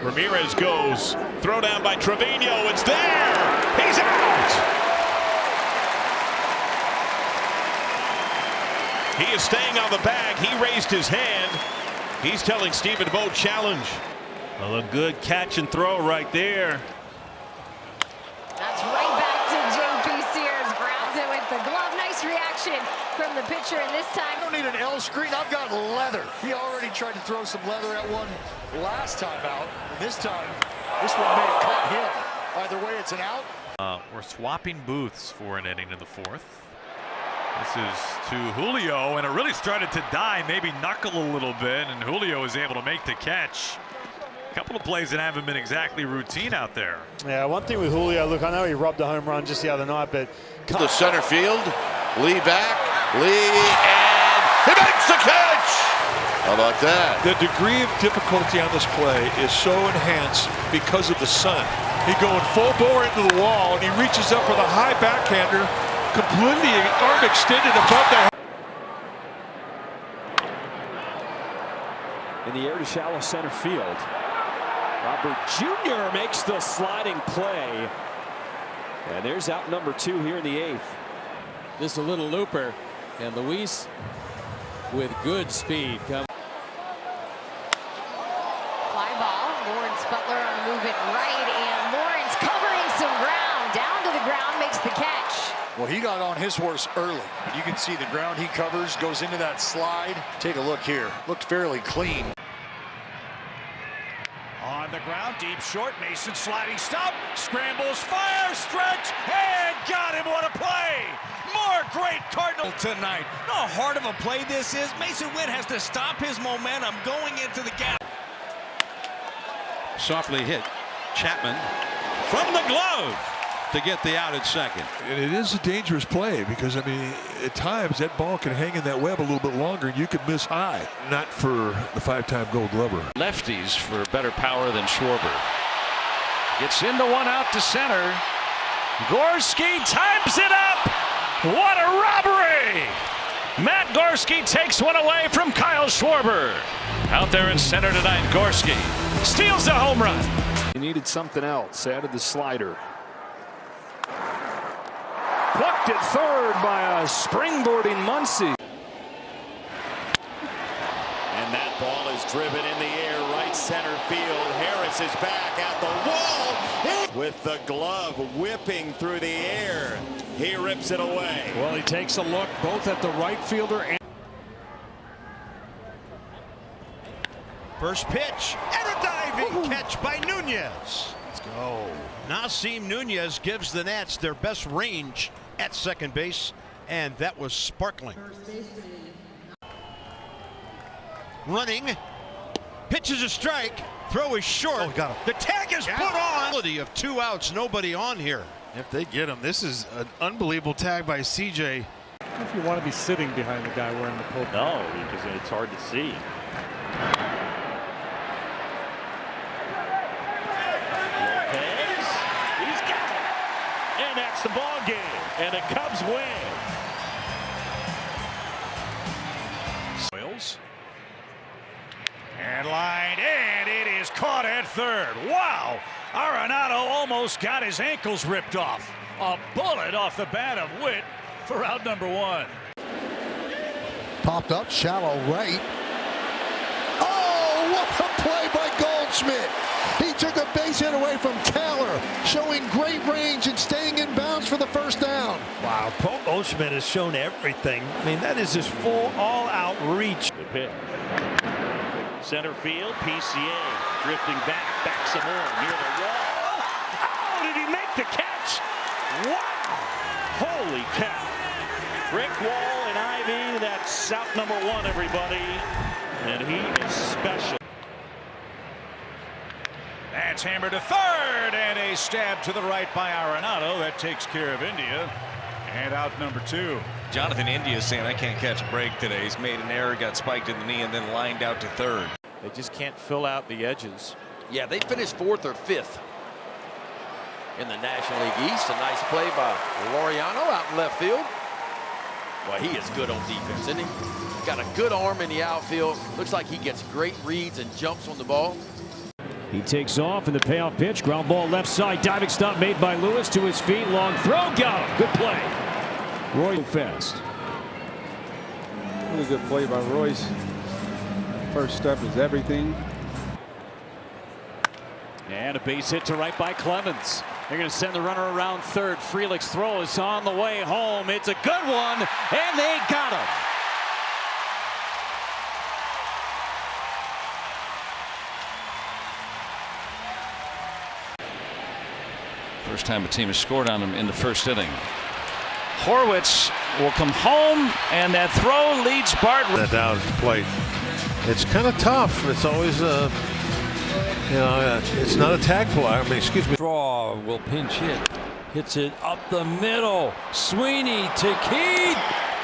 Ramirez goes. Throw down by Trevino. It's there. He's out. He is staying on the bag. He raised his hand. He's telling Stephen Vogt challenge. Well, a good catch and throw right there. That's right back to J.P. Sears. Grounds it with the glove. Nice reaction from the pitcher, and this time. I don't need an L screen. I've got leather. He already tried to throw some leather at one last time out. This time, this one may have caught him. Either way, it's an out. We're swapping booths for an inning in the 4th. This is to Julio, and it really started to die, maybe knuckle a little bit, and Julio is able to make the catch. A couple of plays that haven't been exactly routine out there. Yeah, one thing with Julio, look, I know he rubbed a home run just the other night, but The center field. Lee back. Lee, and he makes the catch. How about that? the degree of difficulty on this play is so enhanced because of the sun. He going full bore into the wall, and he reaches up for the high backhander, completely arm extended above the. In the air to shallow center field. Robert Jr. makes the sliding play. And there's out number 2 here in the 8th. This is a little looper, and Luis with good speed. Fly ball. Lawrence Butler on the move it right, and Lawrence covering some ground. Down to the ground, makes the catch. Well, he got on his horse early. You can see the ground he covers goes into that slide. Take a look here. Looked fairly clean. On the ground, deep short, Mason sliding stop, scrambles, fire, stretch, and got him. What a play! More great Cardinal tonight. How hard of a play this is. Mason Witt has to stop his momentum going into the gap. Softly hit. Chapman from the glove to get the out at second. And it is a dangerous play because, I mean, at times that ball can hang in that web a little bit longer and you could miss high. Not for the 5-time Gold Glover. Lefties for better power than Schwarber. Gets into one out to center. Gorski times it up. What a robbery! Matt Gorski takes one away from Kyle Schwarber. Out there in center tonight, Gorski steals the home run. He needed something else. Added the slider. Plucked at third by a springboarding Muncy. And that ball is driven in the air, right center field. Harris is back at the wall with the glove whipping through the air. He rips it away. Well, he takes a look both at the right fielder and. First pitch and a diving catch by Nunez. Let's go. Nasim Nunez gives the Nats their best range at second base, and that was sparkling. Running, pitches a strike, throw is short. Oh, got him. The tag is put on. Of 2 outs, nobody on here. If they get him, this is an unbelievable tag by CJ. If you want to be sitting behind the guy wearing the poke. No, because it's hard to see. Lopez, he's got it. And that's the ball game. And the Cubs win. Soils. And line, and it is caught at third. Wow! Arenado almost got his ankles ripped off. A bullet off the bat of Witt for out number 1. Popped up, shallow right. Oh, what a play by Goldschmidt. He took a base hit away from Taylor, showing great range and staying in bounds for the first down. Wow, Paul Goldschmidt has shown everything. I mean, that is his full all-out reach. Good hit. Center field, PCA drifting back some more near the wall. Oh, did he make the catch? Wow! Holy cow! Brick wall and Ivy, that's out number 1, everybody. And he is special. That's hammered to third, and a stab to the right by Arenado. That takes care of India. And out number 2. Jonathan India is saying, I can't catch a break today. He's made an error, got spiked in the knee, and then lined out to third. They just can't fill out the edges. Yeah, they finished 4th or 5th in the National League East. A nice play by Laureano out in left field. Well, he is good on defense, isn't he? He's got a good arm in the outfield. Looks like he gets great reads and jumps on the ball. He takes off in the payoff pitch. Ground ball left side. Diving stop made by Lewis to his feet. Long throw. Got him. Good play. Roy fast. Really good play by Royce. First step is everything. And a base hit to right by Clemens. They're going to send the runner around third. Frelick's throw is on the way home. It's a good one, and they got him. First time a team has scored on him in the first inning. Horwitz will come home, and that throw leads Bart. That down at the plate. It's kind of tough. It's always it's not a tag play. I mean, excuse me. Straw will pinch hit. Hits it up the middle. Sweeney to Key.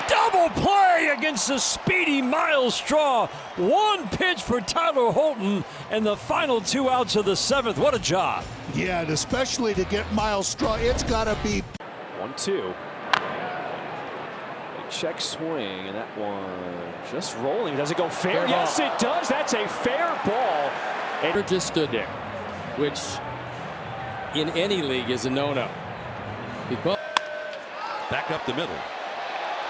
Double play against the speedy Miles Straw. One pitch for Tyler Holton, and the final 2 outs of the 7th. What a job. Yeah, and especially to get Miles Straw, it's got to be 1-2. Check swing, and that one just rolling. Does it go fair? Yes, it does. That's a fair ball. And just stood there, which in any league is a no-no. Back up the middle.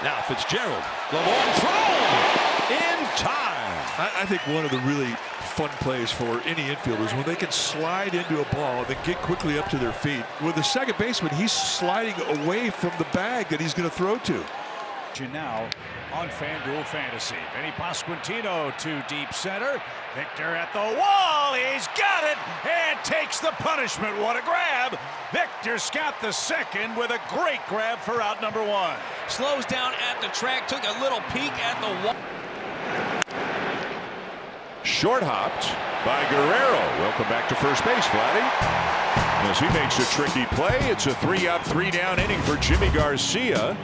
Now Fitzgerald. The long throw in time. I think one of the really fun plays for any infielder is when they can slide into a ball and then get quickly up to their feet. With the second baseman, he's sliding away from the bag that he's going to throw to. Now on FanDuel Fantasy. Vinny Pasquantino to deep center. Victor at the wall. He's got it and takes the punishment. What a grab. Victor Scott the second with a great grab for out number 1. Slows down at the track, took a little peek at the wall. Short hopped by Guerrero. Welcome back to first base, Vladdy. As he makes a tricky play, it's a 3-out, 3-down inning for Jimmy Garcia.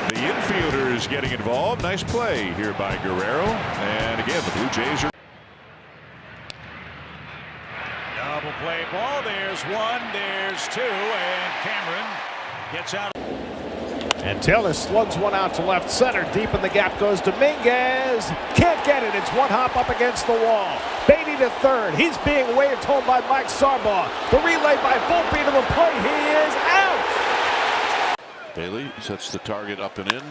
The infielder is getting involved. Nice play here by Guerrero. And again, the Blue Jays are. Double play ball. There's 1, there's 2, and Cameron gets out. And Taylor slugs one out to left center. Deep in the gap goes Dominguez. Can't get it. It's one hop up against the wall. Beatty to third. He's being waved home by Mike Sarbaugh. The relay by Volpe to the plate. He is out. Bailey sets the target up and in.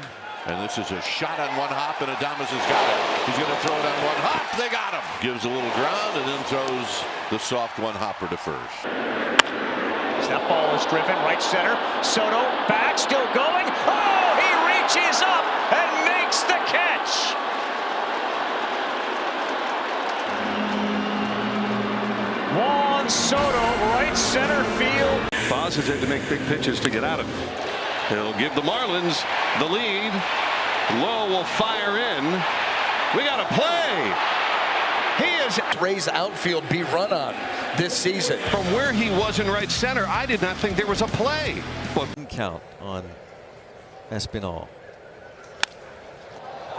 And this is a shot on one hop, and Adames has got it. He's going to throw it on one hop. They got him. Gives a little ground and then throws the soft one hopper to first. That ball is driven right center. Soto back, still going. Oh, he reaches up and makes the catch. Juan Soto, right center field. Positive to make big pitches to get out of it. He'll give the Marlins the lead. Lowe will fire in. We got a play. He is Rays outfield be run on this season. From where he was in right center, I did not think there was a play. Count on Espinal.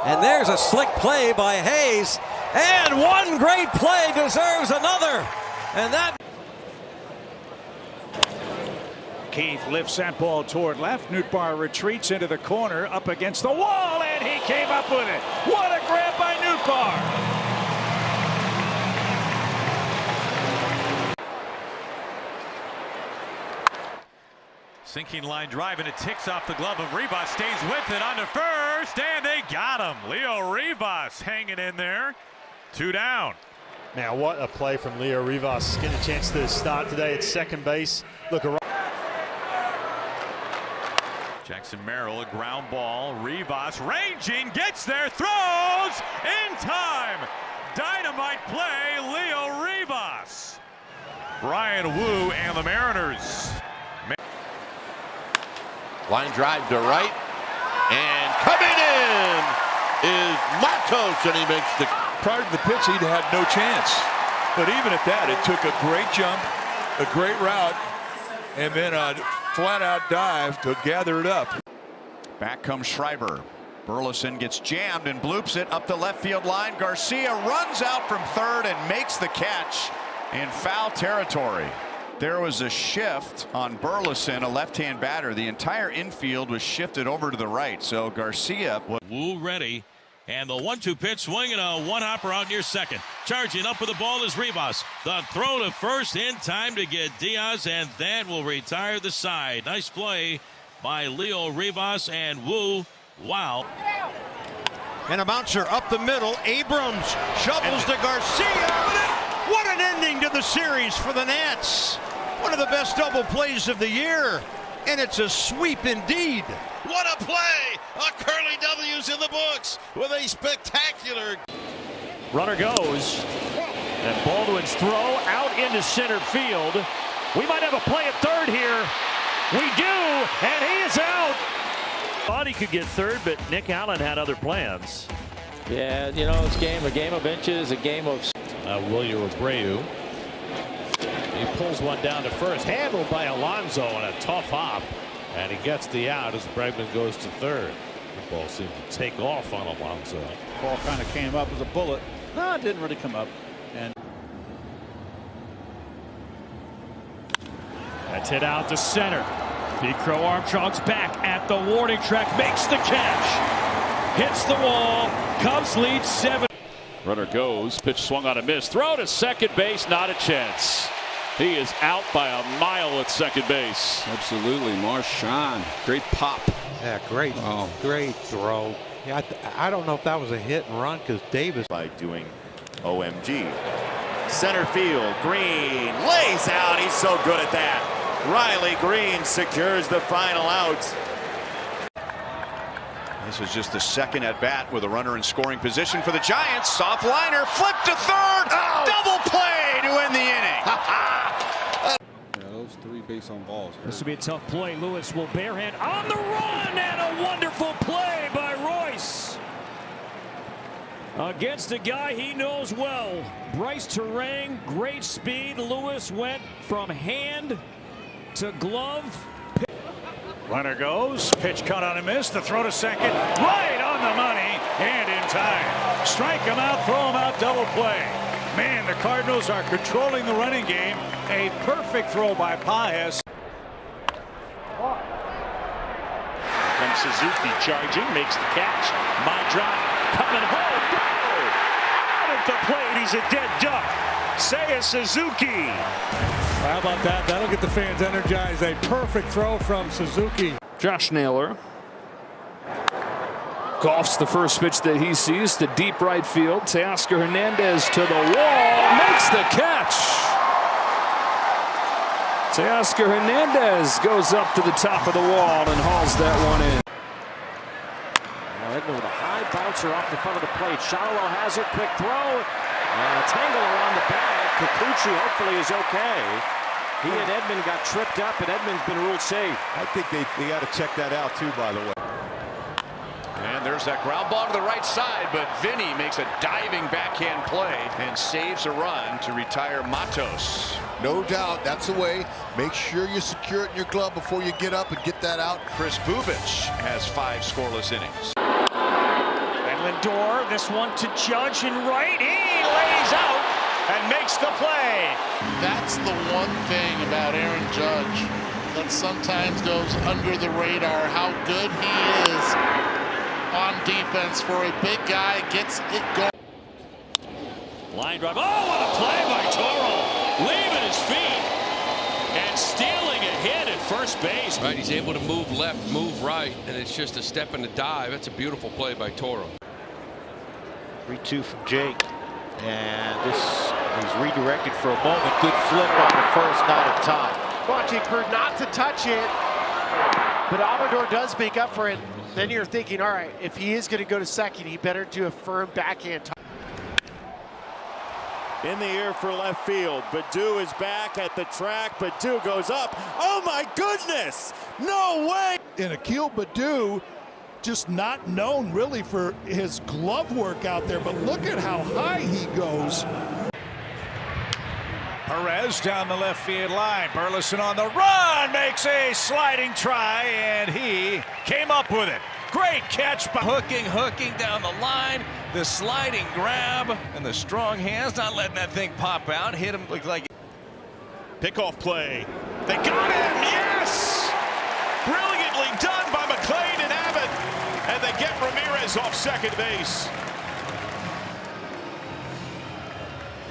And there's a slick play by Hayes. And one great play deserves another. And that. Keith lifts that ball toward left. Nootbaar retreats into the corner up against the wall, and he came up with it. What a grab by Nootbaar. Sinking line drive, and it ticks off the glove of Rivas. Stays with it on to first, and they got him. Leo Rivas hanging in there. 2 down. Man, what a play from Leo Rivas. Getting a chance to start today at second base. Look around. Jackson Merrill, a ground ball. Rivas ranging, gets there, throws in time. Dynamite play, Leo Rivas. Brian Wu and the Mariners. Line drive to right. And coming in is Matos, and he makes the... Prior to the pitch, he'd had no chance. But even at that, it took a great jump, a great route, and then a flat-out dive to gather it up. Back comes Schreiber. Burleson gets jammed and bloops it up the left field line. Garcia runs out from third and makes the catch in foul territory. There was a shift on Burleson, a left-hand batter. The entire infield was shifted over to the right, so Garcia... Wu ready, and the 1-2 pitch, swinging a one-hopper out near second. Charging up with the ball is Rivas. The throw to first in time to get Diaz, and that will retire the side. Nice play by Leo Rivas, and Wu, wow. And a bouncer up the middle. Abrams shovels to Garcia. What an ending to the series for the Nats. One of the best double plays of the year. And it's a sweep indeed. What a play! A Curly W's in the books with a spectacular... Runner goes. And Baldwin's throw out into center field. We might have a play at third here. We do, and he is out. Thought he could get third, but Nick Allen had other plans. Yeah, you know, it's a game of inches, a game of... William Abreu. He pulls one down to first, handled by Alonso on a tough hop, and he gets the out as Bregman goes to third. The ball seemed to take off on Alonso. Ball kind of came up as a bullet. No, it didn't really come up. And that's hit out to center. Big Crow Armstrong's back at the warning track, makes the catch. Hits the wall. Cubs lead 7. Runner goes, pitch swung on a miss. Throw to second base, not a chance. He is out by a mile at second base. Absolutely, Marchand. Great pop. Yeah, great. Oh. Great throw. Yeah, I don't know if that was a hit and run because Davis by doing OMG. Center field, Green lays out. He's so good at that. Riley Green secures the final out. This is just the second at bat with a runner in scoring position for the Giants. Soft liner, flip to third. Oh. Double play to end the inning. Yeah, those 3 base on balls. This will be a tough play. Lewis will barehand on the run, and a wonderful play by Royce. Against a guy he knows well. Bryce Terang, great speed. Lewis went from hand to glove. Runner goes, pitch cut on a miss, the throw to second, right on the money, and in time. Strike him out, throw him out, double play. Man, the Cardinals are controlling the running game. A perfect throw by Paez. comes Suzuki charging, makes the catch. My drop, coming home. Out at the plate, he's a dead duck. Seiya Suzuki. How about that? That'll get the fans energized. A perfect throw from Suzuki. Josh Naylor golfs the first pitch that he sees to deep right field. Teoscar Hernandez to the wall, makes the catch. Teoscar Hernandez goes up to the top of the wall and hauls that one in. Edman with a high bouncer off the front of the plate. Shallow has it, quick throw. And a tangle around the bag. Kikuchi hopefully is okay. He and Edman got tripped up, and Edman's been ruled safe. I think they got to check that out too, by the way. And there's that ground ball to the right side, but Vinny makes a diving backhand play and saves a run to retire Matos. No doubt, that's the way. Make sure you secure it in your glove before you get up and get that out. Chris Bubich has 5 scoreless innings. And Lindor, this one to Judge and right. He lays out and makes the play. That's the one thing about Aaron Judge that sometimes goes under the radar, how good he is on defense for a big guy, gets it going. Line drive. Oh, what a play by Toro. Leaving his feet and stealing a hit at first base. Right, he's able to move left, move right, and it's just a step and a dive. That's a beautiful play by Toro. 3-2 from Jake. And this redirected for a moment. Good flip on the first, not in time. Watching for not to touch it, but Amador does make up for it. Then you're thinking, all right, if he is going to go to second, he better do a firm backhand. In the air for left field. Baddoo is back at the track. Baddoo goes up. Oh my goodness! No way! And Akil Baddoo, just not known really for his glove work out there, but look at how high he goes. Perez down the left field line. Burleson on the run, makes a sliding try, and he came up with it. Great catch by hooking down the line. The sliding grab and the strong hands, not letting that thing pop out. Hit him, looked like Pickoff play. They got him, yes! Brilliantly done by McLean and Abbott. And they get Ramirez off second base.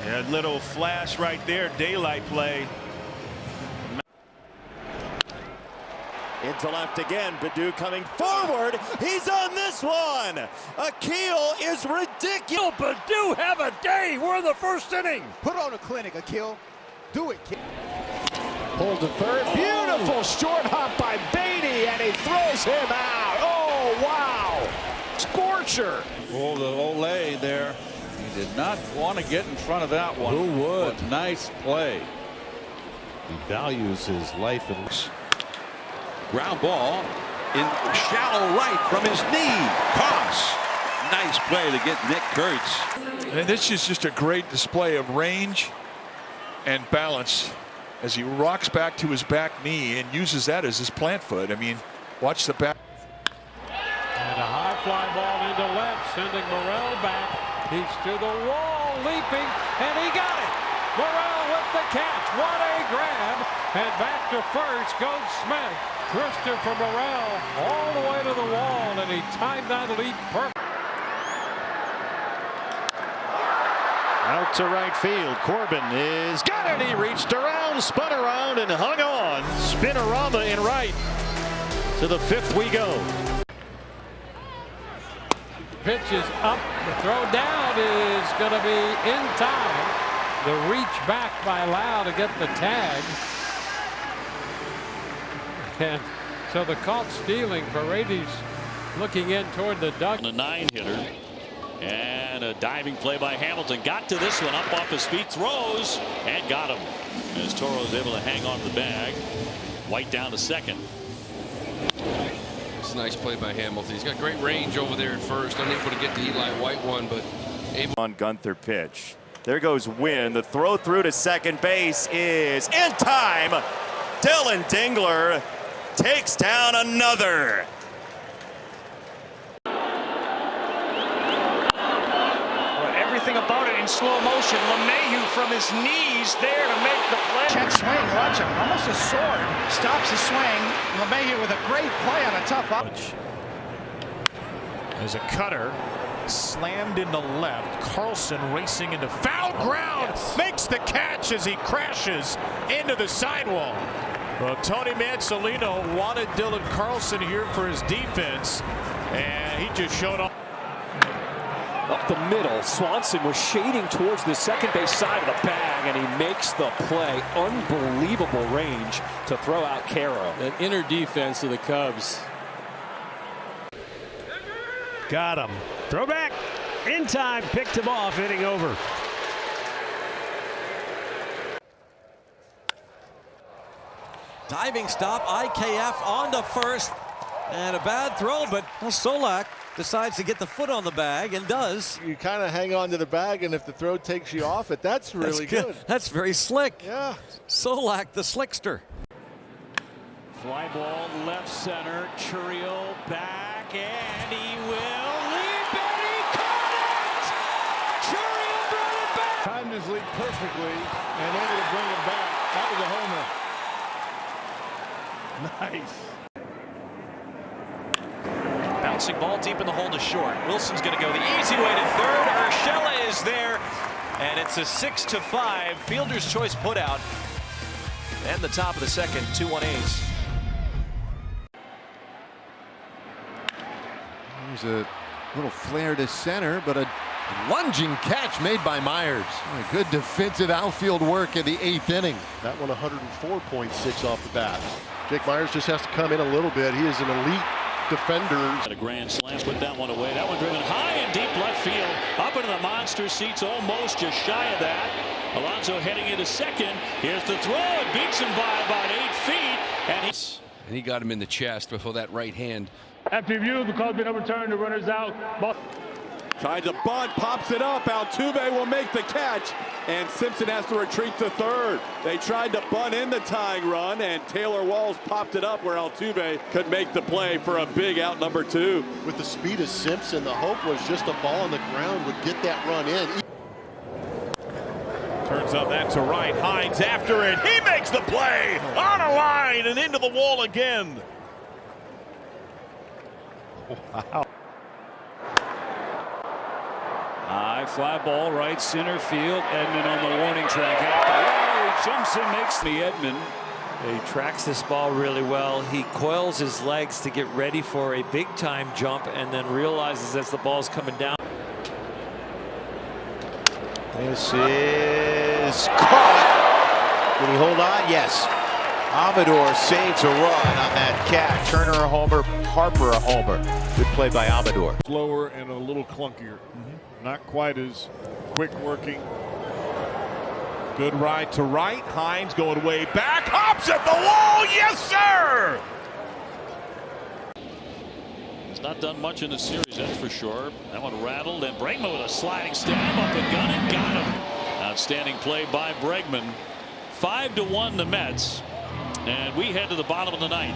Yeah, little flash right there, daylight play. Into left again. Baddoo coming forward. He's on this one. Akil is ridiculous. Baddoo, have a day. We're in the first inning. Put on a clinic, Akil. Do it, kid. Pulled to third. Beautiful short hop by Beatty, and he throws him out. Oh, wow. Scorcher. Oh, the Olay there. He did not want to get in front of that one. Who would? But nice play. He values his life and Ground ball in shallow right from his knee. Cross. Nice play to get Nick Kurtz. And this is just a great display of range and balance as he rocks back to his back knee and uses that as his plant foot. I mean, watch the back. And a high fly ball into left, sending Morel back. He's to the wall, leaping, and he got it. Morel with the catch. What a grab. And back to first goes Smith. Christopher Morel all the way to the wall, and he timed that leap perfect. Out to right field. Corbin is got it. He reached around, spun around, and hung on. Spinorama in right. To the fifth we go. Pitch is up. The throw down is going to be in time. The reach back by Lau to get the tag. And so the caught stealing. Paredes looking in toward the duck. A 9-hitter. And a diving play by Hamilton. Got to this one up off his feet. Throws and got him. As Toro is able to hang on to the bag. White down to second. It's a nice play by Hamilton. He's got great range over there at first. Unable to get the Eli White one, but able. On Gunther pitch. There goes Wynn. The throw through to second base is in time. Dylan Dingler takes down another. Everything about it in slow motion. LeMahieu from his knees there to make the play. Check swing, watch him. Almost a sword. Stops the swing. LeMahieu with a great play on a tough up. There's a cutter. Slammed into left. Carlson racing into foul ground. Yes. Makes the catch as he crashes into the sidewall. Well, Tony Mansolino wanted Dylan Carlson here for his defense, and he just showed up. Up the middle, Swanson was shading towards the second base side of the bag, and he makes the play. Unbelievable range to throw out Caro. That inner defense of the Cubs. Got him. Throw back. In time. Picked him off. Inning over. Diving stop. IKF on to first. And a bad throw, but Solak decides to get the foot on the bag and does. You kind of hang on to the bag, and if the throw takes you off it, that's really good. That's very slick. Yeah. Solak, the slickster. Fly ball left center. Churiel back, and he will leap, and he caught it! Churiel brought it back! Timed his leap perfectly and able to bring it back. That was a homer. Nice. Bouncing ball deep in the hole to short. Wilson's going to go the easy way to third. Urshela is there, and it's a 6-5 fielder's choice put out. And the top of the second, 2-1 A's. There's a little flare to center, but a Lunging catch made by Myers. Good defensive outfield work in the 8th inning. That one 104.6 off the bat. Jake Myers just has to come in a little bit. He is an elite defender. A grand slam, put that one away. That one driven high in deep left field. Up into the monster seats, almost just shy of that. Alonso heading into second. Here's the throw. It beats him by about 8 feet. And he got him in the chest before that right hand. After review, the call's been overturned. The runner's out. Tried to bunt, pops it up. Altuve will make the catch, and Simpson has to retreat to third. They tried to bunt in the tying run, and Taylor Walls popped it up where Altuve could make the play for a big out number 2. With the speed of Simpson, the hope was just a ball on the ground would get that run in. Turns up that to right. Hines after it. He makes the play on a line and into the wall again. Wow. High fly ball, right center field. Edman on the warning track. He jumps in, makes the Edman. He tracks this ball really well. He coils his legs to get ready for a big time jump and then realizes as the ball's coming down. This is caught. Did he hold on? Yes. Amador saves a run on that catch. Turner a homer, Harper a homer. Good play by Amador. Slower and a little clunkier. Not quite as quick working. Good ride to right. Hines going way back. Hops at the wall. Yes, sir. He's not done much in the series, that's for sure. That one rattled, and Bregman with a sliding stab up and gun and got him. Outstanding play by Bregman. 5-1 the Mets. And we head to the bottom of the 9th.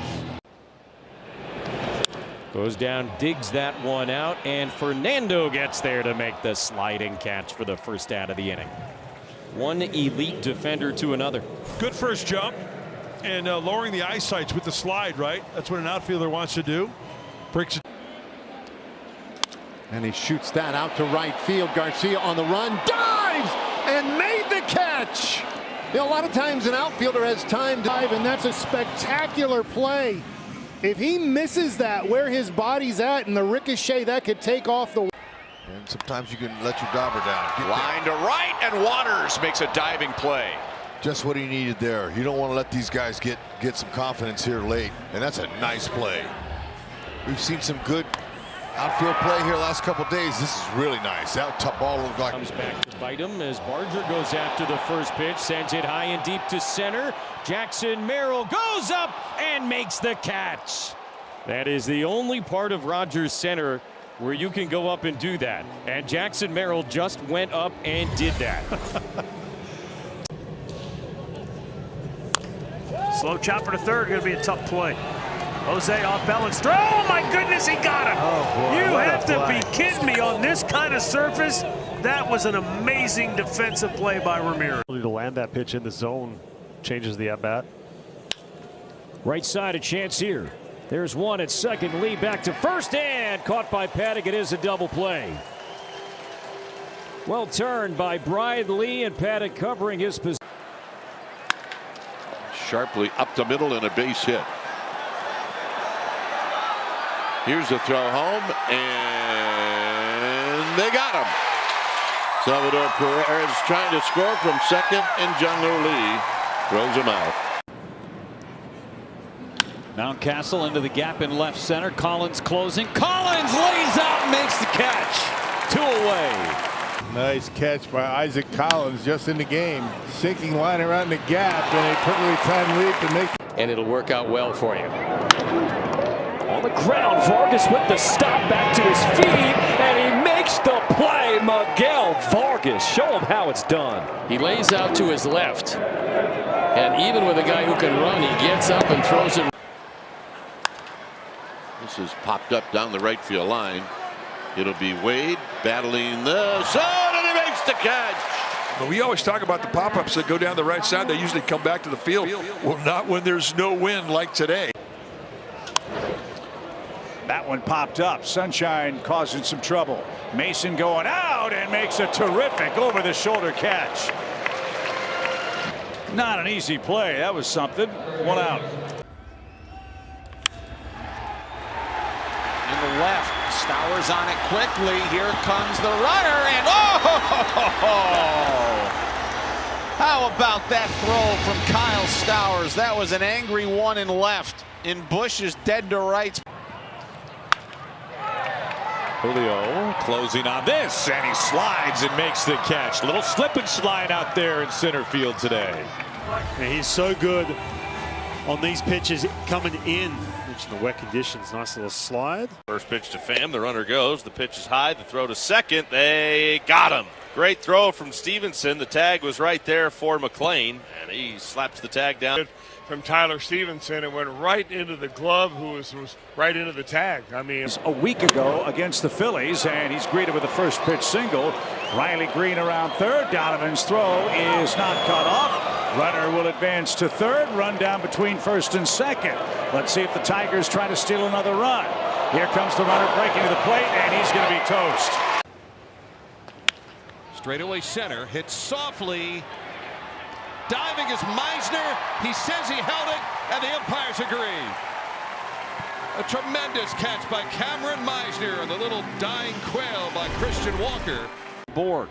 Goes down, digs that one out, and Fernando gets there to make the sliding catch for the first out of the inning. One elite defender to another. Good first jump, and lowering the eyesights with the slide, right? That's what an outfielder wants to do. Breaks it. And he shoots that out to right field. Garcia on the run, dives, and made the catch. You know, a lot of times an outfielder has time to dive, and that's a spectacular play. If he misses that where his body's at and the ricochet, that could take off the... And sometimes you can let your dauber down. Line to right, and Waters makes a diving play. Just what he needed there. You don't want to let these guys get some confidence here late. And that's a nice play. We've seen some good outfield play here last couple days. This is really nice. That ball looked like... Comes back to bite him as Barger goes after the first pitch, sends it high and deep to center. Jackson Merrill goes up and makes the catch. That is the only part of Rogers Center where you can go up and do that. And Jackson Merrill just went up and did that. Slow chopper to third, going to be a tough play. Jose off balance throw. Oh my goodness, he got him. Oh, boy, you have to be kidding me on this kind of surface. That was an amazing defensive play by Ramirez. To land that pitch in the zone changes the at bat. Right side, a chance here. There's one at second. Lee back to first, and caught by Paddock. It is a double play. Well turned by Bride Lee, and Paddock covering his position. Sharply up the middle and a base hit. Here's the throw home, and they got him. Salvador Perez trying to score from second, and Jung-Ho Lee throws him out. Mountcastle into the gap in left center. Collins closing. Collins lays out and makes the catch. 2 away. Nice catch by Isaac Collins just in the game. Sinking line around the gap, and a perfectly timed leap to make. And it'll work out well for you. On the ground, Vargas with the stop back to his feet, and he makes the play. Miguel Vargas, show him how it's done. He lays out to his left, and even with a guy who can run, he gets up and throws it. This is popped up down the right field line. It'll be Wade battling the side, and he makes the catch. But we always talk about the pop-ups that go down the right side. They usually come back to the field. Well, not when there's no wind like today. That one popped up. Sunshine causing some trouble. Mason going out and makes a terrific over-the-shoulder catch. Not an easy play. That was something. 1 out. In the left, Stowers on it quickly. Here comes the runner, and oh! How about that throw from Kyle Stowers? That was an angry one in left. In Bush is dead to rights. Julio closing on this, and he slides and makes the catch. Little slip and slide out there in center field today. And he's so good on these pitches coming in. The wet conditions, nice little slide. First pitch to Pham, the runner goes. The pitch is high, the throw to second. They got him. Great throw from Stevenson. The tag was right there for McLean, and he slaps the tag down. From Tyler Stevenson, it went right into the glove, who was right into the tag. I mean, a week ago against the Phillies, and he's greeted with a first pitch single. Riley Green around third. Donovan's throw is not cut off. Runner will advance to third. Run down between first and second. Let's see if the Tigers try to steal another run. Here comes the runner breaking to the plate, and he's going to be toast. Straightaway center, hits softly. Diving is Meisner. He says he held it, and the umpires agree. A tremendous catch by Cameron Meisner, and the little dying quail by Christian Walker. Board.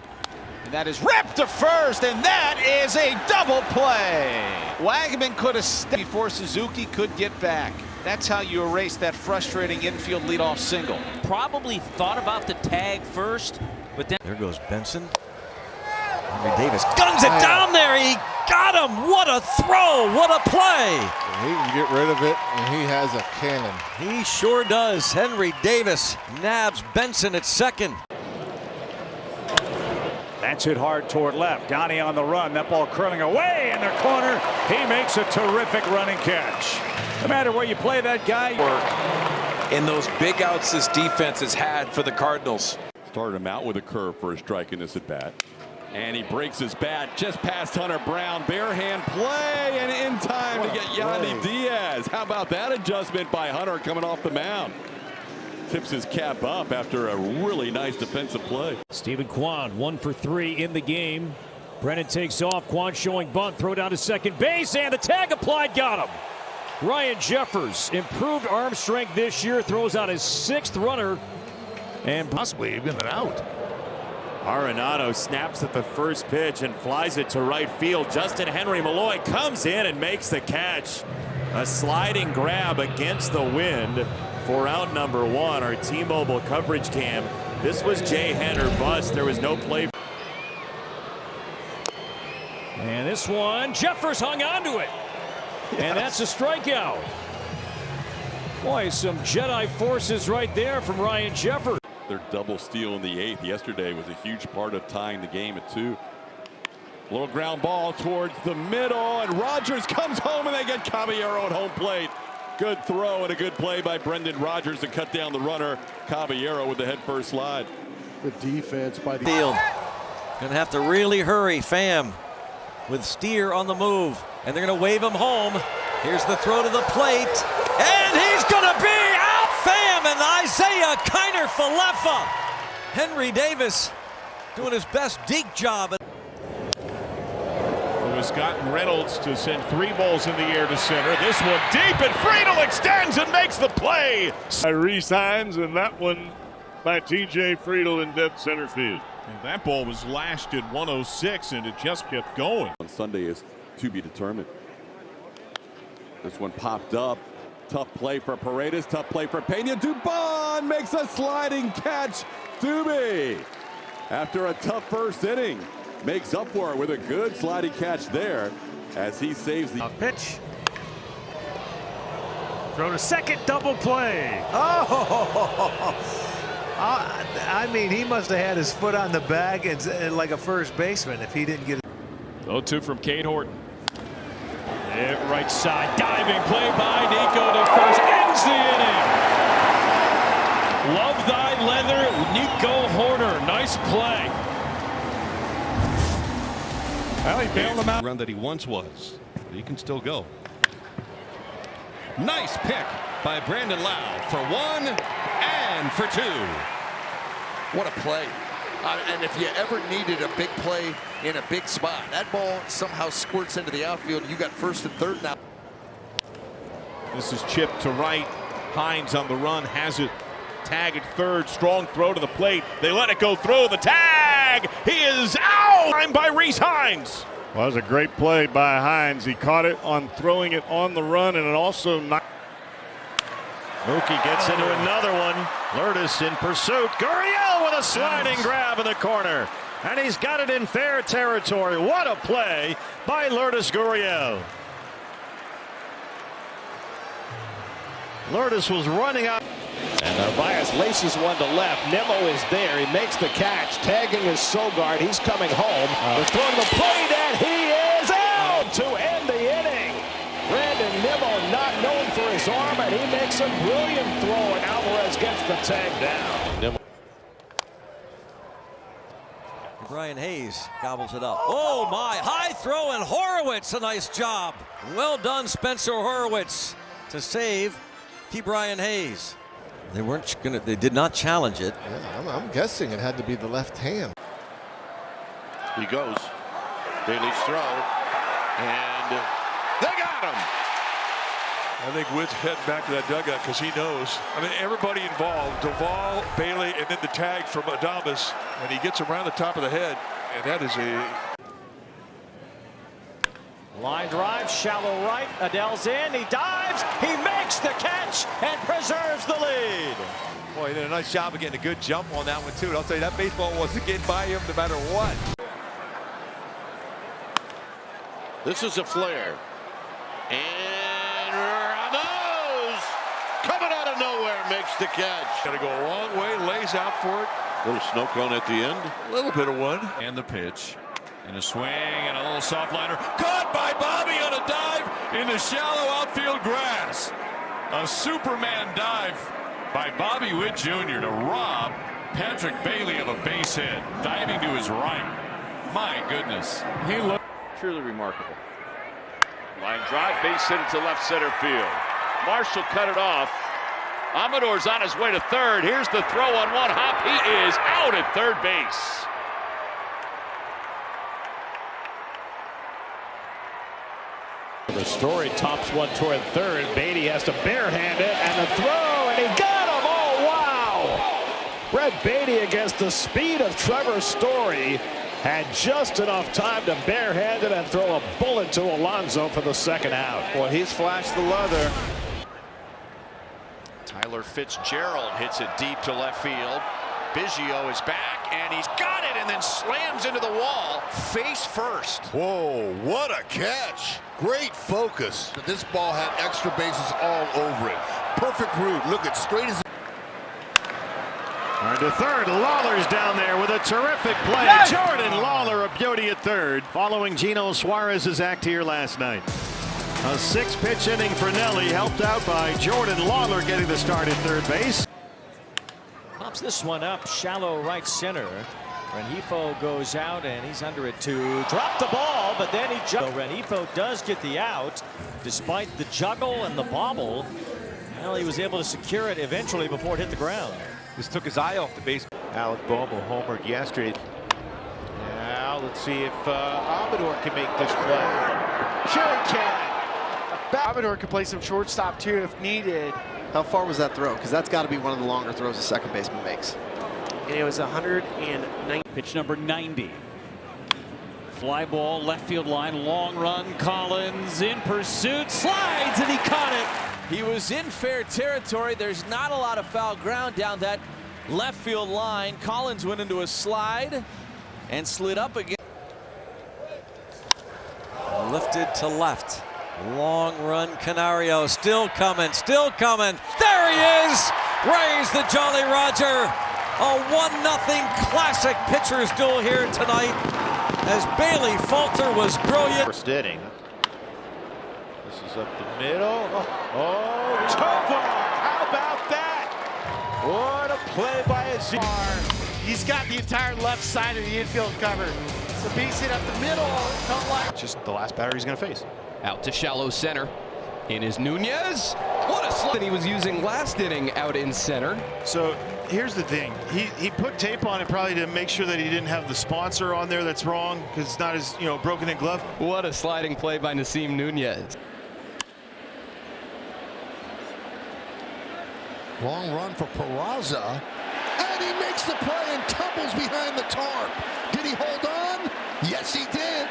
And that is ripped to first, and that is a double play. Wagman could have stayed before Suzuki could get back. That's how you erase that frustrating infield leadoff single. Probably thought about the tag first, but then there goes Benson. Henry Davis guns it down there. He got him. What a throw. What a play. He can get rid of it, and he has a cannon. He sure does. Henry Davis nabs Benson at second. That's hit hard toward left. Donnie on the run. That ball curling away in the corner. He makes a terrific running catch. No matter where you play that guy. In those big outs this defense has had for the Cardinals. Started him out with a curve for a strike in this at bat. And he breaks his bat just past Hunter Brown. Bare hand play, and in time to get Yandy Diaz. How about that adjustment by Hunter coming off the mound? Tips his cap up after a really nice defensive play. Stephen Kwan 1 for 3 in the game. Brennan takes off. Kwan showing bunt. Throw down to second base, and the tag applied. Got him. Ryan Jeffers, improved arm strength this year, throws out his 6th runner, and possibly even an out. Arenado snaps at the first pitch and flies it to right field. Justin Henry Malloy comes in and makes the catch. A sliding grab against the wind for out number 1. Our T-Mobile coverage cam. This was Jay Henner bust. There was no play. And this one, Jeffers hung onto it. Yes. And that's a strikeout. Boy, some Jedi forces right there from Ryan Jeffers. Their double steal in the 8th yesterday was a huge part of tying the game at 2. Little ground ball towards the middle, and Rogers comes home, and they get Caballero at home plate. Good throw and a good play by Brendan Rodgers to cut down the runner. Caballero with the head first slide. The defense by the field. Gonna have to really hurry. Pham with Steer on the move, and they're gonna wave him home. Here's the throw to the plate, and he's gonna be out. Pham and Isaiah Kiner Falefa. Henry Davis doing his best deke job. It was Scott and Reynolds to send 3 balls in the air to center. This one deep, and Friedel extends and makes the play. Resigns, and that one by T.J. Friedel in dead center field. And that ball was lashed at 106, and it just kept going. On Sunday is to be determined. This one popped up. Tough play for Paredes. Tough play for Pena. Dubon makes a sliding catch. Dubé, after a tough first inning, makes up for it with a good sliding catch there as he saves the pitch. Throw to second, double play. I mean, he must have had his foot on the bag and like a first baseman if he didn't get it. 0-2 from Cade Horton. Right side, diving play by Nico to first, ends the inning. Love thy leather, Nico Horner. Nice play. Well, he bailed him out. Run that he once was, but he can still go. Nice pick by Brandon Lau for 1 and for 2. What a play. And if you ever needed a big play in a big spot, that ball somehow squirts into the outfield. You got first and third now. This is chipped to right. Hines on the run has it tag at third. Strong throw to the plate. They let it go through. The tag. He is out. Time by Rhys Hines. Well, that was a great play by Hines. He caught it on throwing it on the run, and it also knocked. Mookie gets into another one. Lourdes in pursuit. Gurriel with a sliding grab in the corner. And he's got it in fair territory. What a play by Lourdes Gurriel. Lourdes was running out. And Narvaez laces one to left. Nimmo is there. He makes the catch. Tagging is Sogard. He's coming home. They're throwing the plate, and he is out to end the inning. Brandon Nimmo not known for his arm, and he makes a brilliant throw, and Alvarez gets the tag down. Brian Hayes gobbles it up. Oh my, high throw, and Horowitz, a nice job. Well done, Spencer Horowitz, to save Brian Hayes. They did not challenge it. Yeah, I'm guessing it had to be the left hand. He goes. Bailey's throw. And they got him. I think Witt's heading back to that dugout because he knows. I mean, everybody involved, Duvall, Bailey, and then the tag from Adames, and he gets around the top of the head, and that is a... Line drive, shallow right. Adell's in. He dives. He makes the catch and preserves the lead. Boy, he did a nice job of getting a good jump on that one, too. And I'll tell you, that baseball wasn't getting by him no matter what. This is a flare. And Ramos, coming out of nowhere, makes the catch. Got to go a long way, lays out for it. Little snow cone at the end. A little bit of one. And the pitch. And a swing and a little soft liner. Caught by Bobby on a dive in the shallow outfield grass. A Superman dive by Bobby Witt Jr. to rob Patrick Bailey of a base hit. Diving to his right. My goodness. He looked truly remarkable. Line drive, base hit into left center field. Marshall cut it off. Amador's on his way to third. Here's the throw on one hop. He is out at third base. The Story tops one toward third. Beatty has to barehand it, and the throw, and he got him. Oh, wow! Brett Beatty, against the speed of Trevor Story, had just enough time to barehand it and throw a bullet to Alonso for the second out. Well, he's flashed the leather. Tyler Fitzgerald hits it deep to left field. Biggio is back, and he's got it, and then slams into the wall face first. Whoa, what a catch. Great focus. This ball had extra bases all over it. Perfect route. Look, it's straight as... To third, Lawler's down there with a terrific play. Yes! Jordan Lawler, a beauty at third, following Gino Suarez's act here last night. A 6-pitch inning for Nelly, helped out by Jordan Lawler getting the start at third base. Pops this one up, shallow right center. Rengifo goes out, and he's under it to drop the ball, but then he jumps. Rengifo does get the out, despite the juggle and the bobble. Well, he was able to secure it eventually before it hit the ground. Just took his eye off the base. Alec Bohm homered yesterday. Now let's see if Amador can make this play. Sure he can. Amador can play some shortstop too if needed. How far was that throw? Because that's got to be one of the longer throws a second baseman makes. And it was 109. Pitch number 90. Fly ball, left field line, long run. Collins in pursuit, slides, and he caught it. He was in fair territory. There's not a lot of foul ground down that left field line. Collins went into a slide and slid up again. Lifted to left. Long run, Canario still coming, still coming. There he is! Rays the Jolly Roger. A 1-0 classic pitcher's duel here tonight as Bailey Falter was brilliant. First inning. This is up the middle. Oh, Tovar! How about that? What a play by Azar. He's got the entire left side of the infield covered. It's a base hit up the middle. It felt like just the last batter he's going to face. Out to shallow center. In is Nunez. What a slip that he was using last inning out in center. So here's the thing. He put tape on it probably to make sure that he didn't have the sponsor on there that's wrong because it's not as, broken in glove. What a sliding play by Nasim Nunez. Long run for Peraza. And he makes the play and tumbles behind the tarp. Did he hold on? Yes, he did.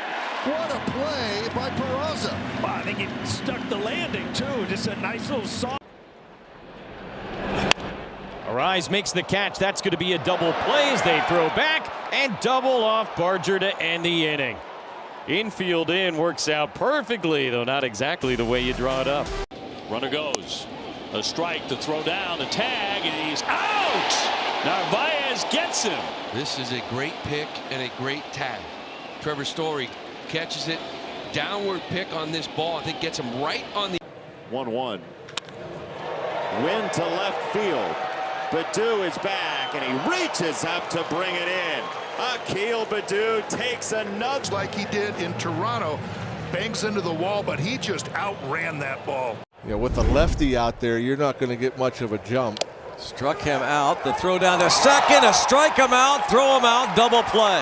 What a play by Peraza. Well, I think he stuck the landing, too. Just a nice little soft. Arise makes the catch. That's going to be a double play as they throw back and double off Barger to end the inning. Infield in works out perfectly, though not exactly the way you draw it up. Runner goes. A strike to throw down, the tag, and he's out! Narvaez gets him. This is a great pick and a great tag. Trevor Story catches it. Downward pick on this ball. I think gets him right on the 1-1. Wind to left field. Baddoo is back, and he reaches up to bring it in. Akil Baddoo takes a nudge like he did in Toronto. Banks into the wall, but he just outran that ball. Yeah, with the lefty out there, you're not going to get much of a jump. Struck him out. The throw down to second. A strike him out. Throw him out. Double play.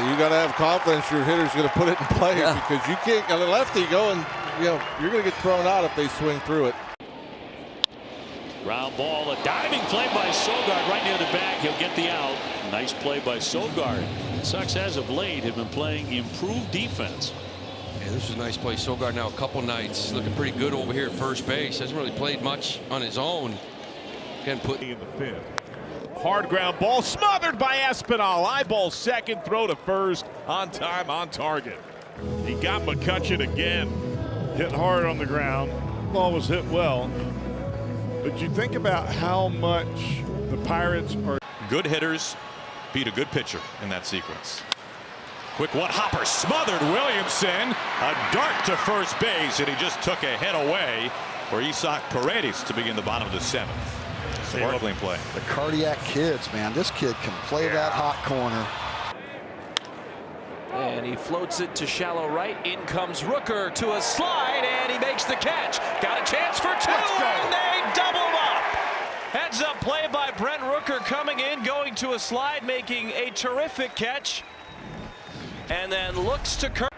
You got to have confidence your hitter's going to put it in play because you can't let a lefty go and you're going to get thrown out if they swing through it. Ground ball, a diving play by Sogard right near the bag. He'll get the out. Nice play by Sogard. Sox as of late have been playing improved defense. Yeah, this was a nice play. Sogard now a couple nights looking pretty good over here at first base. Hasn't really played much on his own. Again, put in the fifth. Hard ground ball smothered by Espinal. Eyeball second, throw to first. On time, on target. He got McCutcheon again. Hit hard on the ground. Ball was hit well. But you think about how much the Pirates are. Good hitters beat a good pitcher in that sequence. Quick one, Hopper smothered Williamson. A dart to first base, and he just took a head away for Isaac Paredes to begin the bottom of the seventh. Sparkling play. The cardiac kids, man. This kid can play that hot corner. And he floats it to shallow right. In comes Rooker to a slide, and he makes the catch. Got a chance for two, and they double up. Heads up play by Brent Rooker coming in, going to a slide, making a terrific catch. And then looks to Kirk.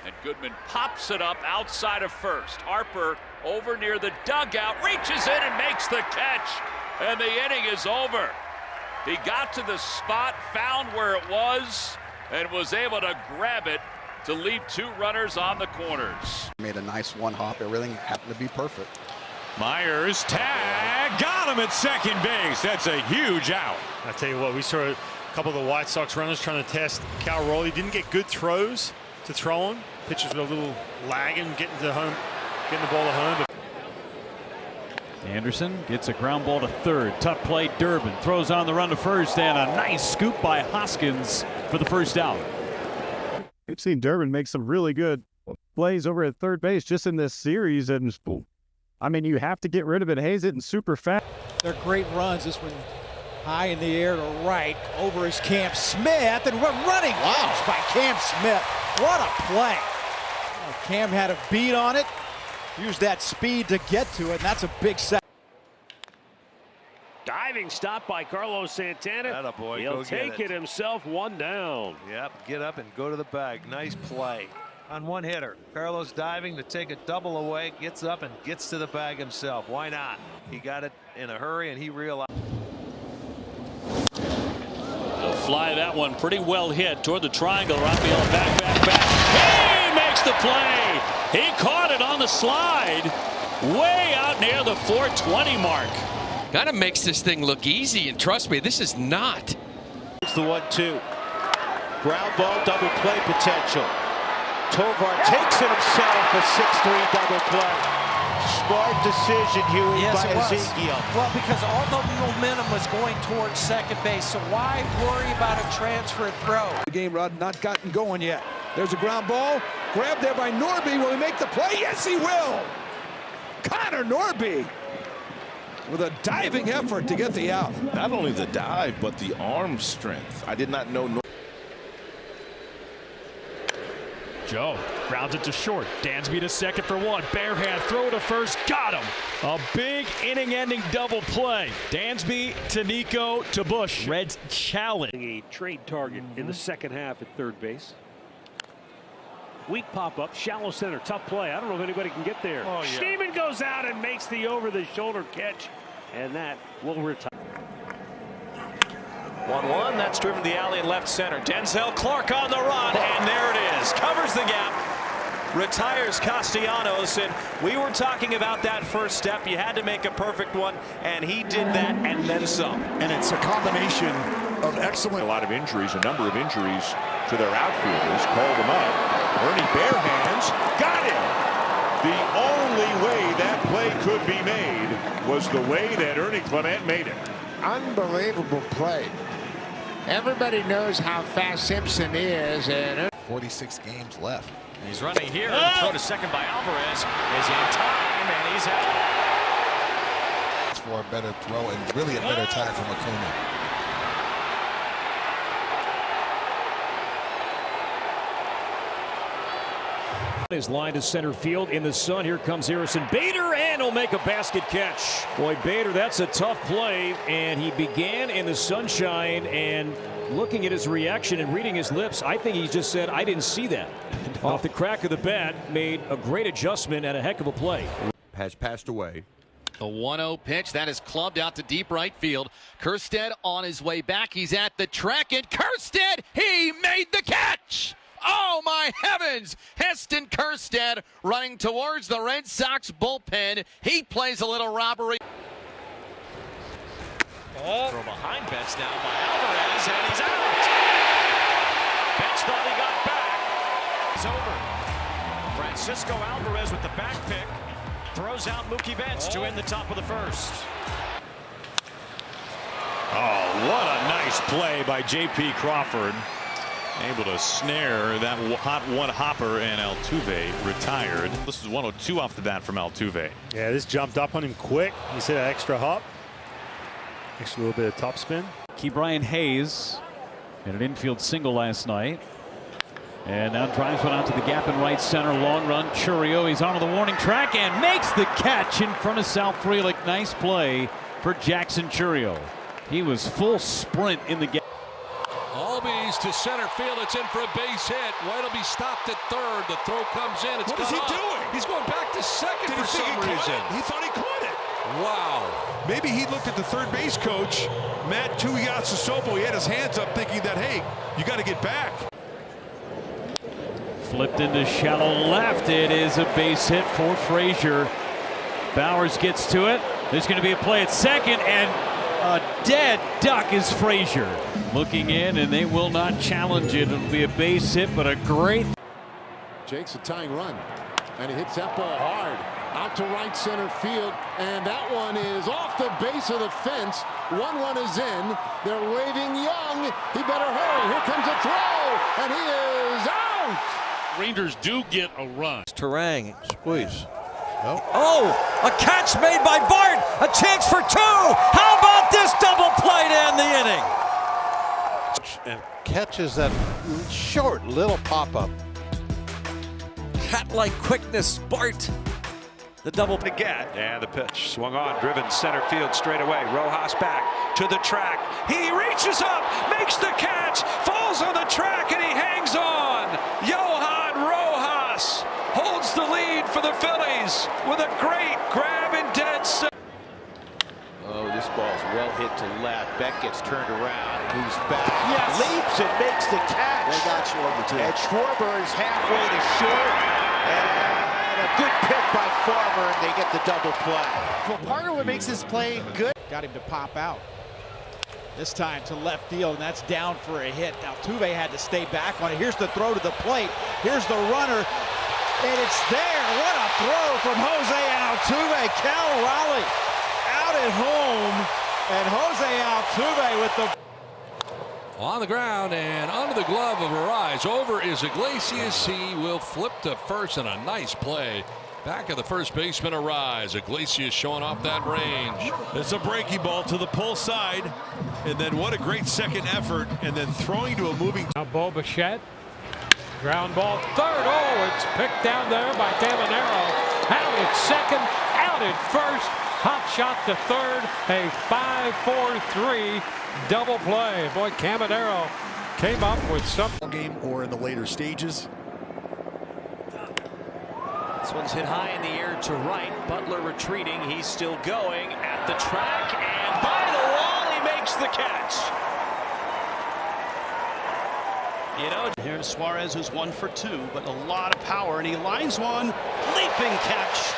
And Goodman pops it up outside of first. Harper over near the dugout, reaches in and makes the catch. And the inning is over. He got to the spot, found where it was, and was able to grab it to leave two runners on the corners. Made a nice one hop. Everything happened to be perfect. Myers tag, got him at second base. That's a huge out. I tell you what, we saw a couple of the White Sox runners trying to test Cal Raleigh. Didn't get good throws to throw him. Pitches were a little lagging, getting the ball to home. Anderson gets a ground ball to third. Tough play. Durbin throws on the run to first, and a nice scoop by Hoskins for the first out. We've seen Durbin make some really good plays over at third base just in this series, and I mean, you have to get rid of it. Hayes hitting super fast. They're great runs. This one high in the air to right over is Cam Smith, and we're running by Cam Smith. What a play. Cam had a beat on it. Used that speed to get to it, and that's a big set. Diving stop by Carlos Santana. Attaboy, he'll take it himself, one down. Yep, get up and go to the bag. Nice play on one hitter. Carlos diving to take a double away, gets up and gets to the bag himself. Why not? He got it in a hurry, and he realized. He'll fly that one pretty well hit toward the triangle. Raphael back. He makes the play. He caught it on the slide way out near the 420 mark. Kind of makes this thing look easy, and trust me, this is not. It's the 1-2. Ground ball, double play potential. Tovar takes it himself, a 6-3 double play. Smart decision, Huey, by Ezekiel. Well, because all the momentum was going towards second base, so why worry about a transfer throw? The game rod not gotten going yet. There's a ground ball. Grabbed there by Norby. Will he make the play? Yes, he will. Connor Norby with a diving effort to get the out. Not only the dive, but the arm strength. I did not know. Joe grounds it to short. Dansby to second for one. Bare hand throw to first. Got him. A big inning-ending double play. Dansby to Nico to Bush. Reds challenge. A trade target in the second half at third base. Weak pop-up, shallow center, tough play. I don't know if anybody can get there. Steven goes out and makes the over-the-shoulder catch and that will retire. 1-1, that's driven to the alley in left center. Denzel Clark on the run, and there it is. Covers the gap, retires Castellanos, and we were talking about that first step. You had to make a perfect one, and he did that and then some. And it's a combination of excellent. A lot of injuries, a number of injuries to their outfielders. Called them up. Ernie Barehands got him. The only way that play could be made was the way that Ernie Clement made it. Unbelievable play. Everybody knows how fast Simpson is, and 46 games left. He's running here. The throw to second by Alvarez is in time, and he's out. It's for a better throw and really a better time from Acuna. His line to center field in the sun. Here comes Harrison Bader, and he'll make a basket catch. Boy, Bader, that's a tough play, and he began in the sunshine, and looking at his reaction and reading his lips, I think he just said, I didn't see that. Off the crack of the bat, made a great adjustment and a heck of a play. Has passed away. The 1-0 pitch that is clubbed out to deep right field. Kerstead on his way back. He's at the track, and Kerstead, he made the catch. Oh, my heavens! Heston Kerstead running towards the Red Sox bullpen. He plays a little robbery. Throw behind Betts now by Alvarez, and he's out. Betts thought he got back. It's over. Francisco Alvarez with the back pick. Throws out Mookie Betts to end the top of the first. Oh, what a nice play by J.P. Crawford. Able to snare that hot one hopper, and Altuve retired. This is 102 off the bat from Altuve. Yeah, this jumped up on him quick. He said an extra hop. Extra little bit of top spin. Brian Hayes had an infield single last night. And now drives one out to the gap in right center. Long run. Churio, he's onto the warning track and makes the catch in front of Sal Frelick. Nice play for Jackson Churio. He was full sprint in the gap. Albies to center field. It's in for a base hit. White will be stopped at third. The throw comes in. It's what is he doing? He's going back to second for some reason. He thought he caught it. Wow. Maybe he looked at the third base coach, Matt Tuiasosopo. He had his hands up thinking that, hey, you got to get back. Flipped into shallow left. It is a base hit for Frazier. Bowers gets to it. There's going to be a play at second, and a dead duck is Frazier. Looking in, and they will not challenge it. It'll be a base hit, but a great. Jake's a tying run, and he hits that ball hard out to right center field, and that one is off the base of the fence. 1-1 is in. They're waving Young. He better hurry. Here comes a throw, and he is out. Rangers do get a run. Turang. Squeeze. Nope. Oh, a catch made by Bart. A chance for two. How about this double play to end the inning? And catches that short little pop-up. Cat-like quickness, Bart. The double to get, and the pitch swung on, driven center field straight away. Rojas back to the track. He reaches up, makes the catch, falls on the track, and he hangs on. Johan Rojas holds the lead for the Phillies with a great grab in dead center. Oh, this ball's well hit to left. Beck gets turned around, moves back, Yes. leaps and makes the catch. They got Schwarber too. And Schwarber is halfway to short. And a good pick by Farmer, and they get the double play. Well, part of what makes this play good. Got him to pop out. This time to left field, and that's down for a hit. Now Altuve had to stay back on it. Here's the throw to the plate. Here's the runner, and it's there. What a throw from Jose Altuve. Cal Raleigh out at home, and Jose Altuve with the On the ground and under the glove of Arise. Over is Iglesias. He will flip to first, and a nice play. Back of the first baseman, Arise. Iglesias showing off that range. It's a breaking ball to the pull side, and then what a great second effort, and then throwing to a moving. Now Bo Bichette. Ground ball third. Oh, it's picked down there by Caminero. Out at second, out at first. Hot shot to third. A 5-4-3 double play. Boy, Caminero came up with some game or in the later stages. This one's hit high in the air to right. Butler retreating. He's still going at the track. And by the wall, he makes the catch. You know, here's Suarez, who's 1 for 2, but a lot of power, and he lines one. Leaping catch.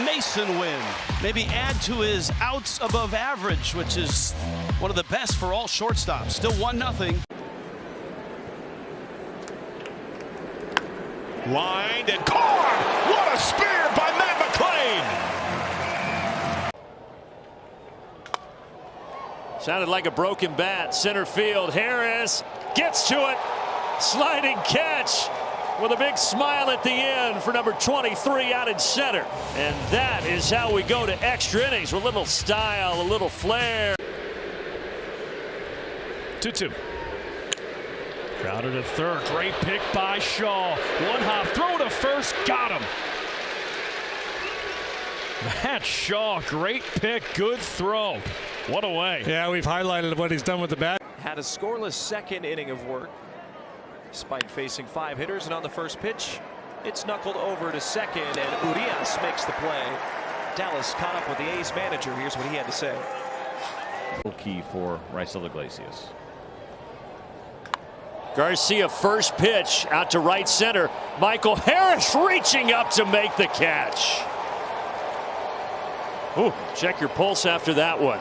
Mason win. Maybe add to his outs above average, which is one of the best for all shortstops. Still 1-0. Lined and caught! What a spear by Matt McClain! Sounded like a broken bat. Center field. Harris gets to it. Sliding catch with a big smile at the end for number 23 out in center. And that is how we go to extra innings with a little style, a little flair. 2-2. Crowder to third. Great pick by Shaw. One hop. Throw to first. Got him. Matt Shaw. Great pick. Good throw. What a way. Yeah, we've highlighted what he's done with the bat. Had a scoreless second inning of work, despite facing 5 hitters, and on the first pitch, it's knuckled over to second, and Urias makes the play. Dallas caught up with the A's manager. Here's what he had to say. Key for Raisel Iglesias. Garcia first pitch out to right center. Michael Harris reaching up to make the catch. Ooh, check your pulse after that one.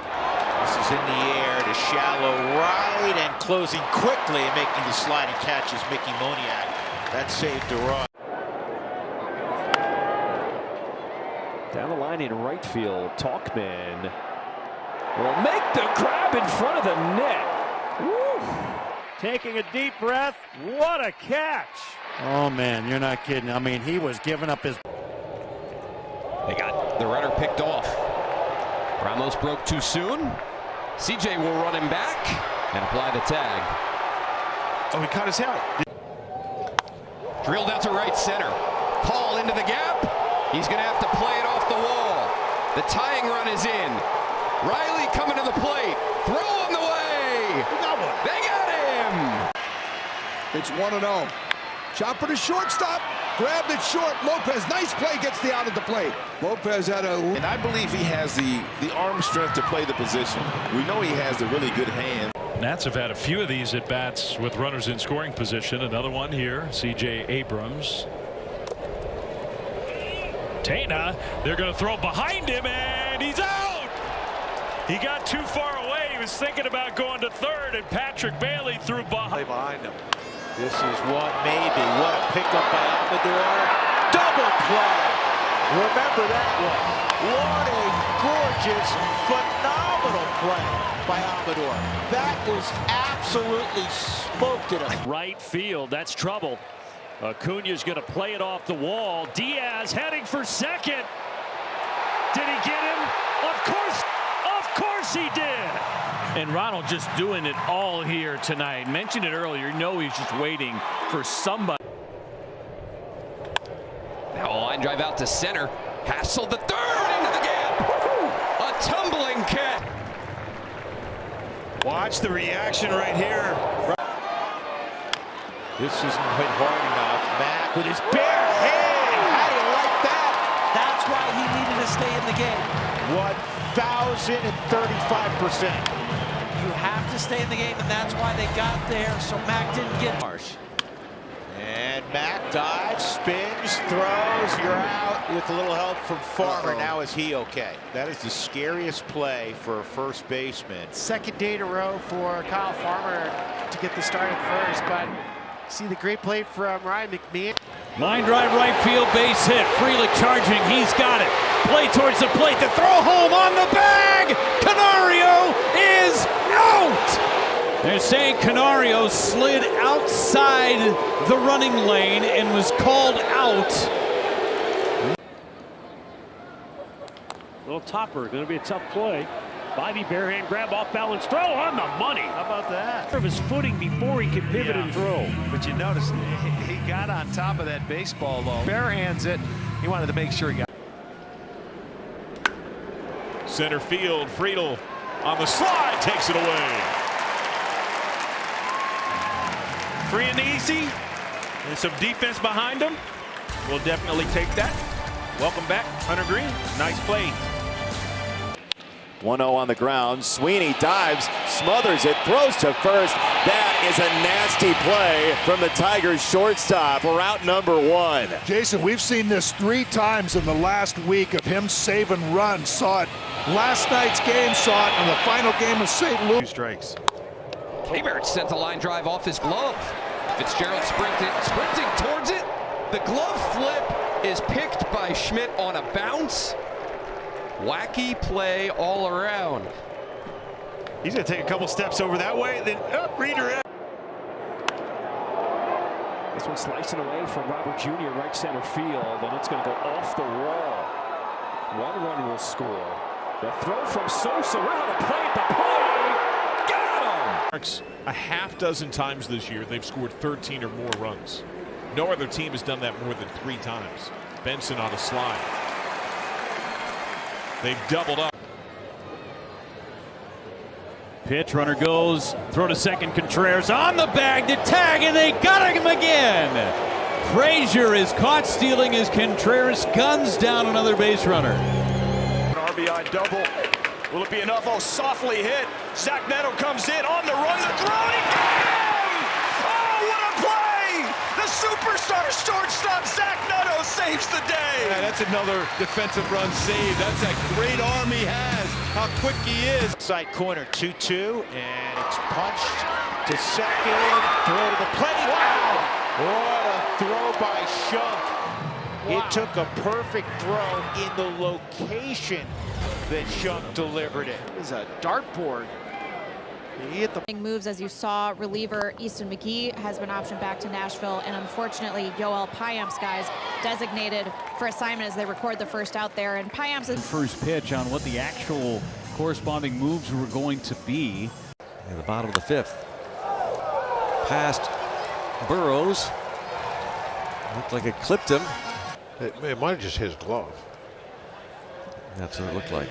This is in the air to shallow right and closing quickly and making the sliding catch is Mickey Moniak. That saved a run. Down the line in right field, Talkman will make the grab in front of the net. Woo. Taking a deep breath. What a catch. Oh, man, you're not kidding. I mean, he was giving up his... They got the runner picked off. Ramos broke too soon. CJ will run him back and apply the tag. Oh, he caught his head. Drilled out to right center. Paul into the gap. He's going to have to play it off the wall. The tying run is in. Riley coming to the plate. Throw on the way. They got him. It's 1-0. Chopper to shortstop. Grabbed it short. Lopez, nice play, gets the out of the plate. Lopez had a... And I believe he has the arm strength to play the position. We know he has a really good hand. Nats have had a few of these at bats with runners in scoring position. Another one here, C.J. Abrams. Tena, they're going to throw behind him, and he's out. He got too far away. He was thinking about going to third, and Patrick Bailey threw behind him. This is one maybe. What a pickup by Amador. Double play. Remember that one. What a gorgeous, phenomenal play by Amador. That was absolutely smoked at him. Right field, that's trouble. Acuna's going to play it off the wall. Diaz heading for second. Did he get him? Of course he did. And Ronald just doing it all here tonight. Mentioned it earlier. You know he's just waiting for somebody. Now a line drive out to center. Hassel the third into the gap. A tumbling catch. Watch the reaction right here. This isn't quite hard enough. Mac with his bare hand. How do you like that? That's why he needed to stay in the game. 1,035%. You have to stay in the game, and that's why they got there, so Mac didn't get Marsh. And Mac dives, spins, throws. You're out with a little help from Farmer. Now is he okay? That is the scariest play for a first baseman. Second day in a row for Kyle Farmer to get the start at first, but see the great play from Ryan McMahon. Line drive right field, base hit. Frelick charging, he's got it. Play towards the plate, the throw home on the bag. Canario is out. They're saying Canario slid outside the running lane and was called out. Little topper, going to be a tough play. Bobby barehand grab, off balance throw on the money. How about that? Of his footing before he could pivot and throw. But you notice he got on top of that baseball though. Barehands it. He wanted to make sure he got. Center field, Friedel on the slide takes it away. Free and easy. And some defense behind him. We'll definitely take that. Welcome back, Hunter Green. Nice play. 1-0 on the ground. Sweeney dives, smothers it, throws to first. That is a nasty play from the Tigers shortstop. We're out number 1. Jason, we've seen this 3 times in the last week of him saving runs. Saw it last night's game, saw it in the final game of St. Louis. 2 strikes. Hebert sent a line drive off his glove. Fitzgerald sprinting towards it. The glove flip is picked by Schmidt on a bounce. Wacky play all around. He's going to take a couple steps over that way, then redirect. This one slicing away from Robert Jr. right center field, and it's going to go off the wall. 1 run will score. The throw from Sosa around the plate. The play got him. A half dozen times this year, they've scored 13 or more runs. No other team has done that more than 3 times. Benson on a slide. They've doubled up. Pitch, runner goes, throw to second, Contreras on the bag to tag, and they got him again. Frazier is caught stealing as Contreras guns down another base runner. An RBI double. Will it be enough? Oh, softly hit. Zach Neto comes in on the run, the throw, he got him! Oh, what a play! The superstar shortstop Zach Neto saves the day. Yeah, that's another defensive run save. That's that great arm he has. How quick he is. Side corner 2-2, and it's punched to second. Throw to the plate. Wow! What a throw by Shunk. Wow. It took a perfect throw in the location that Shunk delivered it. It was a dartboard. He hit the moves, as you saw. Reliever Easton McGee has been optioned back to Nashville, and unfortunately Yoel Payamps, guys, designated for assignment as they record the first out there. And Payamps is first pitch on what the actual corresponding moves were going to be. In the bottom of the 5th. Past Burrows. Looked like it clipped him. It might have just hit his glove. That's what it looked like.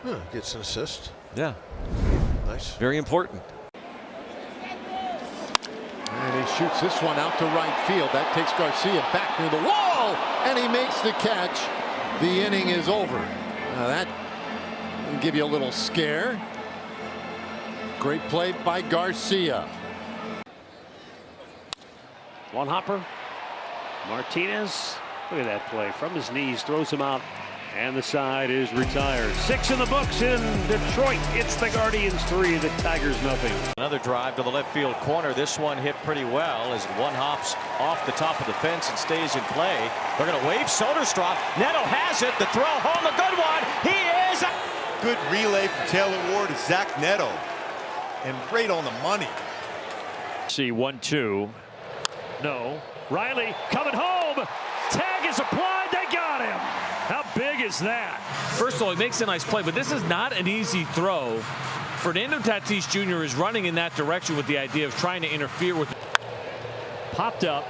Huh, gets an assist. Yeah. Nice. Very important. And he shoots this one out to right field. That takes Garcia back near the wall, and he makes the catch. The inning is over. Now that will give you a little scare. Great play by Garcia. One hopper. Martinez. Look at that play. From his knees, throws him out. And the side is retired. 6 in the books in Detroit. It's the Guardians 3, the Tigers nothing. Another drive to the left field corner. This one hit pretty well as one hops off the top of the fence and stays in play. They're going to wave Soderstrom. Neto has it. The throw home, a good one. He is. Good relay from Taylor Ward to Zach Neto. And right on the money. See 1-2. No. Riley coming home. Tag is applied. They got him. How big is that? First of all, he makes a nice play, but this is not an easy throw. Fernando Tatis Jr. is running in that direction with the idea of trying to interfere with. Popped up.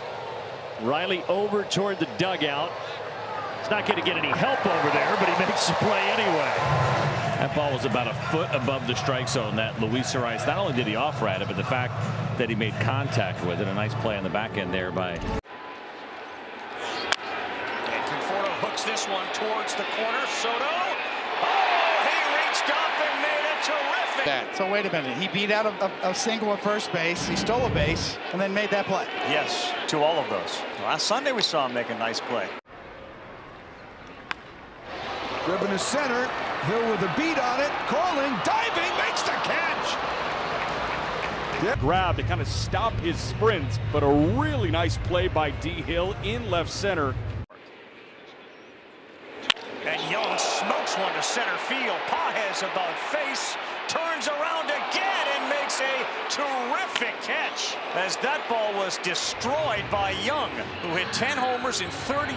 Riley over toward the dugout. He's not going to get any help over there, but he makes the play anyway. That ball was about a foot above the strike zone. That Luis Arias, not only did he off-rat it, but the fact that he made contact with it. A nice play on the back end there by. Hooks this one towards the corner. Soto. Oh, he reached up and made a terrific. So wait a minute. He beat out a single at first base. He stole a base and then made that play. Yes, to all of those. Last Sunday we saw him make a nice play. Driven to center. Hill with a beat on it. Calling, diving, makes the catch. Grab to kind of stop his sprints, but a really nice play by D. Hill in left center. And Young smokes one to center field. Pages about face, turns around again and makes a terrific catch as that ball was destroyed by Young, who hit 10 homers in 30.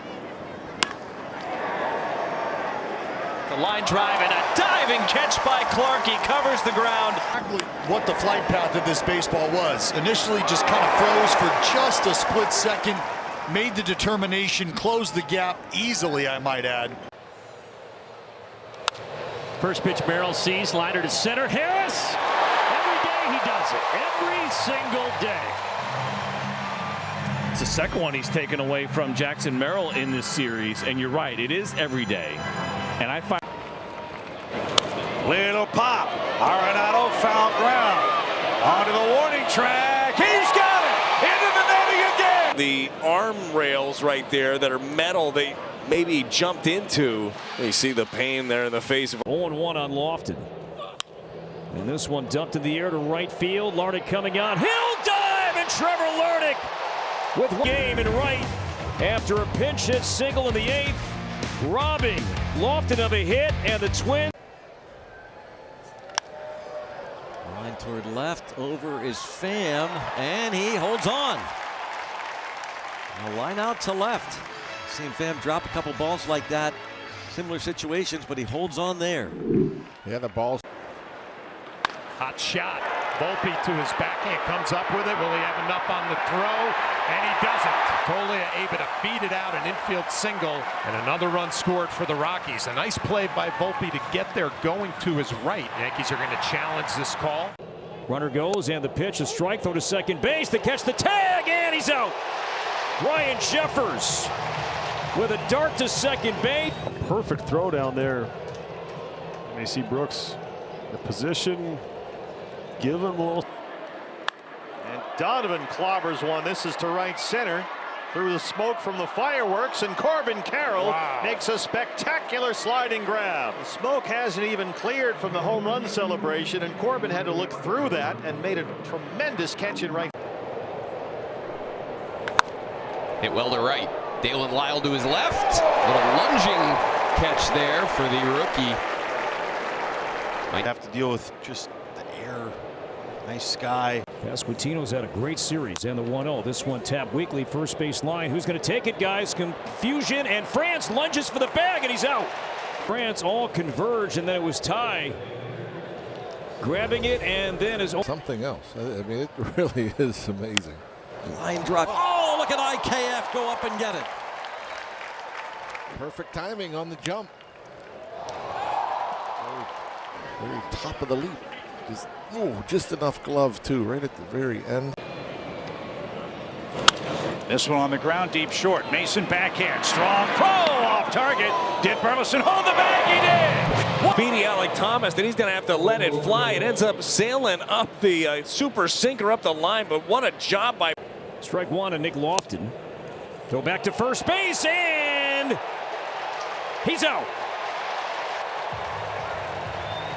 The line drive and a diving catch by Clark. He covers the ground. Exactly what the flight path of this baseball was. Initially just kind of froze for just a split second. Made the determination, closed the gap easily, I might add. First pitch, barrel sees, liner to center. Harris! Every day he does it. Every single day. It's the second one he's taken away from Jackson Merrill in this series, and you're right, it is every day. And I find little pop. Arenado foul ground. Onto the warning track. He's got it into the netting again. The arm rails right there that are metal, they maybe jumped into. You see the pain there in the face of 0-1 on Lofton. And this one dumped in the air to right field. Larnach coming on. He'll dive, and Trevor Larnach with one game in right after a pinch hit single in the 8th, robbing Lofton of a hit, and the Twins. Line toward left, over is Pham, and he holds on. A line out to left. Seen Pham drop a couple balls like that, similar situations, but he holds on there. Yeah, the ball's hot shot. Volpe to his backhand, comes up with it. Will he have enough on the throw? And he doesn't. Tolia able to beat it out, an infield single, and another run scored for the Rockies. A nice play by Volpe to get there going to his right. Yankees are going to challenge this call. Runner goes, and the pitch, a strike, throw to second base, to catch the tag, and he's out. Ryan Jeffers with a dart to second base. A perfect throw down there. And you see Brooks, the position, give him a little. And Donovan clobbers one. This is to right center through the smoke from the fireworks, and Corbin Carroll makes a spectacular sliding grab. The smoke hasn't even cleared from the home run celebration, and Corbin had to look through that and made a tremendous catch in right. Hit well to right. Dalen Lyle to his left. Little lunging catch there for the rookie. Might have to deal with just the air. Nice sky. Pasquantino's had a great series, and the 1-0. This one tapped weakly, first base line. Who's going to take it, guys? Confusion, and France lunges for the bag, and he's out. France all converged, and then it was Ty grabbing it, and then is something else. I mean, it really is amazing. Line drive. Oh, look at IKF go up and get it. Perfect timing on the jump. Very top of the leap. Just enough glove too, right at the very end. This one on the ground, deep short. Mason backhand, strong throw off target. Did Burleson hold the bag? He did. Beating Alec Thomas, then he's going to have to let it fly. It ends up sailing up the super sinker up the line, but what a job by. Strike one to Nick Lofton. Go back to first base, and he's out.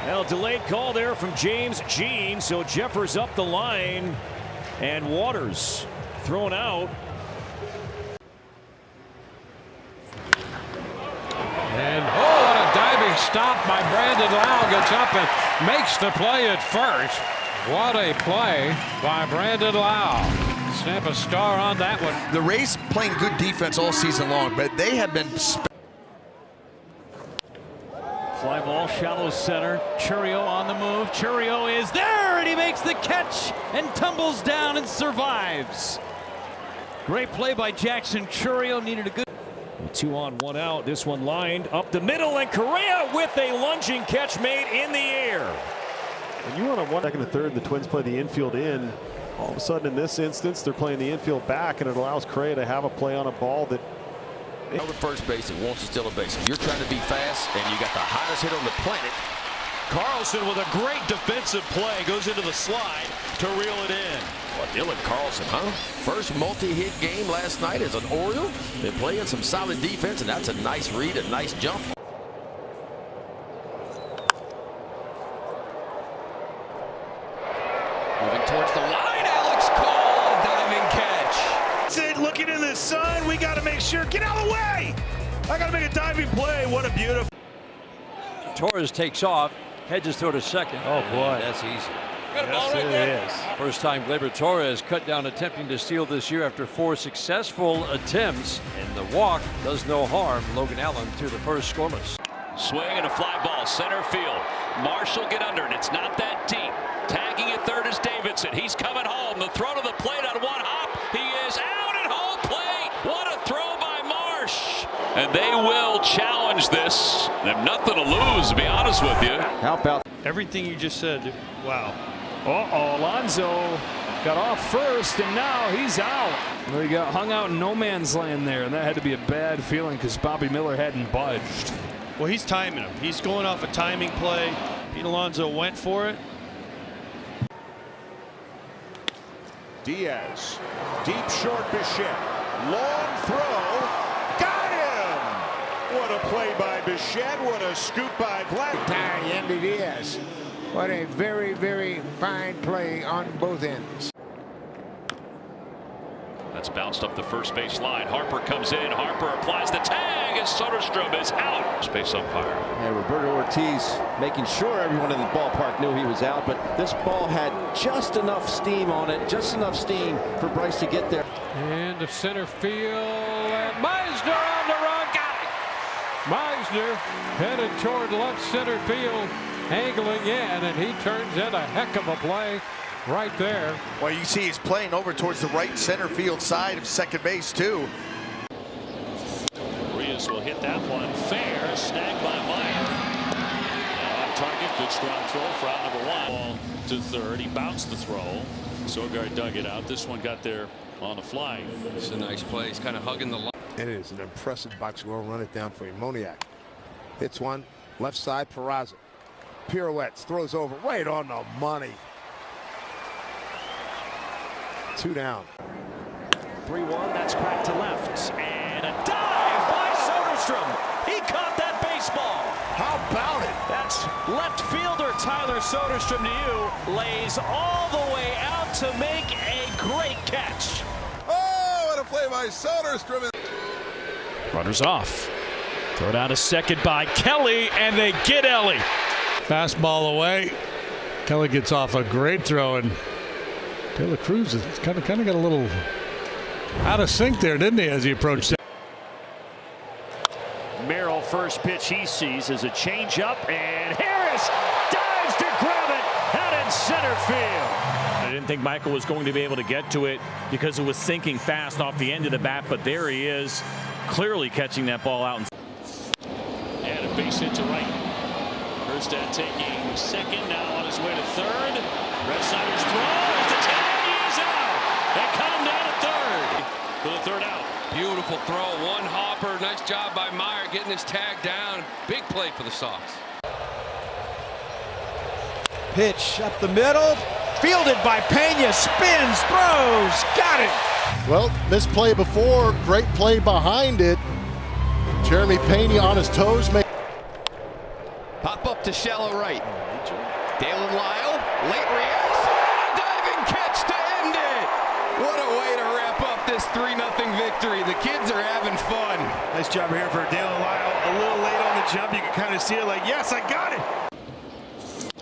Now, delayed call there from James Jean, so Jeffers up the line, and Waters thrown out. And what a diving stop by Brandon Lau. Gets up and makes the play at first. What a play by Brandon Lau. Snap a star on that one. The Rays playing good defense all season long, but they have been. Fly ball, shallow center. Chourio on the move. Chourio is there, and he makes the catch and tumbles down and survives. Great play by Jackson Chourio. Needed a good. 2 on, 1 out. This one lined up the middle, and Correa with a lunging catch made in the air. And you want to 1 second and third, and the Twins play the infield in. All of a sudden, in this instance, they're playing the infield back, and it allows Correa to have a play on a ball that. Over first base and wants to steal a base. You're trying to be fast, and you got the hottest hit on the planet. Carlson with a great defensive play goes into the slide to reel it in. Well, Dylan Carlson, huh? First multi-hit game last night as an Oriole. Been playing some solid defense, and that's a nice read, a nice jump. Moving towards the line, Alex Cole, diving catch. Sid looking in the sun. We got to make sure. Get out of the way. I got to make a diving play. What a beautiful. Torres takes off, hedges throw to second. Oh boy, that's easy. Yes, it is. First time Gleyber Torres cut down attempting to steal this year after 4 successful attempts, and the walk does no harm. Logan Allen to the first scoreless. Swing and a fly ball, center field. Marshall get under it. It's not that deep. Tagging at third is Davidson. He's coming home. The throw to the plate on 1 hop. He is out at home plate. What a throw by Marsh. And they will challenge this. They have nothing to lose, to be honest with you. How about everything you just said? Wow. Alonso got off first, and now he's out. Well, he got hung out in no man's land there, and that had to be a bad feeling because Bobby Miller hadn't budged. Well, he's timing him. He's going off a timing play. Pete Alonso went for it. Diaz, deep short Bichette, long throw, got him! What a play by Bichette, what a scoop by Black. Andy Diaz, what a very, very fine play on both ends. That's bounced up the first base line. Harper comes in. Harper applies the tag as Soderstrom is out. Space umpire. And Roberto Ortiz making sure everyone in the ballpark knew he was out, but this ball had just enough steam on it, just enough steam for Bryce to get there. And to center field, and Meisner on the run. Got it! Meisner headed toward left center field, angling in, and he turns in a heck of a play. Right there. Well, you see he's playing over towards the right center field side of second base, too. Rios will hit that one fair. Snagged by Meyer. On target. Good strong throw for out number one. Ball to third. He bounced the throw. Sogard dug it out. This one got there on the fly. It's a nice play. He's kind of hugging the line. It is an impressive box score. Run it down for you. Moniak hits one. Left side. Peraza. Pirouettes. Throws over. Right on the money. 2 down. 3-1, that's cracked to left. And a dive by Soderstrom. He caught that baseball. How about it? That's left fielder Tyler Soderstrom to you. Lays all the way out to make a great catch. Oh, what a play by Soderstrom. Runners off. Throw down to second by Kelly, and they get Ellie. Fastball away. Kelly gets off a great throw, and De La Cruz has kind of got a little out of sync there, didn't he, as he approached that? Merrill, first pitch he sees is a changeup, and Harris dives to grab it out in center field. I didn't think Michael was going to be able to get to it because it was sinking fast off the end of the bat, but there he is, clearly catching that ball out. And a base hit to right. Erstad taking second, now on his way to third. Red Sox throws the tag. He's out. They cut him down to third for the third out. Beautiful throw. One hopper. Nice job by Meyer getting his tag down. Big play for the Sox. Pitch up the middle, fielded by Pena, spins, throws, got it. Well, misplay before, great play behind it. Jeremy Pena on his toes. Pop up to shallow right. Dalen Lyle, late reacts. Diving catch to end it. What a way to wrap up this 3-0 victory. The kids are having fun. Nice job here for Dalen Lyle. A little late on the jump. You can kind of see it like, yes, I got it.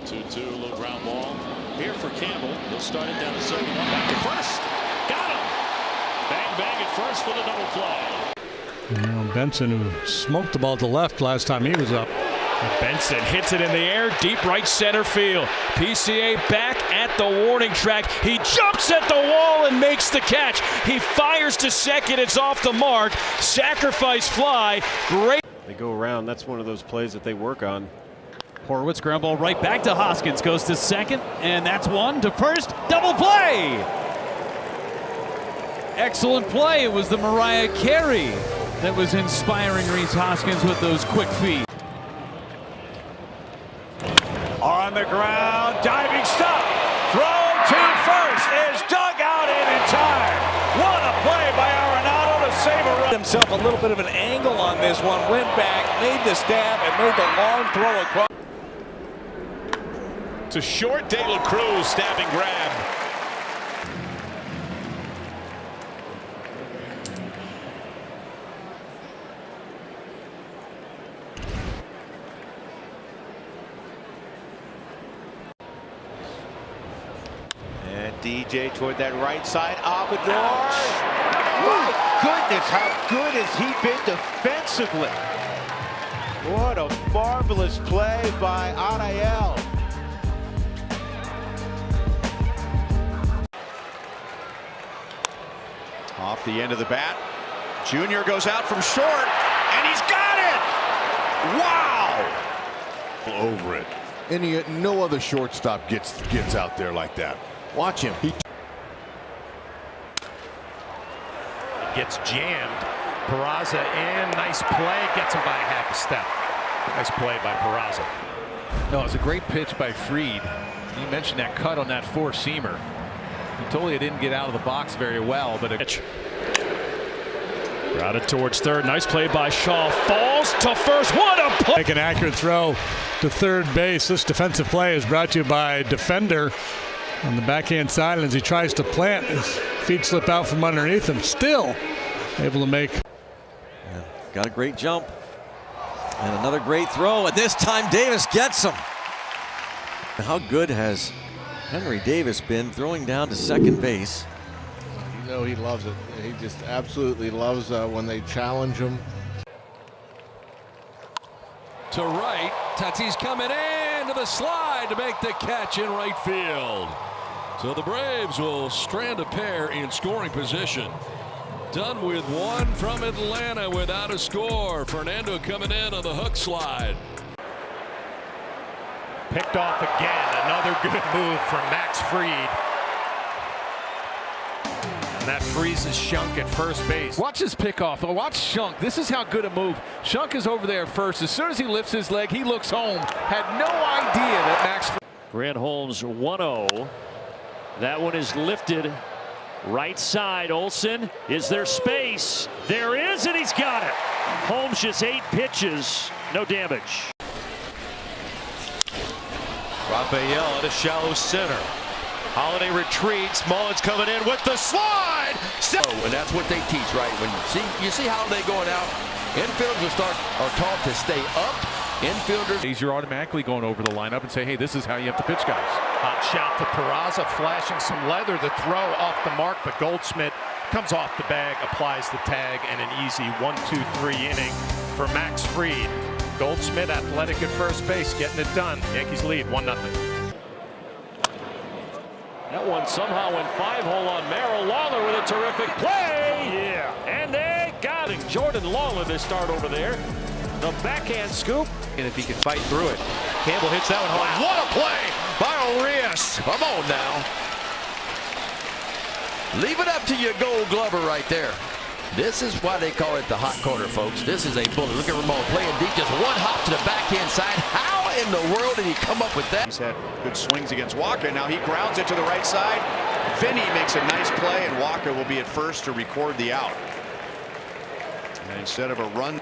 2-2, a little ground ball here for Campbell. He'll start it down to second, one back to first. Got him. Bang, bang at first for the double play. Benson, who smoked the ball to left last time he was up. Benson hits it in the air, deep right center field. PCA back at the warning track. He jumps at the wall and makes the catch. He fires to second. It's off the mark. Sacrifice fly. Great. They go around. That's one of those plays that they work on. Horwitz ground ball right back to Hoskins. Goes to second, and that's one to first. Double play. Excellent play. It was the Mariah Carey that was inspiring Rhys Hoskins with those quick feet. On the ground, diving stop. Throw to first is dug out in time. What a play by Arenado to save a run. Himself a little bit of an angle on this one, went back, made the stab, and made the long throw across. To short, De La Cruz stabbing grab. And DJ toward that right side. Amador. My goodness, how good has he been defensively? What a marvelous play by Ariel. Off the end of the bat. Junior goes out from short, and he's got it! Wow! Over it. No other shortstop gets out there like that. Watch him. gets jammed. Peraza in, nice play, gets him by a half a step. Nice play by Peraza. No, it's a great pitch by Fried. You mentioned that cut on that four-seamer. He totally didn't get out of the box very well, but a pitch. Routed towards third. Nice play by Shaw. Falls to first. What a play! Make an accurate throw to third base. This defensive play is brought to you by Defender on the backhand side. And as he tries to plant, his feet slip out from underneath him. Still able to make. Yeah, got a great jump. And another great throw. And this time Davis gets him. How good has Henry Davis been throwing down to second base? You know he loves it. He just absolutely loves when they challenge him. To right, Tatis coming in to the slide to make the catch in right field. So the Braves will strand a pair in scoring position. Done with one from Atlanta without a score. Fernando coming in on the hook slide. Picked off again. Another good move from Max Fried. And that freezes Shunk at first base. Watch his pickoff. Watch Shunk. This is how good a move. Shunk is over there first. As soon as he lifts his leg, he looks home. Had no idea that Max. Grant Holmes 1-0. That one is lifted. Right side, Olsen. Is there space? There is, and he's got it. Holmes just 8 pitches. No damage. Raphael at a shallow center. Holiday retreats. Mullen's coming in with the slide. Oh, and that's what they teach, right? When you see Holiday going out, infielders are taught to stay up. Infielders. You're automatically going over the lineup and say, hey, this is how you have to pitch, guys. Hot shot to Peraza, flashing some leather. The throw off the mark, but Goldschmidt comes off the bag, applies the tag, and an easy 1-2-3 inning for Max Fried. Goldschmidt, athletic at first base, getting it done. Yankees lead 1-0. That one somehow went 5-hole on Merrill. Lawler with a terrific play. Yeah. And they got it. Jordan Lawler to start over there. The backhand scoop. And if he can fight through it. Campbell hits that one home. Wow. What a play by Arias. Come on now. Leave it up to your Gold Glover right there. This is why they call it the hot corner, folks. This is a bullet. Look at Ramon playing deep. Just one hop to the backhand side. How in the world did he come up with that? He's had good swings against Walker. Now he grounds it to the right side. Vinny makes a nice play, and Walker will be at first to record the out. And instead of a run,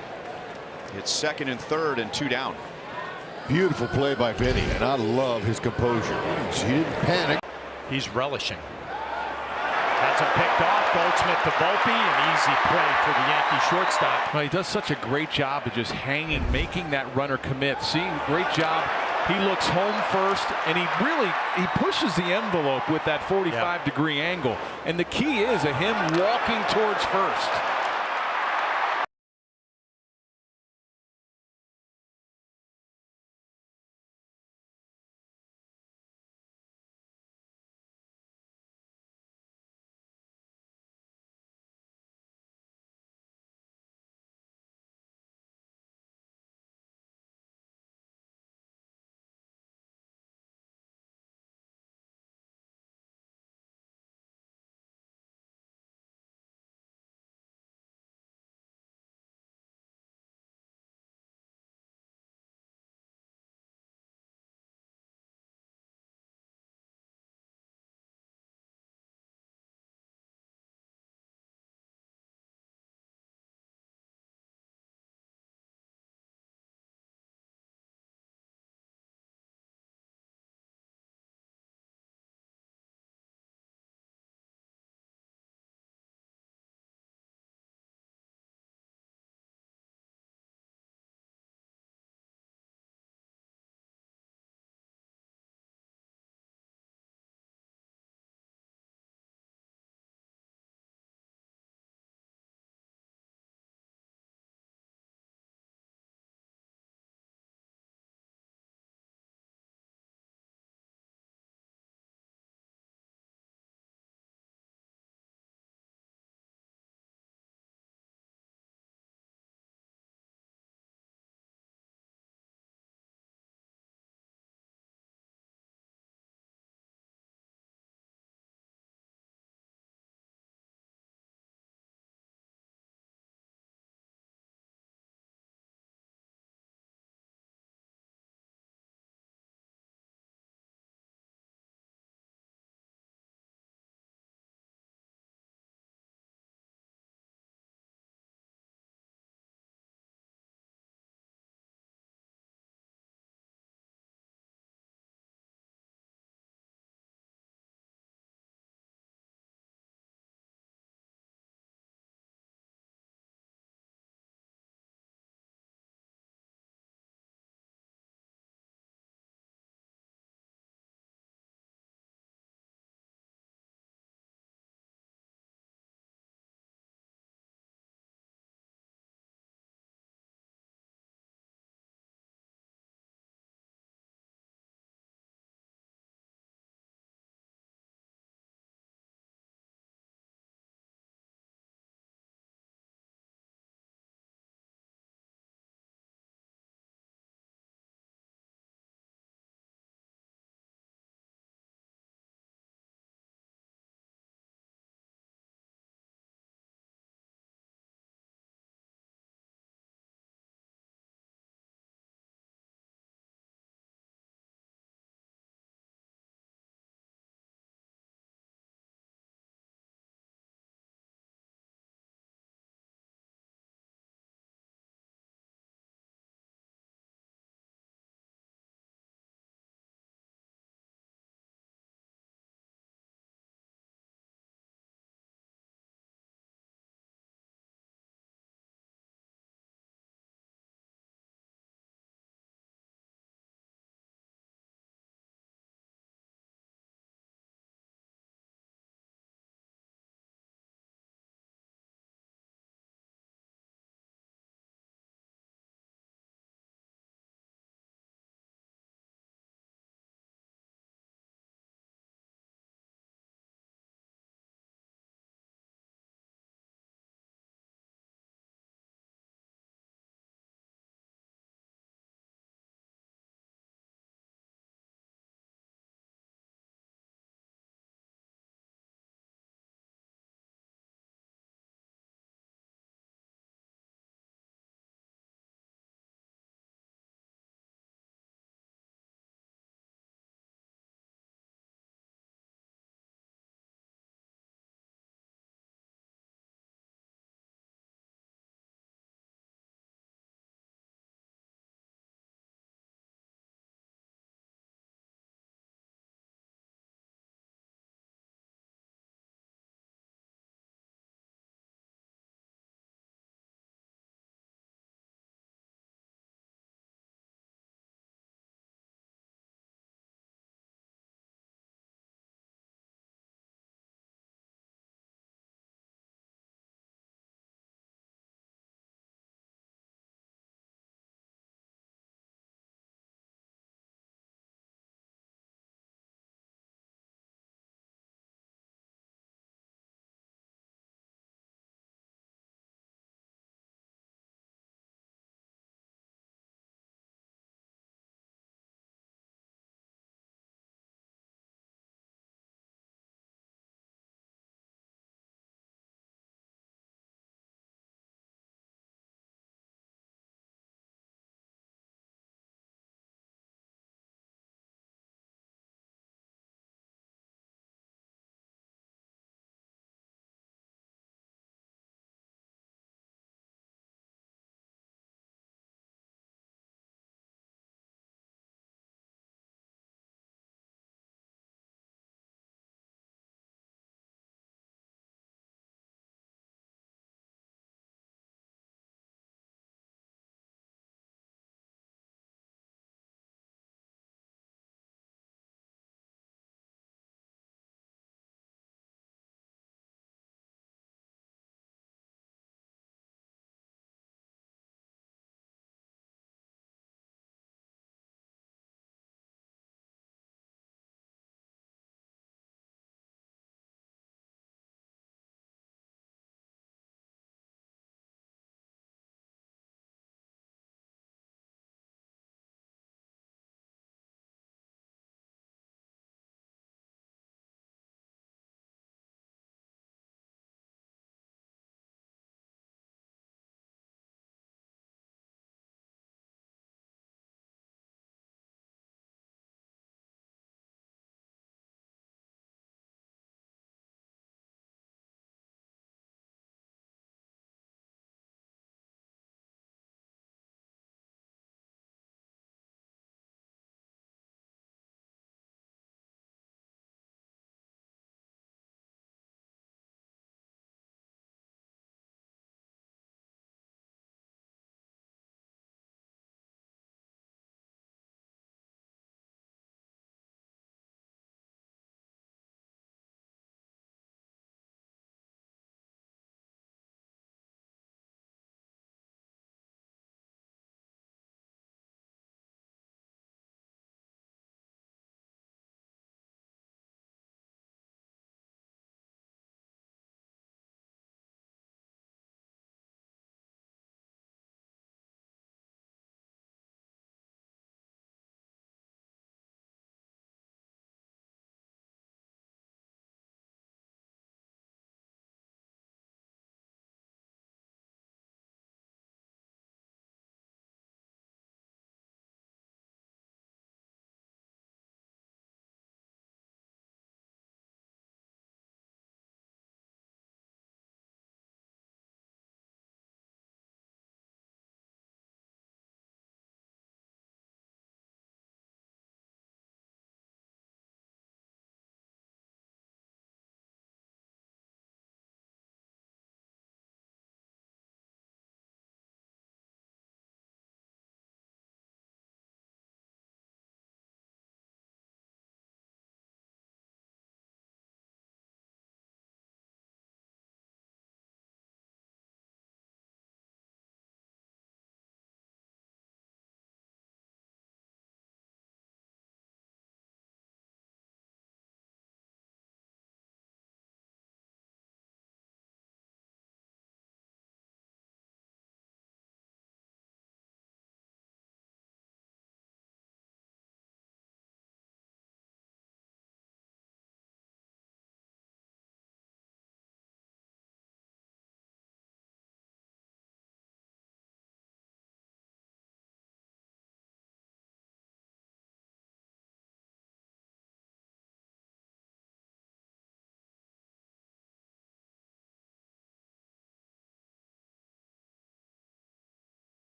it's second and third and 2 down. Beautiful play by Vinny, and I love his composure. He didn't panic. He's relishing. That's a picked off. Goldschmidt to Volpe. An easy play for the Yankee shortstop. Well, he does such a great job of just hanging, making that runner commit. Seeing great job. He looks home first, and he pushes the envelope with that 45-degree angle. And the key is him walking towards first.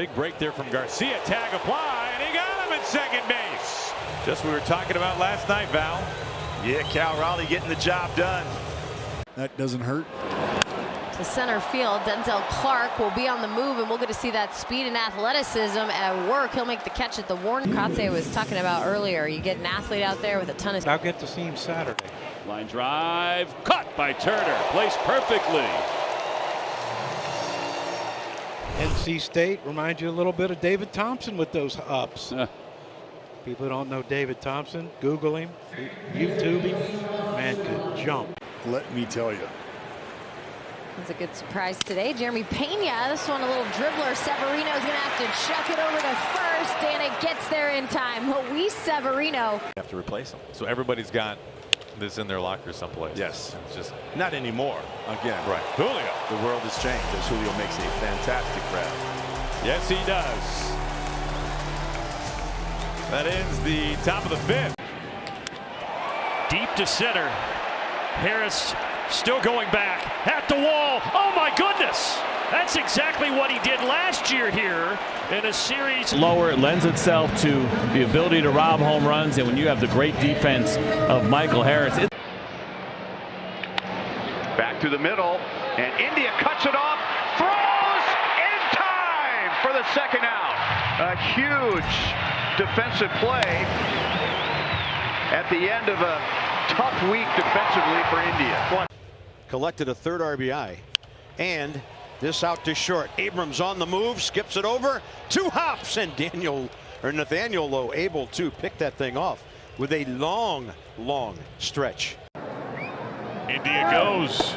Big break there from Garcia. Tag apply, and he got him at second base. Just what we were talking about last night, Val. Yeah, Cal Raleigh getting the job done. That doesn't hurt. To center field, Denzel Clark will be on the move, and we'll get to see that speed and athleticism at work. He'll make the catch at the Warner. Katse was talking about earlier. You get an athlete out there with a ton of... I'll get to see him Saturday. Line drive, caught by Turner, placed perfectly. NC State reminds you a little bit of David Thompson with those ups. People who don't know David Thompson, Google him, YouTube him. Man could jump. Let me tell you. That's a good surprise today. Jeremy Pena, this one a little dribbler. Severino's going to have to chuck it over to first, and it gets there in time. Luis Severino. Have to replace him. So everybody's got this in their locker someplace. Yes. It's just not anymore. Again. Right. Julio. The world has changed as Julio makes a fantastic grab. Yes, he does. That ends the top of the fifth. Deep to center. Harris still going back at the wall. Oh my goodness! That's exactly what he did last year here in a series. Lower, it lends itself to the ability to rob home runs, and when you have the great defense of Michael Harris. Back to the middle, and India cuts it off, throws in time for the second out. A huge defensive play at the end of a tough week defensively for India. Collected a third RBI, and this out to short. Abrams on the move, skips it over, 2 hops, and Nathaniel Lowe able to pick that thing off with a long stretch. India goes.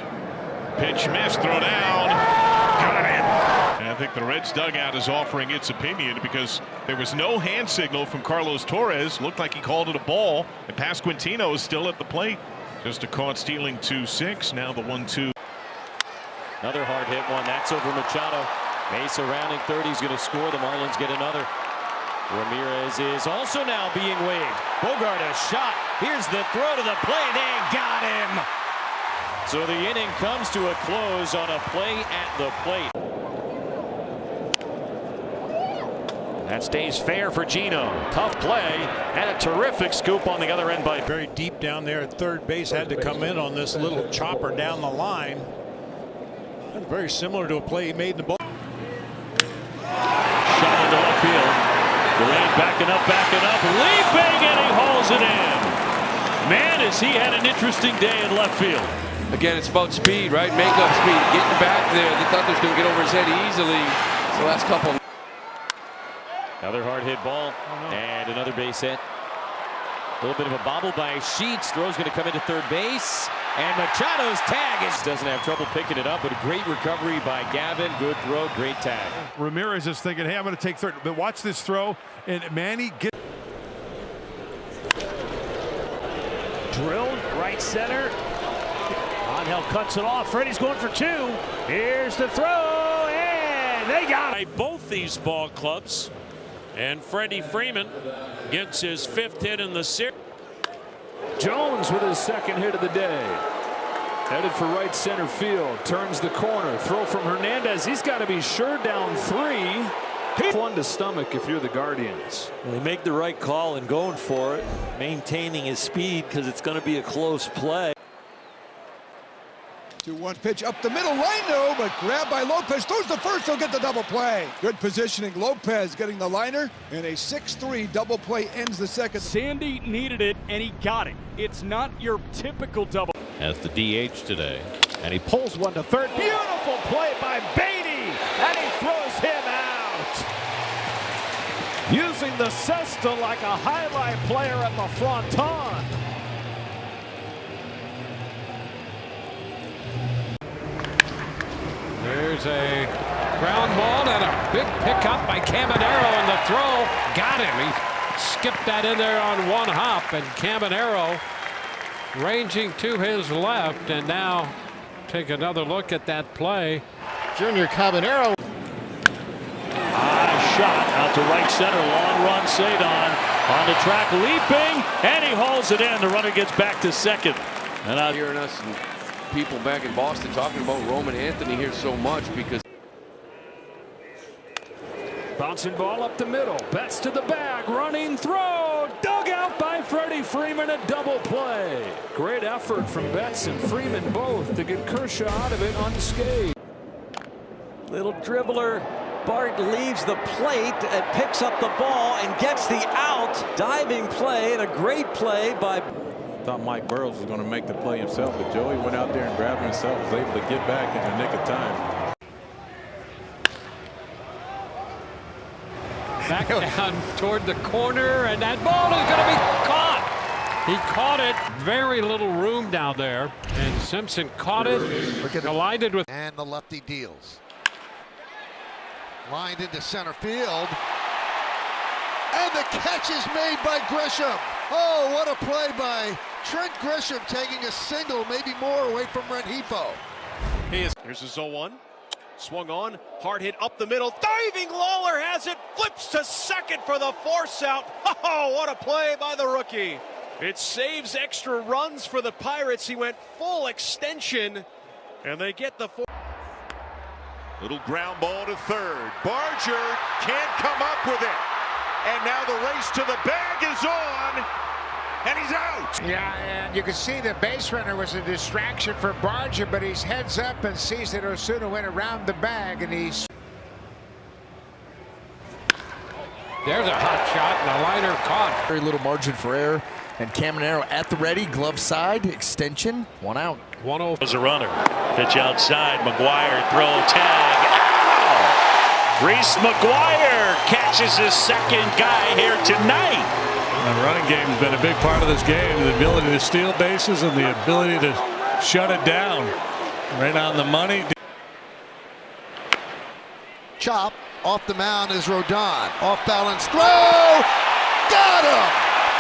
Pitch missed, throw down. Got it. And I think the Reds dugout is offering its opinion because there was no hand signal from Carlos Torres. Looked like he called it a ball, and Pasquantino is still at the plate. Just a caught stealing 2-6. Now the 1-2. Another hard hit one. That's over Machado. Mesa rounding third. He's going to score. The Marlins get another. Ramirez is also now being waved. Bogart a shot. Here's the throw to the plate. They got him. So the inning comes to a close on a play at the plate. That stays fair for Gino. Tough play and a terrific scoop on the other end by very deep down there at third base. Had to come in on this little chopper down the line. And very similar to a play he made in the ball. Shot into left field. Delayed backing up, leaping, and he hauls it in. Man, has he had an interesting day in left field. Again, it's about speed, right? Makeup speed, getting back there. They thought they was going to get over his head easily. So last couple. Another hard hit ball and another base hit. A little bit of a bobble by Sheets. Throw's going to come into third base. And Machado's tag doesn't have trouble picking it up, but a great recovery by Gavin. Good throw, great tag. Ramirez is thinking, hey, I'm going to take third. But watch this throw. And Manny gets. Drilled right center. Angel cuts it off. Freddie's going for 2. Here's the throw, and they got it. Both these ball clubs, and Freddie Freeman gets his 5th hit in the series. Jones with his second hit of the day. Headed for right center field. Turns the corner. Throw from Hernandez. He's got to be sure down 3. One to stomach if you're the Guardians. They make the right call and going for it, maintaining his speed because it's going to be a close play. 2-1 pitch up the middle, Rhino, but grabbed by Lopez. Throws the first, he'll get the double play. Good positioning. Lopez getting the liner, and a 6-3 double play ends the second. Sandy needed it, and he got it. It's not your typical double. As the DH today. And he pulls one to third. Beautiful play by Beatty, and he throws him out. Using the cesta like a highlight player at the fronton. There's a ground ball and a big pickup by Caminero, and the throw got him. He skipped that in there on 1 hop, and Caminero ranging to his left. And now take another look at that play. Junior Caminero. High shot out to right center. Long run, Cedon on the track, leaping, and he hauls it in. The runner gets back to second. And out hearing us and people back in Boston talking about Roman Anthony here so much because Bouncing ball up the middle. Betts to the bag. Running throw. Dug out by Freddie Freeman. A double play. Great effort from Betts and Freeman both to get Kershaw out of it unscathed. Little dribbler. Bart leaves the plate and picks up the ball and gets the out. Diving play and a great play by. Thought Mike Burrows was going to make the play himself, but Joey went out there and grabbed himself, was able to get back in the nick of time. Back down toward the corner, and that ball is going to be caught. He caught it. Very little room down there, and Simpson caught it. Collided with. And the lefty deals. Lined into center field. And the catch is made by Grisham. Oh, what a play by Trent Grisham, taking a single, maybe more, away from Rengifo. Here's a 0-1. Swung on, hard hit up the middle. Diving Lawler has it, flips to second for the force out. Oh, what a play by the rookie. It saves extra runs for the Pirates. He went full extension, and they get the four. Little ground ball to third. Barger can't come up with it. And now the race to the bag is on. And he's out. Yeah, and you can see the base runner was a distraction for Barger, but he's heads up and sees that Osuna went around the bag, and he's. There's a hot shot, and a liner caught. Very little margin for error. And Caminero at the ready, glove side, extension, 1 out. 1-0. As a runner. Pitch outside, McGuire, throw, tag. Ow! Reese McGuire catches his second guy here tonight. The running game has been a big part of this game. The ability to steal bases and the ability to shut it down. Right on the money. Chop off the mound is Rodon. Off balance throw. Got him.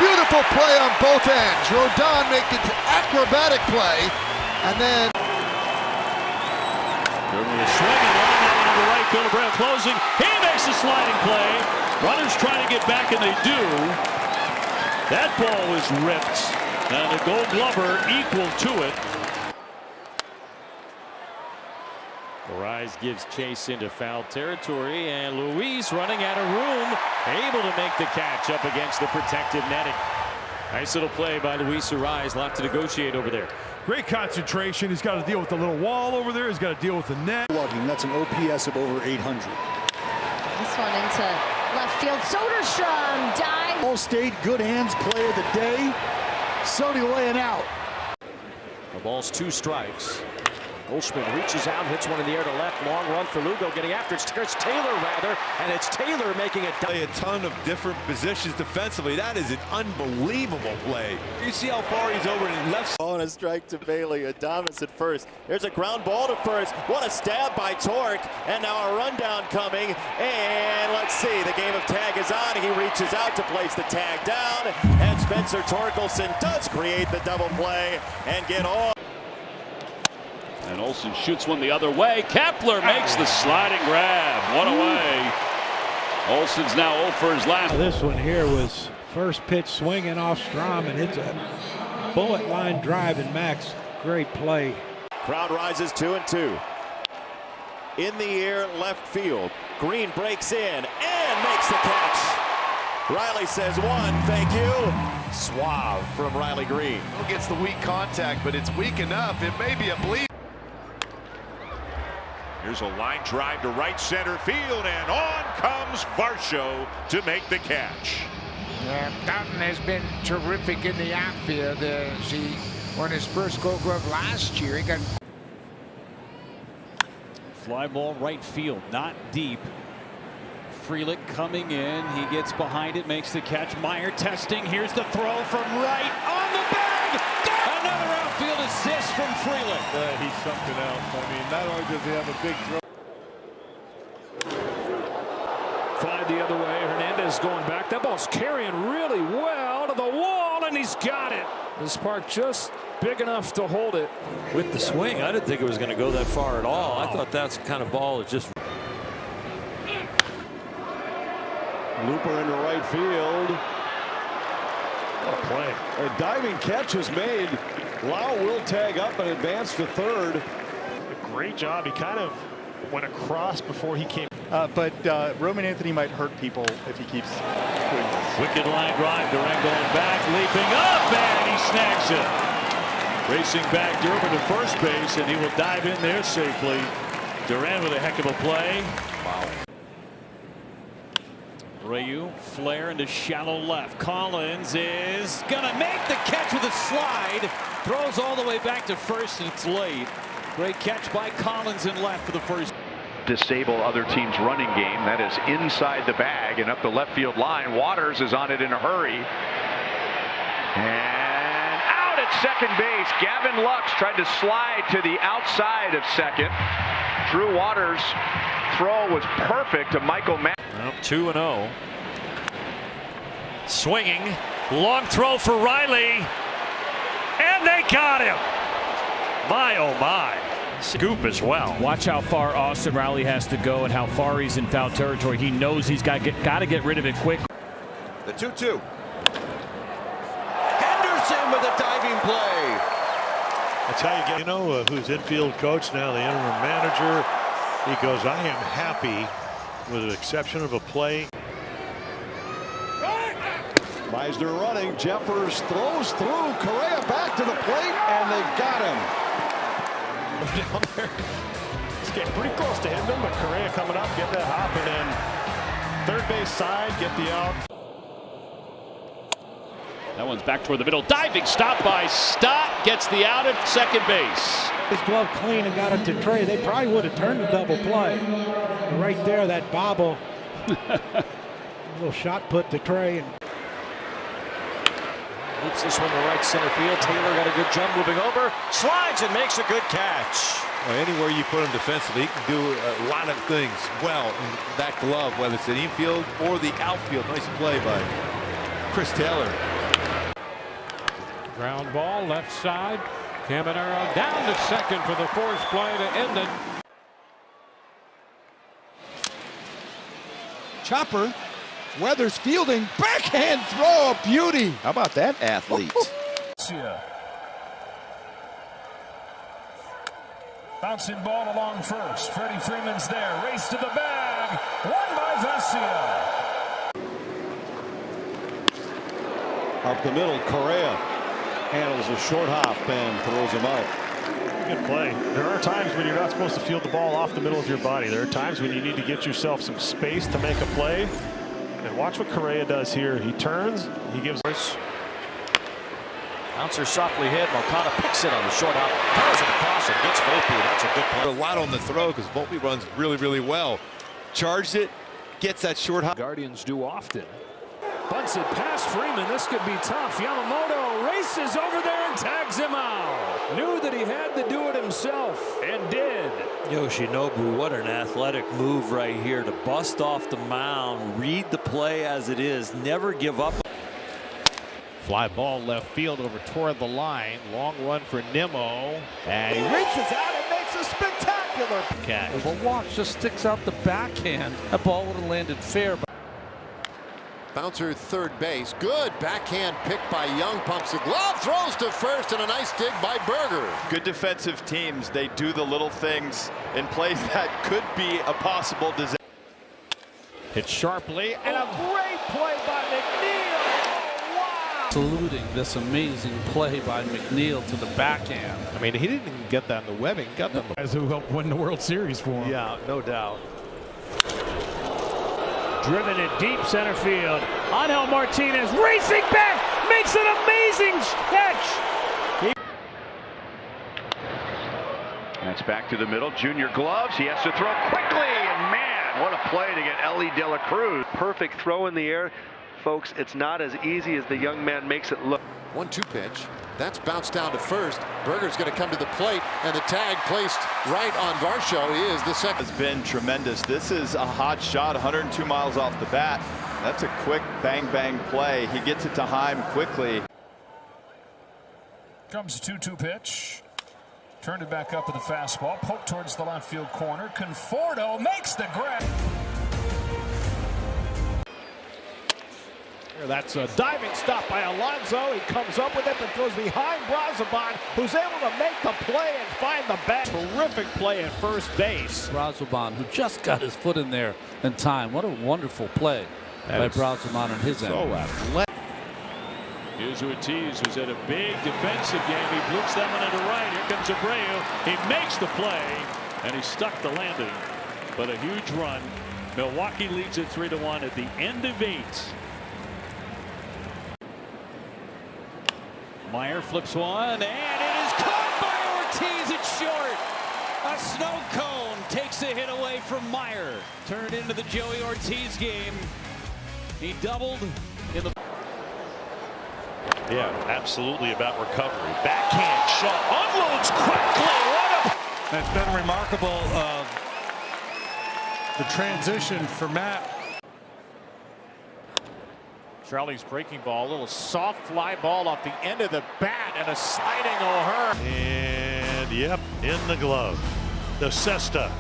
Beautiful play on both ends. Rodon makes an acrobatic play. And then. Swinging on the right field. Brown closing. He makes a sliding play. Runners trying to get back, and they do. That ball was ripped, and the Gold Glover equal to it. Rise gives chase into foul territory, and Luis running out of room, able to make the catch up against the protected netting. Nice little play by Luis Rise. Lot to negotiate over there. Great concentration. He's got to deal with the little wall over there. He's got to deal with the net. That's an OPS of over 800. This one into left field. Soderstrom dive. All-State good hands player of the day. Sony laying out. The ball's 2 strikes. Goldschmidt reaches out, hits one in the air to left. Long run for Lugo, getting after it. It's Taylor, rather, and it's Taylor making a ton of different positions defensively. That is an unbelievable play. You see how far he's over in left. On a strike to Bailey. Adames at first. There's a ground ball to first. What a stab by Torque. And now a rundown coming. And let's see. The game of tag is on. He reaches out to place the tag down. And Spencer Torkelson does create the double play and get on. And Olsen shoots one the other way. Kepler makes the sliding grab. One away. Olsen's now 0 for his last. This one here was first pitch swinging off Strom and hits a bullet line drive, and Max, great play. Crowd rises 2-2. In the air, left field. Green breaks in and makes the catch. Riley says 1, thank you. Suave from Riley Green. Gets the weak contact, but it's weak enough. It may be a bleed. Here's a line drive to right center field, and on comes Varsho to make the catch. Yeah, Dutton has been terrific in the outfield. He won his first Gold Glove last year. He got. Fly ball right field, not deep. Frelick coming in. He gets behind it, makes the catch. Meyer testing. Here's the throw from right on the bag. Another outfield assist from Frelick. He's something else. I mean, not only does he have a big throw. Fly the other way. Hernandez going back. That ball's carrying really well to the wall, and he's got it. This part just big enough to hold it. With the swing, I didn't think it was going to go that far at all. I thought that's the kind of ball that just. Looper into right field. What a play. A diving catch is made. Lau will tag up and advance to third. Great job. He kind of went across before he came. But Roman Anthony might hurt people if he keeps doing this. Wicked line drive. Durant going back, leaping up, and he snags it. Racing back Durbin to first base, and he will dive in there safely. Durant with a heck of a play. Wow. Rayu, flare into shallow left. Collins is gonna make the catch with a slide. Throws all the way back to first, and it's late. Great catch by Collins in left for the first. Disable other team's running game. That is inside the bag and up the left field line. Waters is on it in a hurry. And out at second base. Gavin Lux tried to slide to the outside of second. Drew Waters' throw was perfect to Michael Matt. 2-0. Swinging. Long throw for Riley. And they got him. My, oh my. Scoop as well. Watch how far Austin Riley has to go and how far he's in foul territory. He knows he's got to get rid of it quick. The 2-2. Henderson with a diving play. That's how you get, you know, who's infield coach now, the interim manager. He goes, I am happy with an exception of a play. Meisner running. Jeffers throws through. Correa back to the plate, and they got him. Down there. It's getting pretty close to him, but Correa coming up, get that hop, and then third base side, get the out. That one's back toward the middle. Diving stop by Stott. Gets the out at second base. His glove clean and got it to Trey. They probably would have turned the double play. And right there, that bobble. A little shot put to Trey. And Hoops this one to right center field. Taylor got a good jump moving over. Slides and makes a good catch. Well, anywhere you put him defensively, he can do a lot of things well in that glove, whether it's the infield or the outfield. Nice play by Chris Taylor. Ground ball left side. Caminero down to second for the force play to end it. Chopper. Weathers fielding. Backhand throw. A beauty. How about that athlete? Bouncing ball along first. Freddie Freeman's there. Race to the bag. Won by Vesia. Up the middle, Correa handles a short hop and throws him out. Good play. There are times when you're not supposed to field the ball off the middle of your body. There are times when you need to get yourself some space to make a play. And watch what Correa does here. He turns, he gives. Bouncer softly hit. Moncada picks it on the short hop. Throws it across and gets Volpe. That's a good play. A lot on the throw because Volpe runs really, really well. Charged it, gets that short hop. Guardians do often. Bunts it past Freeman. This could be tough. Yamamoto races over there and tags him out. Knew that he had to do it himself and did. Yoshinobu, what an athletic move right here to bust off the mound, read the play as it is, never give up. Fly ball left field over toward the line. Long run for Nimmo. And he reaches out and makes a spectacular catch. But watch, just sticks out the backhand. That ball would have landed fair. Bouncer third base. Good backhand pick by Young. Pumps the glove. Throws to first and a nice dig by Berger. Good defensive teams. They do the little things in plays that could be a possible disaster. Hit sharply and a great play by McNeil. Wow. Saluting this amazing play by McNeil to the backhand. I mean, he didn't even get that in the webbing. Got them. Guys who helped win the World Series for him. Yeah, no doubt. Driven in deep center field. Angel Martinez racing back, makes an amazing catch. That's back to the middle. Junior gloves. He has to throw quickly. And man, what a play to get Ellie De La Cruz. Perfect throw in the air. Folks, it's not as easy as the young man makes it look. 1-2 pitch. That's bounced down to first. Berger's going to come to the plate, and the tag placed right on Varsho is the second. Has been tremendous. This is a hot shot, 102 miles off the bat. That's a quick bang bang play. He gets it to Heim quickly. Comes a 2-2 pitch. Turned it back up with a fastball. Poke towards the left field corner. Conforto makes the grab. That's a diving stop by Alonso. He comes up with it, but throws behind Brazoban, who's able to make the play and find the bat. Terrific play at first base. Brazoban, who just got his foot in there in time. What a wonderful play by Brazoban on his end. Here's Ortiz, who's had a big defensive game. He blips that one into right. Here comes Abreu. He makes the play, and he stuck the landing. But a huge run. Milwaukee leads it 3-1 at the end of 8. Meyer flips one, and it is caught by Ortiz. It's short. A snow cone takes a hit away from Meyer. Turned into the Joey Ortiz game. He doubled in the. Yeah, absolutely about recovery. Backhand shot, unloads quickly. It's been remarkable, the transition for Matt. Charlie's breaking ball, a little soft fly ball off the end of the bat, and a sliding O'Hearn. And yep, in the glove. The Cesta.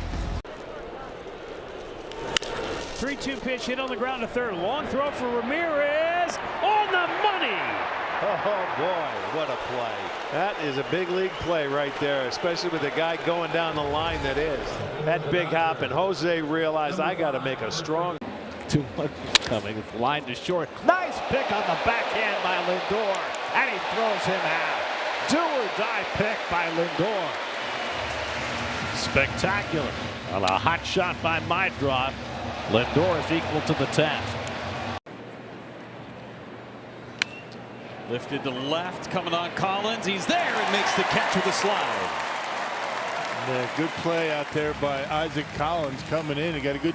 3-2 pitch hit on the ground to third. Long throw for Ramirez. On the money. Oh, boy, what a play. That is a big league play right there, especially with the guy going down the line that is. That big hop, and Jose realized I got to make a strong. Too much coming. It's line to short. Nice pick on the backhand by Lindor, and he throws him out. Do or die pick by Lindor. Spectacular. On a hot shot by Mydrop. Lindor is equal to the task. Lifted to left, coming on Collins. He's there and makes the catch with a slide. Good play out there by Isaac Collins coming in. He got a good